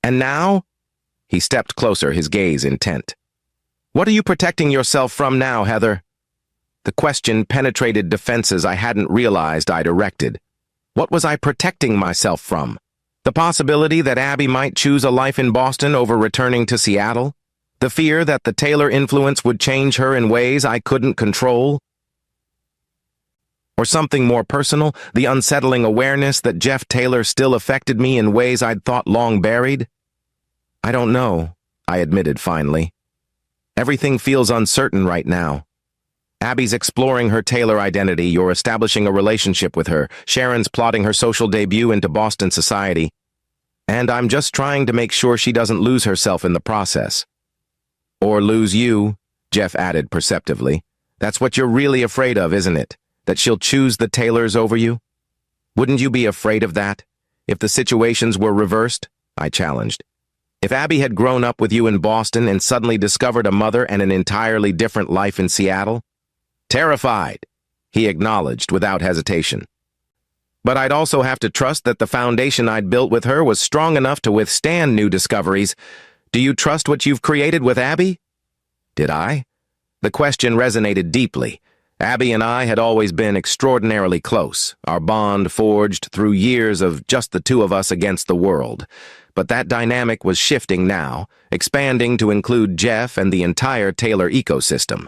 S1: And now? He stepped closer, his gaze intent. "What are you protecting yourself from now, Heather?" The question penetrated defenses I hadn't realized I'd erected. What was I protecting myself from? The possibility that Abby might choose a life in Boston over returning to Seattle? The fear that the Taylor influence would change her in ways I couldn't control? Or something more personal, the unsettling awareness that Jeff Taylor still affected me in ways I'd thought long buried? "I don't know," I admitted finally. "Everything feels uncertain right now. Abby's exploring her Taylor identity, you're establishing a relationship with her, Sharon's plotting her social debut into Boston society, and I'm just trying to make sure she doesn't lose herself in the process." "Or lose you," Jeff added perceptively. "That's what you're really afraid of, isn't it? That she'll choose the Taylors over you? Wouldn't you be afraid of that, if the situations were reversed?" I challenged. "If Abby had grown up with you in Boston and suddenly discovered a mother and an entirely different life in Seattle?" "Terrified," he acknowledged without hesitation. "But I'd also have to trust that the foundation I'd built with her was strong enough to withstand new discoveries. Do you trust what you've created with Abby?" Did I? The question resonated deeply. Abby and I had always been extraordinarily close, our bond forged through years of just the two of us against the world. But that dynamic was shifting now, expanding to include Jeff and the entire Taylor ecosystem.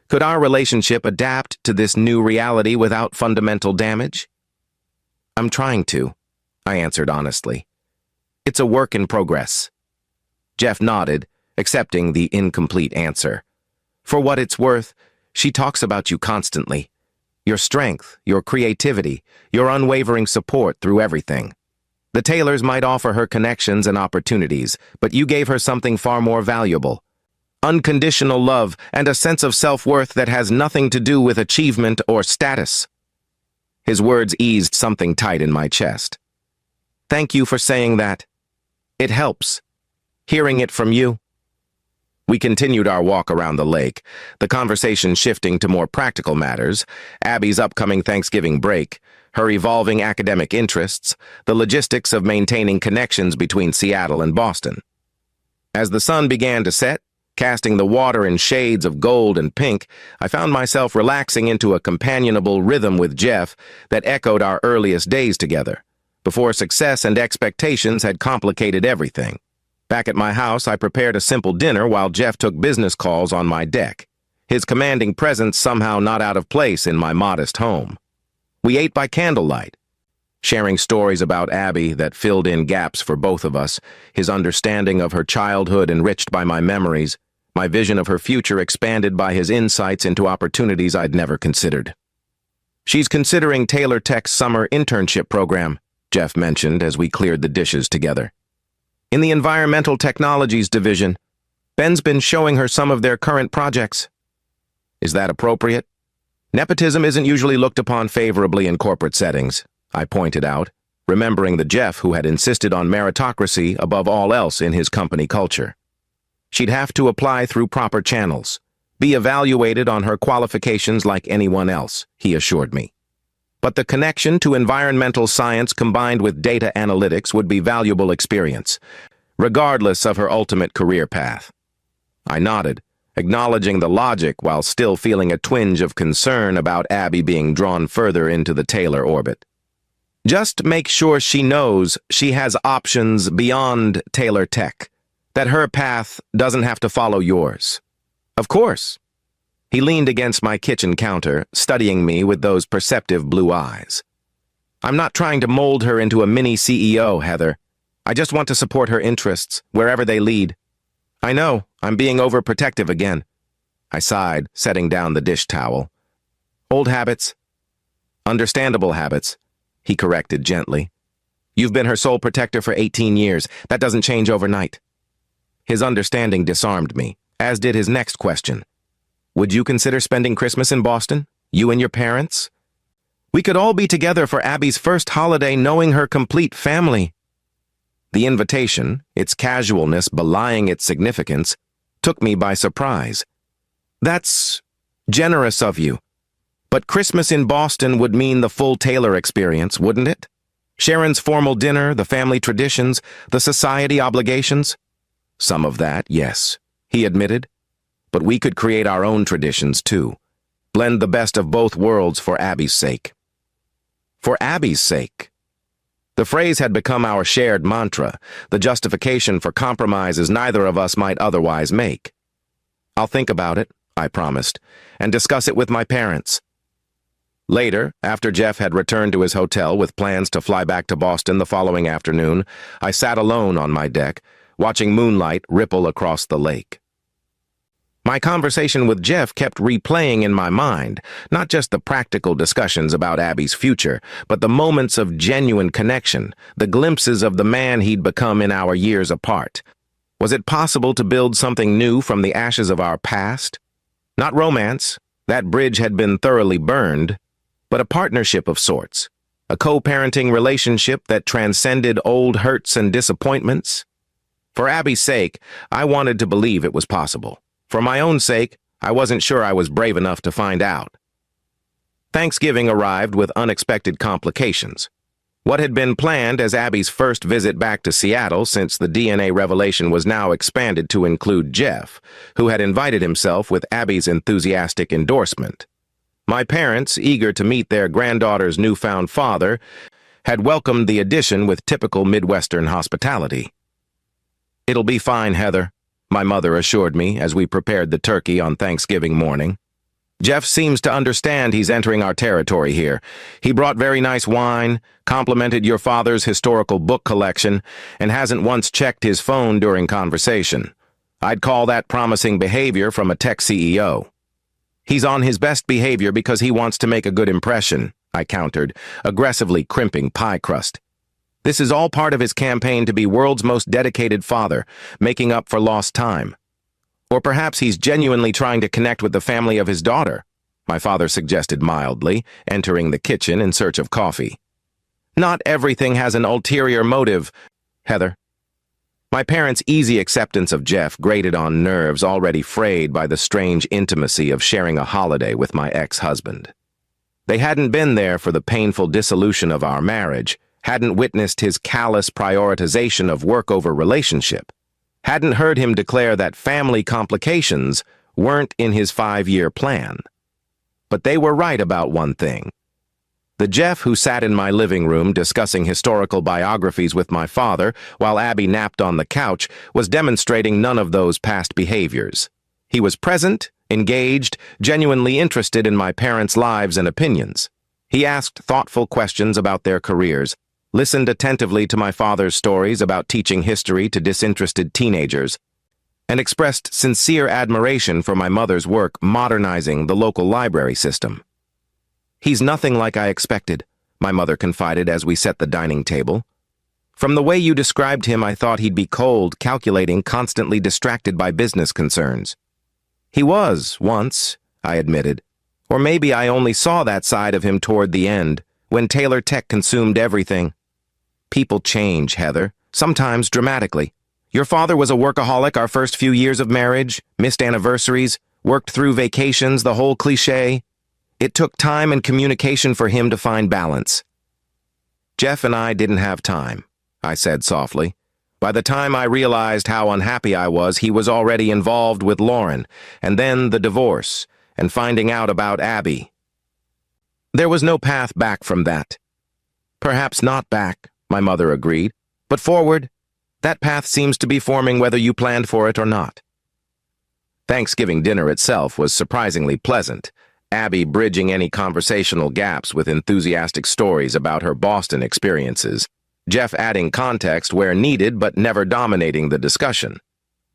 S1: Could our relationship adapt to this new reality without fundamental damage? "I'm trying to," I answered honestly. "It's a work in progress." Jeff nodded, accepting the incomplete answer. For what it's worth, she talks about you constantly. Your strength, your creativity, your unwavering support through everything. The Taylors might offer her connections and opportunities, but you gave her something far more valuable. Unconditional love and a sense of self-worth that has nothing to do with achievement or status. His words eased something tight in my chest. Thank you for saying that. It helps. Hearing it from you. We continued our walk around the lake, the conversation shifting to more practical matters, Abby's upcoming Thanksgiving break, her evolving academic interests, the logistics of maintaining connections between Seattle and Boston. As the sun began to set, casting the water in shades of gold and pink, I found myself relaxing into a companionable rhythm with Jeff that echoed our earliest days together, before success and expectations had complicated everything. Back at my house, I prepared a simple dinner while Jeff took business calls on my deck, his commanding presence somehow not out of place in my modest home. We ate by candlelight, sharing stories about Abby that filled in gaps for both of us, his understanding of her childhood enriched by my memories, my vision of her future expanded by his insights into opportunities I'd never considered. She's considering Taylor Tech's summer internship program, Jeff mentioned as we cleared the dishes together. In the Environmental Technologies division, Ben's been showing her some of their current projects. Is that appropriate? Nepotism isn't usually looked upon favorably in corporate settings, I pointed out, remembering the Jeff who had insisted on meritocracy above all else in his company culture. She'd have to apply through proper channels, be evaluated on her qualifications like anyone else, he assured me. But the connection to environmental science combined with data analytics would be valuable experience, regardless of her ultimate career path. I nodded, acknowledging the logic while still feeling a twinge of concern about Abby being drawn further into the Taylor orbit. Just make sure she knows she has options beyond Taylor Tech, that her path doesn't have to follow yours. Of course. He leaned against my kitchen counter, studying me with those perceptive blue eyes. I'm not trying to mold her into a mini CEO, Heather. I just want to support her interests, wherever they lead. I know, I'm being overprotective again. I sighed, setting down the dish towel. Old habits. Understandable habits, he corrected gently. You've been her sole protector for 18 years. That doesn't change overnight. His understanding disarmed me, as did his next question. Would you consider spending Christmas in Boston? You and your parents? We could all be together for Abby's first holiday knowing her complete family. The invitation, its casualness belying its significance, took me by surprise. That's generous of you. But Christmas in Boston would mean the full Taylor experience, wouldn't it? Sharon's formal dinner, the family traditions, the society obligations? Some of that, yes, he admitted. But we could create our own traditions, too. Blend the best of both worlds for Abby's sake. For Abby's sake. The phrase had become our shared mantra, the justification for compromises neither of us might otherwise make. I'll think about it, I promised, and discuss it with my parents. Later, after Jeff had returned to his hotel with plans to fly back to Boston the following afternoon, I sat alone on my deck, watching moonlight ripple across the lake. My conversation with Jeff kept replaying in my mind, not just the practical discussions about Abby's future, but the moments of genuine connection, the glimpses of the man he'd become in our years apart. Was it possible to build something new from the ashes of our past? Not romance, that bridge had been thoroughly burned, but a partnership of sorts, a co-parenting relationship that transcended old hurts and disappointments. For Abby's sake, I wanted to believe it was possible. For my own sake, I wasn't sure I was brave enough to find out. Thanksgiving arrived with unexpected complications. What had been planned as Abby's first visit back to Seattle since the DNA revelation was now expanded to include Jeff, who had invited himself with Abby's enthusiastic endorsement. My parents, eager to meet their granddaughter's newfound father, had welcomed the addition with typical Midwestern hospitality. It'll be fine, Heather, my mother assured me as we prepared the turkey on Thanksgiving morning. Jeff seems to understand he's entering our territory here. He brought very nice wine, complimented your father's historical book collection, and hasn't once checked his phone during conversation. I'd call that promising behavior from a tech CEO. He's on his best behavior because he wants to make a good impression, I countered, aggressively crimping pie crust. This is all part of his campaign to be world's most dedicated father, making up for lost time. Or perhaps he's genuinely trying to connect with the family of his daughter, my father suggested mildly, entering the kitchen in search of coffee. Not everything has an ulterior motive, Heather. My parents' easy acceptance of Jeff grated on nerves already frayed by the strange intimacy of sharing a holiday with my ex-husband. They hadn't been there for the painful dissolution of our marriage, hadn't witnessed his callous prioritization of work over relationship, hadn't heard him declare that family complications weren't in his 5-year plan. But they were right about one thing. The Jeff who sat in my living room discussing historical biographies with my father while Abby napped on the couch was demonstrating none of those past behaviors. He was present, engaged, genuinely interested in my parents' lives and opinions. He asked thoughtful questions about their careers, listened attentively to my father's stories about teaching history to disinterested teenagers, and expressed sincere admiration for my mother's work modernizing the local library system. He's nothing like I expected, my mother confided as we set the dining table. From the way you described him, I thought he'd be cold, calculating, constantly distracted by business concerns. He was, once, I admitted. Or maybe I only saw that side of him toward the end, when Taylor Tech consumed everything. People change, Heather, sometimes dramatically. Your father was a workaholic our first few years of marriage, missed anniversaries, worked through vacations, the whole cliché. It took time and communication for him to find balance. Jeff and I didn't have time, I said softly. By the time I realized how unhappy I was, he was already involved with Lauren, and then the divorce, and finding out about Abby. There was no path back from that. Perhaps not back, my mother agreed, but forward. That path seems to be forming whether you planned for it or not. Thanksgiving dinner itself was surprisingly pleasant, Abby bridging any conversational gaps with enthusiastic stories about her Boston experiences, Jeff adding context where needed but never dominating the discussion.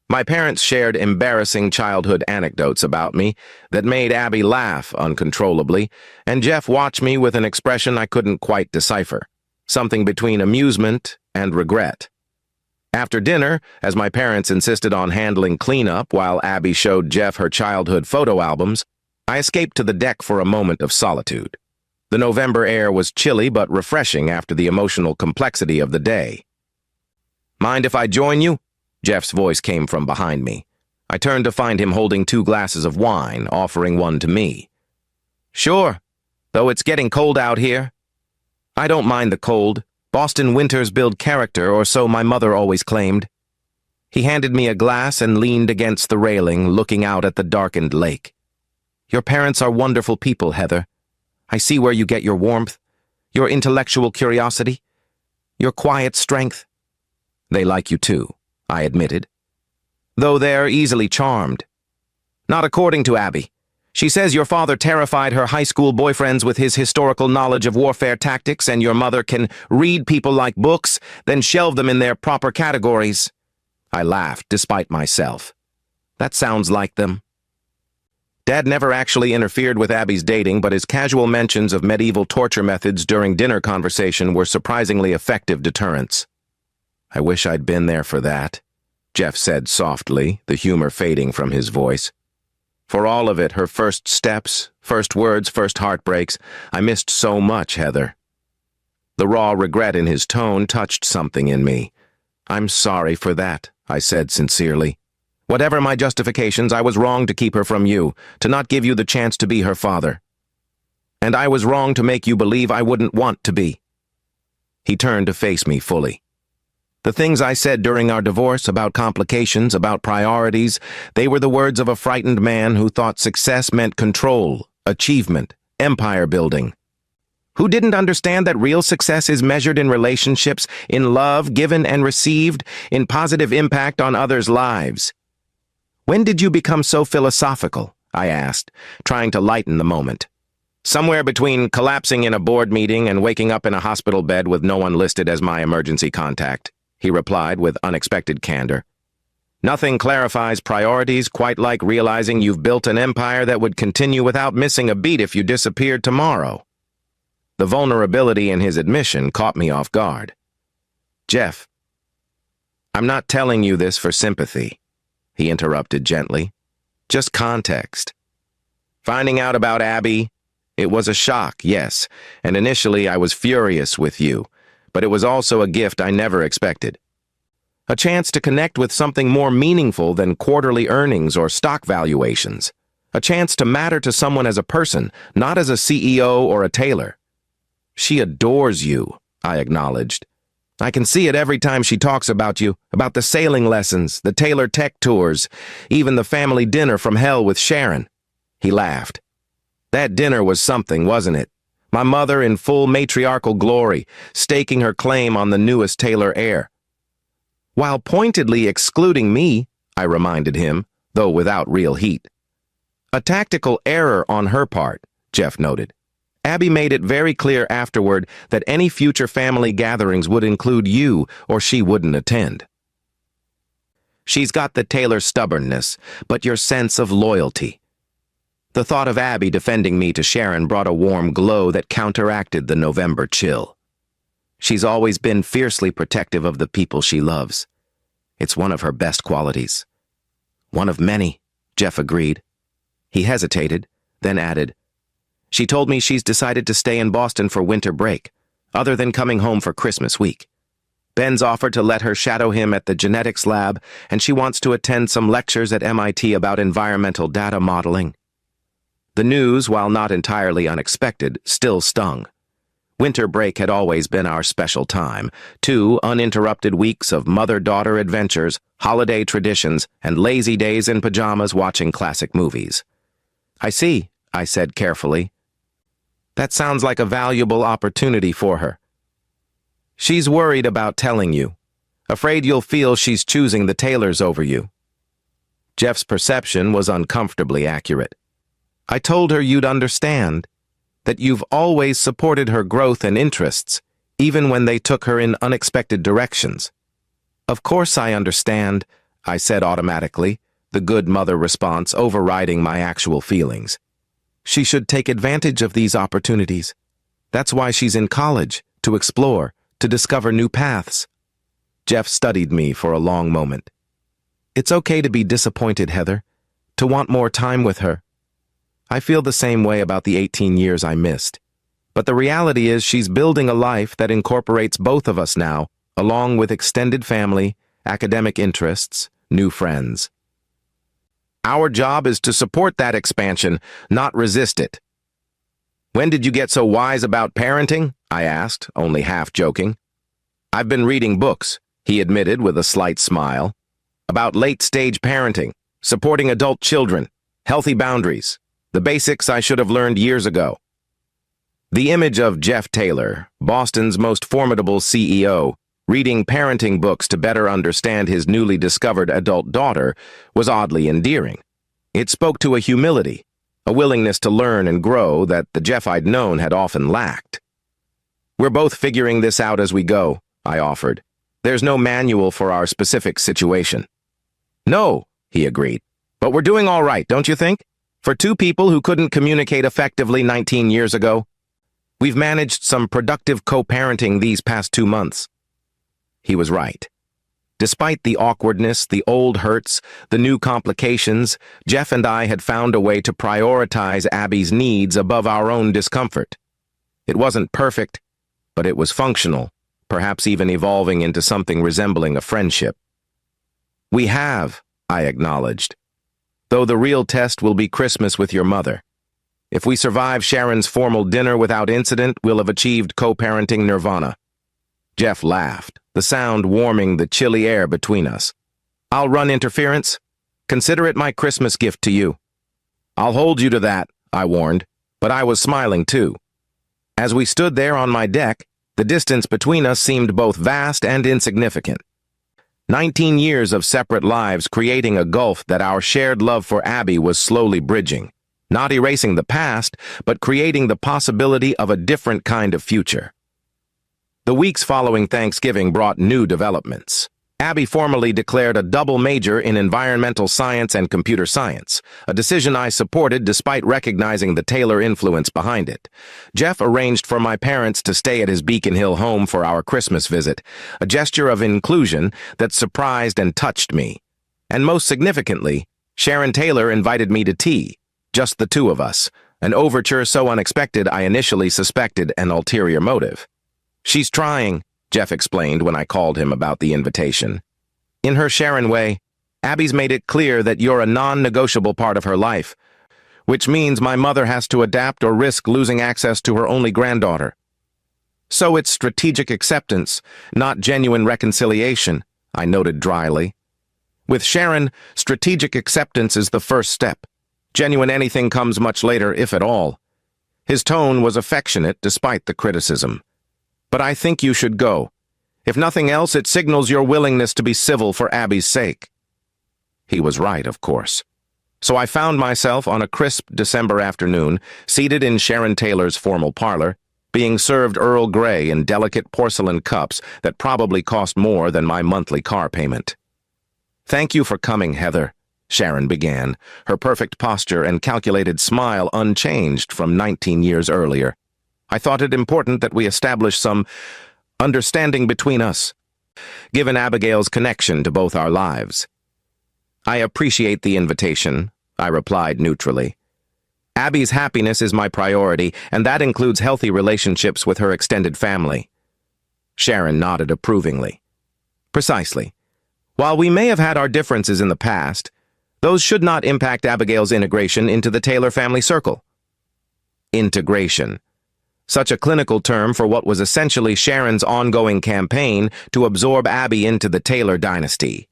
S1: My parents shared embarrassing childhood anecdotes about me that made Abby laugh uncontrollably, and Jeff watched me with an expression I couldn't quite decipher, something between amusement and regret. After dinner, as my parents insisted on handling cleanup while Abby showed Jeff her childhood photo albums, I escaped to the deck for a moment of solitude. The November air was chilly but refreshing after the emotional complexity of the day. Mind if I join you? Jeff's voice came from behind me. I turned to find him holding 2 glasses of wine, offering one to me. Sure, though it's getting cold out here. I don't mind the cold. Boston winters build character, or so my mother always claimed. He handed me a glass and leaned against the railing, looking out at the darkened lake. Your parents are wonderful people, Heather. I see where you get your warmth, your intellectual curiosity, your quiet strength. They like you too, I admitted. Though they're easily charmed. Not according to Abby. She says your father terrified her high school boyfriends with his historical knowledge of warfare tactics, and your mother can read people like books, then shelve them in their proper categories. I laughed, despite myself. That sounds like them. Dad never actually interfered with Abby's dating, but his casual mentions of medieval torture methods during dinner conversation were surprisingly effective deterrents. I wish I'd been there for that, Jeff said softly, the humor fading from his voice. For all of it, her first steps, first words, first heartbreaks, I missed so much, Heather. The raw regret in his tone touched something in me. I'm sorry for that, I said sincerely. Whatever my justifications, I was wrong to keep her from you, to not give you the chance to be her father. And I was wrong to make you believe I wouldn't want to be. He turned to face me fully. The things I said during our divorce about complications, about priorities, they were the words of a frightened man who thought success meant control, achievement, empire building. Who didn't understand that real success is measured in relationships, in love given and received, in positive impact on others' lives. When did you become so philosophical? I asked, trying to lighten the moment. Somewhere between collapsing in a board meeting and waking up in a hospital bed with no one listed as my emergency contact, he replied with unexpected candor. Nothing clarifies priorities quite like realizing you've built an empire that would continue without missing a beat if you disappeared tomorrow. The vulnerability in his admission caught me off guard. Jeff, I'm not telling you this for sympathy, he interrupted gently. Just context. Finding out about Abby, it was a shock, yes, and initially I was furious with you, but it was also a gift I never expected. A chance to connect with something more meaningful than quarterly earnings or stock valuations. A chance to matter to someone as a person, not as a CEO or a tailor. She adores you, I acknowledged. I can see it every time she talks about you, about the sailing lessons, the tailor tech tours, even the family dinner from hell with Sharon. He laughed. That dinner was something, wasn't it? My mother in full matriarchal glory, staking her claim on the newest tailor heir. While pointedly excluding me, I reminded him, though without real heat. A tactical error on her part, Jeff noted. Abby made it very clear afterward that any future family gatherings would include you or she wouldn't attend. She's got the tailor stubbornness, but your sense of loyalty. The thought of Abby defending me to Sharon brought a warm glow that counteracted the November chill. She's always been fiercely protective of the people she loves. It's one of her best qualities. One of many, Jeff agreed. He hesitated, then added, She told me she's decided to stay in Boston for winter break, other than coming home for Christmas week. Ben's offered to let her shadow him at the genetics lab, and she wants to attend some lectures at MIT about environmental data modeling. The news, while not entirely unexpected, still stung. Winter break had always been our special time, 2 uninterrupted weeks of mother-daughter adventures, holiday traditions, and lazy days in pajamas watching classic movies. I see, I said carefully. That sounds like a valuable opportunity for her. She's worried about telling you, afraid you'll feel she's choosing the tailors over you. Jeff's perception was uncomfortably accurate. I told her you'd understand, that you've always supported her growth and interests, even when they took her in unexpected directions. Of course I understand, I said automatically, the good mother response overriding my actual feelings. She should take advantage of these opportunities. That's why she's in college, to explore, to discover new paths. Jeff studied me for a long moment. It's okay to be disappointed, Heather, to want more time with her. I feel the same way about the 18 years I missed. But the reality is she's building a life that incorporates both of us now, along with extended family, academic interests, new friends. Our job is to support that expansion, not resist it. When did you get so wise about parenting? I asked, only half joking. I've been reading books, he admitted with a slight smile, about late-stage parenting, supporting adult children, healthy boundaries. The basics I should have learned years ago. The image of Jeff Taylor, Boston's most formidable CEO, reading parenting books to better understand his newly discovered adult daughter, was oddly endearing. It spoke to a humility, a willingness to learn and grow that the Jeff I'd known had often lacked. We're both figuring this out as we go, I offered. There's no manual for our specific situation. No, he agreed, but we're doing all right, don't you think? For 2 people who couldn't communicate effectively 19 years ago, we've managed some productive co-parenting these past 2 months. He was right. Despite the awkwardness, the old hurts, the new complications, Jeff and I had found a way to prioritize Abby's needs above our own discomfort. It wasn't perfect, but it was functional, perhaps even evolving into something resembling a friendship. We have, I acknowledged. Though the real test will be Christmas with your mother. If we survive Sharon's formal dinner without incident, we'll have achieved co-parenting nirvana. Jeff laughed, the sound warming the chilly air between us. I'll run interference. Consider it my Christmas gift to you. I'll hold you to that, I warned, but I was smiling too. As we stood there on my deck, the distance between us seemed both vast and insignificant. 19 years of separate lives creating a gulf that our shared love for Abby was slowly bridging, not erasing the past, but creating the possibility of a different kind of future. The weeks following Thanksgiving brought new developments. Abby formally declared a double major in environmental science and computer science, a decision I supported despite recognizing the Taylor influence behind it. Jeff arranged for my parents to stay at his Beacon Hill home for our Christmas visit, a gesture of inclusion that surprised and touched me. And most significantly, Sharon Taylor invited me to tea, just the two of us, an overture so unexpected I initially suspected an ulterior motive. "She's trying," Jeff explained when I called him about the invitation. "In her Sharon way, Abby's made it clear that you're a non-negotiable part of her life, which means my mother has to adapt or risk losing access to her only granddaughter. So it's strategic acceptance, not genuine reconciliation," I noted dryly. "With Sharon, strategic acceptance is the first step. Genuine anything comes much later, if at all." His tone was affectionate despite the criticism. "But I think you should go. If nothing else, it signals your willingness to be civil for Abby's sake." He was right, of course. So I found myself on a crisp December afternoon, seated in Sharon Taylor's formal parlor, being served Earl Grey in delicate porcelain cups that probably cost more than my monthly car payment. "Thank you for coming, Heather," Sharon began, her perfect posture and calculated smile unchanged from 19 years earlier. "I thought it important that we establish some understanding between us, given Abigail's connection to both our lives." "I appreciate the invitation," I replied neutrally. "Abby's happiness is my priority, and that includes healthy relationships with her extended family." Sharon nodded approvingly. "Precisely. While we may have had our differences in the past, those should not impact Abigail's integration into the Taylor family circle." Integration. Such a clinical term for what was essentially Sharon's ongoing campaign to absorb Abby into the Taylor dynasty.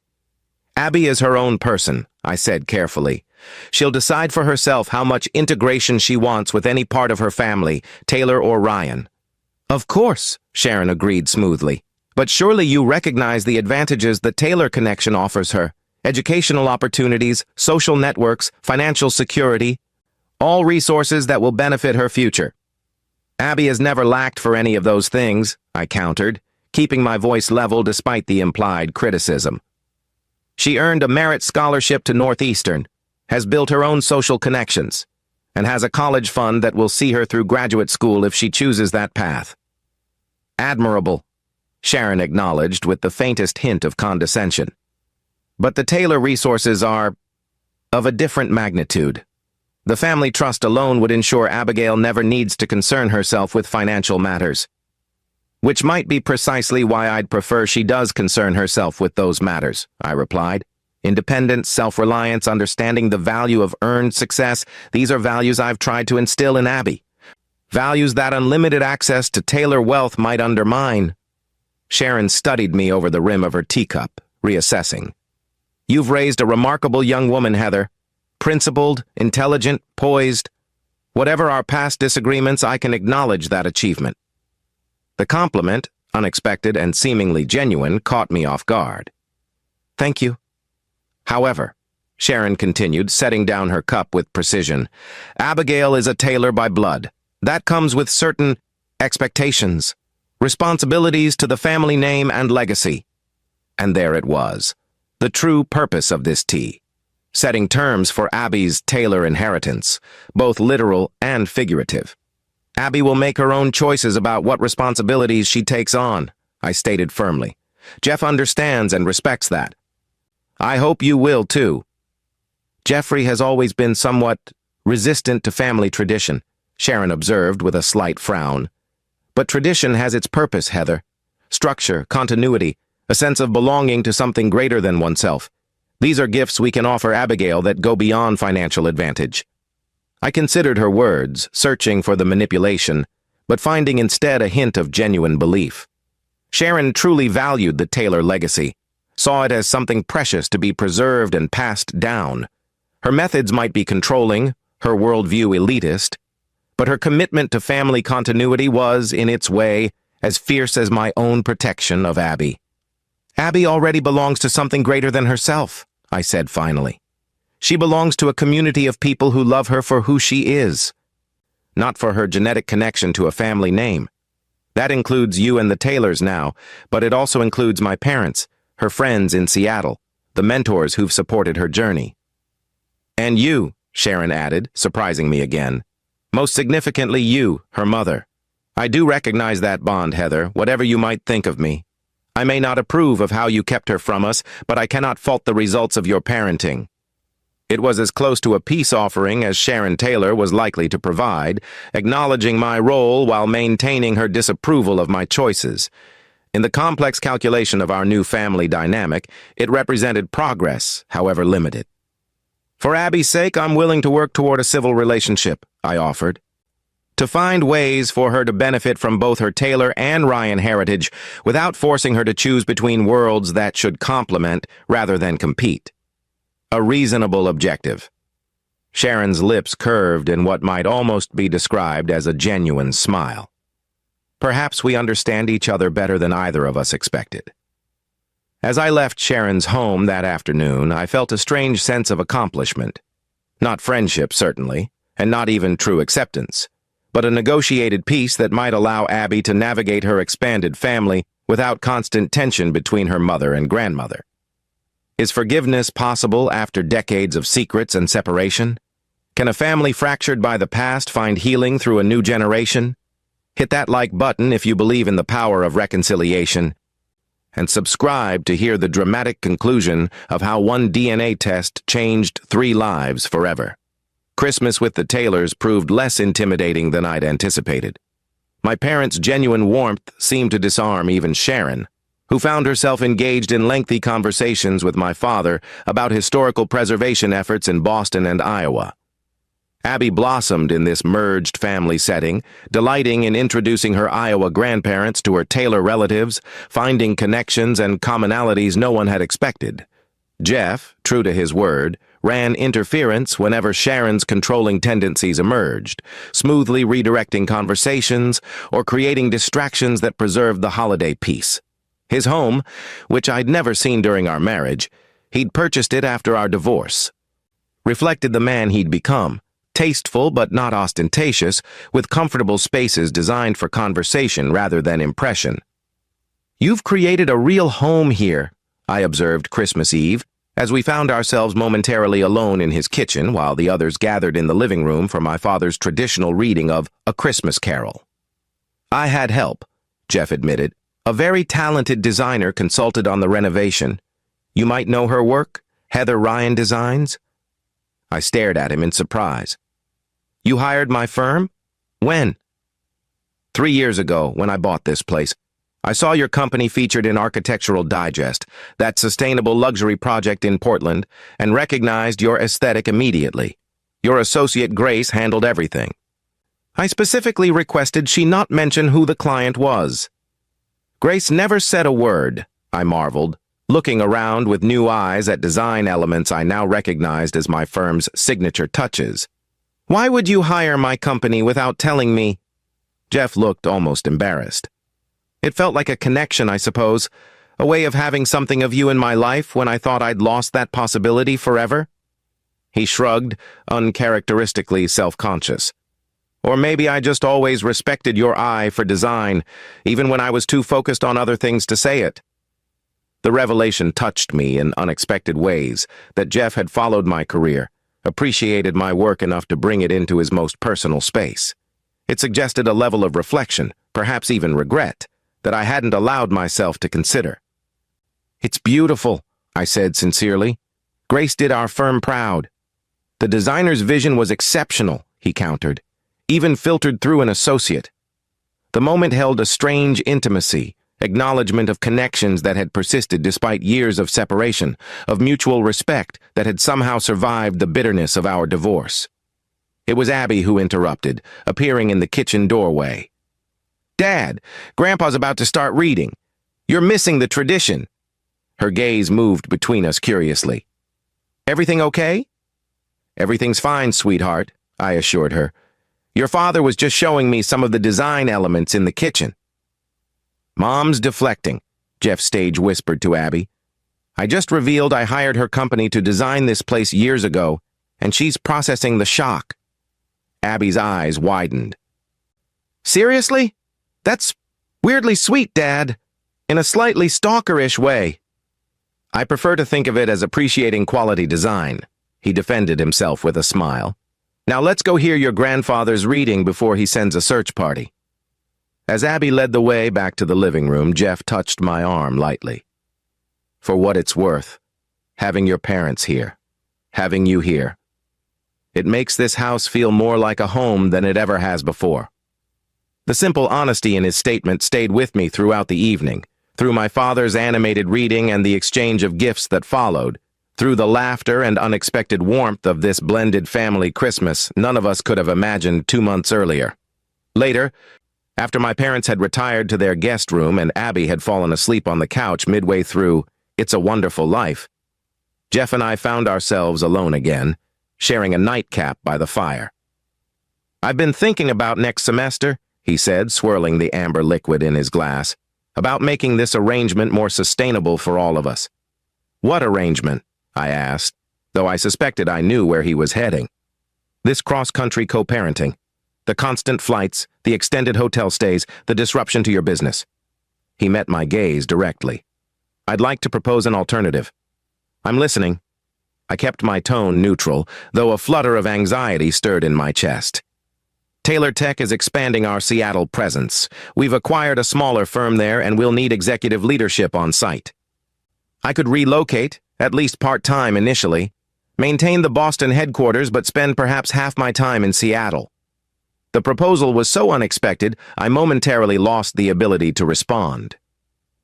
S1: "Abby is her own person," I said carefully. "She'll decide for herself how much integration she wants with any part of her family, Taylor or Ryan." "Of course," Sharon agreed smoothly. "But surely you recognize the advantages the Taylor connection offers her. Educational opportunities, social networks, financial security, all resources that will benefit her future." "Abby has never lacked for any of those things," I countered, keeping my voice level despite the implied criticism. "She earned a merit scholarship to Northeastern, has built her own social connections, and has a college fund that will see her through graduate school if she chooses that path." "Admirable," Sharon acknowledged with the faintest hint of condescension. "But the Taylor resources are of a different magnitude. The family trust alone would ensure Abigail never needs to concern herself with financial matters. Which might be precisely why I'd prefer she does concern herself with those matters," I replied. "Independence, self-reliance, understanding the value of earned success, these are values I've tried to instill in Abby. Values that unlimited access to Taylor wealth might undermine." Sharon studied me over the rim of her teacup, reassessing. "You've raised a remarkable young woman, Heather. Principled, intelligent, poised. Whatever our past disagreements, I can acknowledge that achievement." The compliment, unexpected and seemingly genuine, caught me off guard. "Thank you. However," Sharon continued, setting down her cup with precision, "Abigail is a Taylor by blood. That comes with certain expectations, responsibilities to the family name and legacy." And there it was, the true purpose of this tea. Setting terms for Abby's Taylor inheritance, both literal and figurative. "Abby will make her own choices about what responsibilities she takes on," I stated firmly. "Jeff understands and respects that. I hope you will, too." "Jeffrey has always been somewhat resistant to family tradition," Sharon observed with a slight frown. "But tradition has its purpose, Heather. Structure, continuity, a sense of belonging to something greater than oneself. These are gifts we can offer Abigail that go beyond financial advantage." I considered her words, searching for the manipulation, but finding instead a hint of genuine belief. Sharon truly valued the Taylor legacy, saw it as something precious to be preserved and passed down. Her methods might be controlling, her worldview elitist, but her commitment to family continuity was, in its way, as fierce as my own protection of Abby. "Abby already belongs to something greater than herself," I said finally. "She belongs to a community of people who love her for who she is, not for her genetic connection to a family name. That includes you and the Taylors now, but it also includes my parents, her friends in Seattle, the mentors who've supported her journey. And you, Sharon added, surprising me again. Most significantly you, her mother. I do recognize that bond, Heather, whatever you might think of me. I may not approve of how you kept her from us, but I cannot fault the results of your parenting. It was as close to a peace offering as Sharon Taylor was likely to provide, acknowledging my role while maintaining her disapproval of my choices. In the complex calculation of our new family dynamic, it represented progress, however limited. For Abby's sake, I'm willing to work toward a civil relationship, I offered. To find ways for her to benefit from both her Taylor and Ryan heritage without forcing her to choose between worlds that should complement rather than compete. A reasonable objective. Sharon's lips curved in what might almost be described as a genuine smile. Perhaps we understand each other better than either of us expected. As I left Sharon's home that afternoon, I felt a strange sense of accomplishment. Not friendship, certainly, and not even true acceptance, but a negotiated peace that might allow Abby to navigate her expanded family without constant tension between her mother and grandmother. Is forgiveness possible after decades of secrets and separation? Can a family fractured by the past find healing through a new generation? Hit that like button if you believe in the power of reconciliation, and subscribe to hear the dramatic conclusion of how one DNA test changed 3 lives forever. Christmas with the Taylors proved less intimidating than I'd anticipated. My parents' genuine warmth seemed to disarm even Sharon, who found herself engaged in lengthy conversations with my father about historical preservation efforts in Boston and Iowa. Abby blossomed in this merged family setting, delighting in introducing her Iowa grandparents to her Taylor relatives, finding connections and commonalities no one had expected. Jeff, true to his word, ran interference whenever Sharon's controlling tendencies emerged, smoothly redirecting conversations or creating distractions that preserved the holiday peace. His home, which I'd never seen during our marriage, he'd purchased it after our divorce, reflected the man he'd become, tasteful but not ostentatious, with comfortable spaces designed for conversation rather than impression. "You've created a real home here," I observed Christmas Eve, as we found ourselves momentarily alone in his kitchen while the others gathered in the living room for my father's traditional reading of A Christmas Carol. "I had help," Jeff admitted. "A very talented designer consulted on the renovation. You might know her work, Heather Ryan Designs?" I stared at him in surprise. "You hired my firm? When?" 3 years ago, when I bought this place. I saw your company featured in Architectural Digest, that sustainable luxury project in Portland, and recognized your aesthetic immediately. Your associate Grace handled everything. I specifically requested she not mention who the client was. Grace never said a word, I marveled, looking around with new eyes at design elements I now recognized as my firm's signature touches. "Why would you hire my company without telling me?" Jeff looked almost embarrassed. "It felt like a connection, I suppose, a way of having something of you in my life when I thought I'd lost that possibility forever." He shrugged, uncharacteristically self-conscious. "Or maybe I just always respected your eye for design, even when I was too focused on other things to say it." The revelation touched me in unexpected ways, that Jeff had followed my career, appreciated my work enough to bring it into his most personal space. It suggested a level of reflection, perhaps even regret, that I hadn't allowed myself to consider. "It's beautiful," I said sincerely. "Grace did our firm proud." "The designer's vision was exceptional," he countered, "even filtered through an associate." The moment held a strange intimacy, acknowledgement of connections that had persisted despite years of separation, of mutual respect that had somehow survived the bitterness of our divorce. It was Abby who interrupted, appearing in the kitchen doorway. "Dad, Grandpa's about to start reading. You're missing the tradition." Her gaze moved between us curiously. "Everything okay?" "Everything's fine, sweetheart," I assured her. "Your father was just showing me some of the design elements in the kitchen." "Mom's deflecting," Jeff Stage whispered to Abby. "I just revealed I hired her company to design this place years ago, and she's processing the shock." Abby's eyes widened. "Seriously? That's weirdly sweet, Dad, in a slightly stalkerish way." I prefer to think of it as appreciating quality design. He defended himself with a smile. Now let's go hear your grandfather's reading before he sends a search party. As Abby led the way back to the living room, Jeff touched my arm lightly. For what it's worth, having your parents here, having you here, it makes this house feel more like a home than it ever has before. The simple honesty in his statement stayed with me throughout the evening, through my father's animated reading and the exchange of gifts that followed, through the laughter and unexpected warmth of this blended family Christmas none of us could have imagined 2 months earlier. Later, after my parents had retired to their guest room and Abby had fallen asleep on the couch midway through It's a Wonderful Life, Jeff and I found ourselves alone again, sharing a nightcap by the fire. I've been thinking about next semester, he said, swirling the amber liquid in his glass, about making this arrangement more sustainable for all of us. What arrangement? I asked, though I suspected I knew where he was heading. This cross-country co-parenting, the constant flights, the extended hotel stays, the disruption to your business. He met my gaze directly. I'd like to propose an alternative. I'm listening. I kept my tone neutral, though a flutter of anxiety stirred in my chest. Taylor Tech is expanding our Seattle presence. We've acquired a smaller firm there and we'll need executive leadership on site. I could relocate, at least part-time initially, maintain the Boston headquarters but spend perhaps half my time in Seattle. The proposal was so unexpected, I momentarily lost the ability to respond.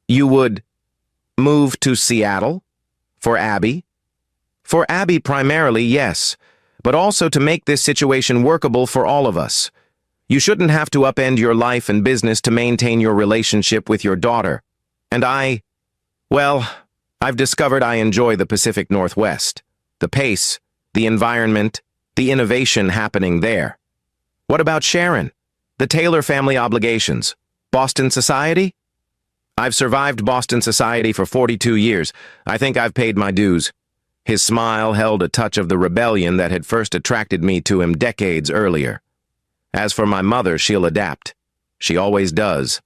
S1: You would move to Seattle? For Abby? For Abby primarily, yes, but also to make this situation workable for all of us. You shouldn't have to upend your life and business to maintain your relationship with your daughter. And I've discovered I enjoy the Pacific Northwest. The pace, the environment, the innovation happening there. What about Sharon? The Taylor family obligations? Boston society? I've survived Boston society for 42 years. I think I've paid my dues. His smile held a touch of the rebellion that had first attracted me to him decades earlier. As for my mother, she'll adapt. She always does.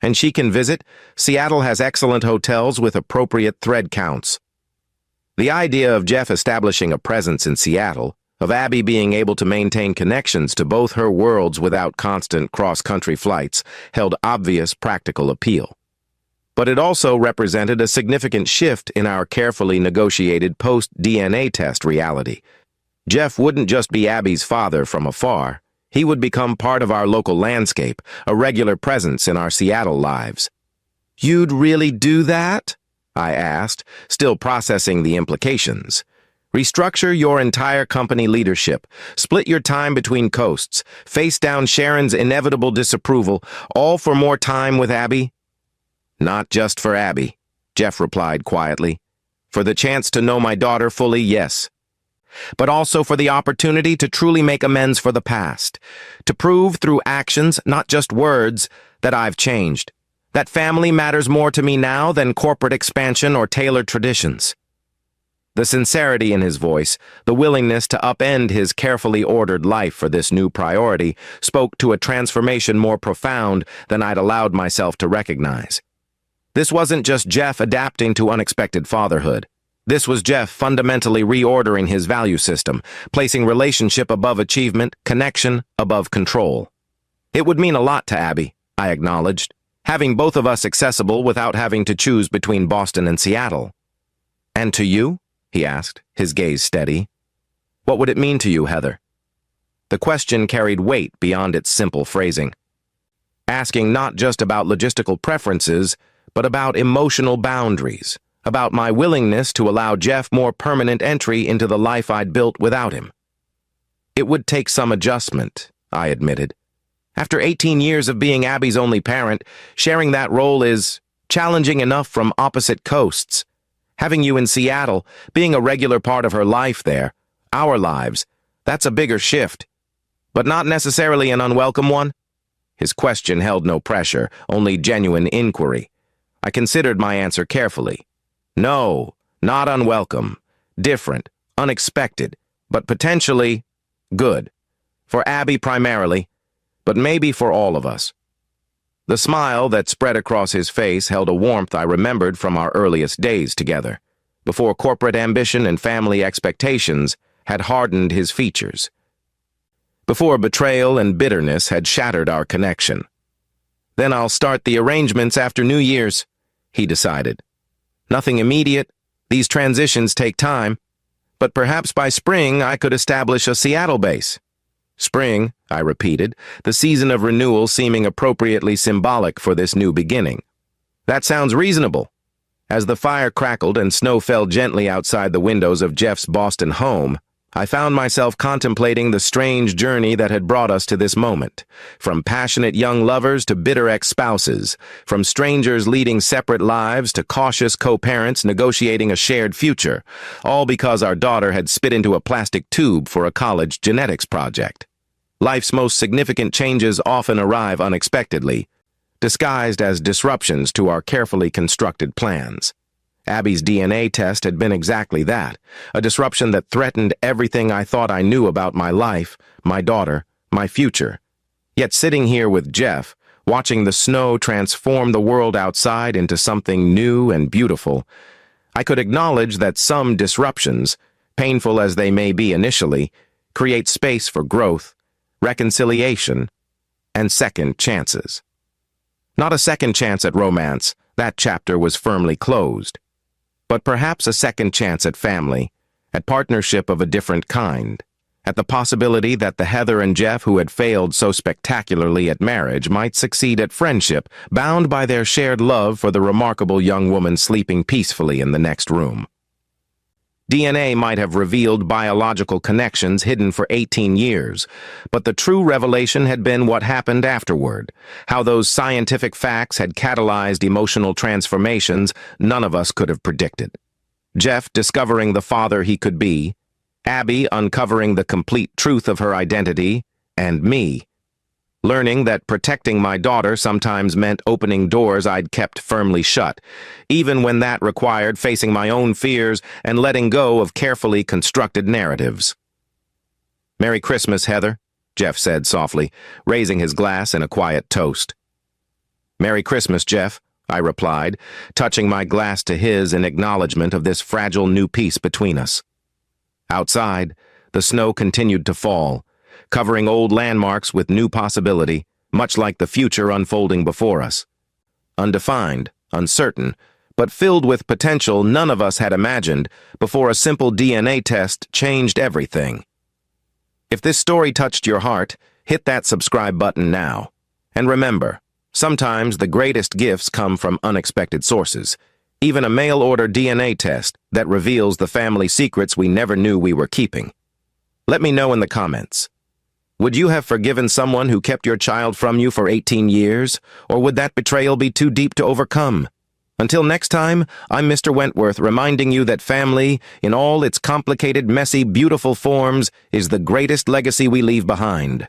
S1: And she can visit. Seattle has excellent hotels with appropriate thread counts. The idea of Jeff establishing a presence in Seattle, of Abby being able to maintain connections to both her worlds without constant cross-country flights, held obvious practical appeal. But it also represented a significant shift in our carefully negotiated post-DNA test reality. Jeff wouldn't just be Abby's father from afar. He would become part of our local landscape, a regular presence in our Seattle lives. You'd really do that? I asked, still processing the implications. Restructure your entire company leadership, split your time between coasts, face down Sharon's inevitable disapproval, all for more time with Abby? Not just for Abby, Jeff replied quietly. For the chance to know my daughter fully, yes. But also for the opportunity to truly make amends for the past, to prove through actions, not just words, that I've changed, that family matters more to me now than corporate expansion or tailored traditions. The sincerity in his voice, the willingness to upend his carefully ordered life for this new priority, spoke to a transformation more profound than I'd allowed myself to recognize. This wasn't just Jeff adapting to unexpected fatherhood. This was Jeff fundamentally reordering his value system, placing relationship above achievement, connection above control. It would mean a lot to Abby, I acknowledged, having both of us accessible without having to choose between Boston and Seattle. And to you? He asked, his gaze steady. What would it mean to you, Heather? The question carried weight beyond its simple phrasing, asking not just about logistical preferences, but about emotional boundaries, about my willingness to allow Jeff more permanent entry into the life I'd built without him. It would take some adjustment, I admitted. After 18 years of being Abby's only parent, sharing that role is challenging enough from opposite coasts. Having you in Seattle, being a regular part of her life there, our lives, that's a bigger shift. But not necessarily an unwelcome one? His question held no pressure, only genuine inquiry. I considered my answer carefully. No, not unwelcome. Different, unexpected, but potentially good. For Abby primarily, but maybe for all of us. The smile that spread across his face held a warmth I remembered from our earliest days together, before corporate ambition and family expectations had hardened his features, before betrayal and bitterness had shattered our connection. "Then I'll start the arrangements after New Year's," he decided. "Nothing immediate. These transitions take time. But perhaps by spring I could establish a Seattle base." "Spring," I repeated, the season of renewal seeming appropriately symbolic for this new beginning. "That sounds reasonable." As the fire crackled and snow fell gently outside the windows of Jeff's Boston home, I found myself contemplating the strange journey that had brought us to this moment. From passionate young lovers to bitter ex-spouses, from strangers leading separate lives to cautious co-parents negotiating a shared future, all because our daughter had spit into a plastic tube for a college genetics project. Life's most significant changes often arrive unexpectedly, disguised as disruptions to our carefully constructed plans. Abby's DNA test had been exactly that, a disruption that threatened everything I thought I knew about my life, my daughter, my future. Yet sitting here with Jeff, watching the snow transform the world outside into something new and beautiful, I could acknowledge that some disruptions, painful as they may be initially, create space for growth, reconciliation, and second chances. Not a second chance at romance, that chapter was firmly closed. But perhaps a second chance at family, at partnership of a different kind, at the possibility that the Heather and Jeff who had failed so spectacularly at marriage might succeed at friendship, bound by their shared love for the remarkable young woman sleeping peacefully in the next room. DNA might have revealed biological connections hidden for 18 years, but the true revelation had been what happened afterward, how those scientific facts had catalyzed emotional transformations none of us could have predicted. Jeff discovering the father he could be, Abby uncovering the complete truth of her identity, and me learning that protecting my daughter sometimes meant opening doors I'd kept firmly shut, even when that required facing my own fears and letting go of carefully constructed narratives. "Merry Christmas, Heather," Jeff said softly, raising his glass in a quiet toast. "Merry Christmas, Jeff," I replied, touching my glass to his in acknowledgement of this fragile new peace between us. Outside, the snow continued to fall, covering old landmarks with new possibility, much like the future unfolding before us. Undefined, uncertain, but filled with potential none of us had imagined before a simple DNA test changed everything. If this story touched your heart, hit that subscribe button now. And remember, sometimes the greatest gifts come from unexpected sources, even a mail-order DNA test that reveals the family secrets we never knew we were keeping. Let me know in the comments. Would you have forgiven someone who kept your child from you for 18 years, or would that betrayal be too deep to overcome? Until next time, I'm Mr. Wentworth reminding you that family, in all its complicated, messy, beautiful forms, is the greatest legacy we leave behind.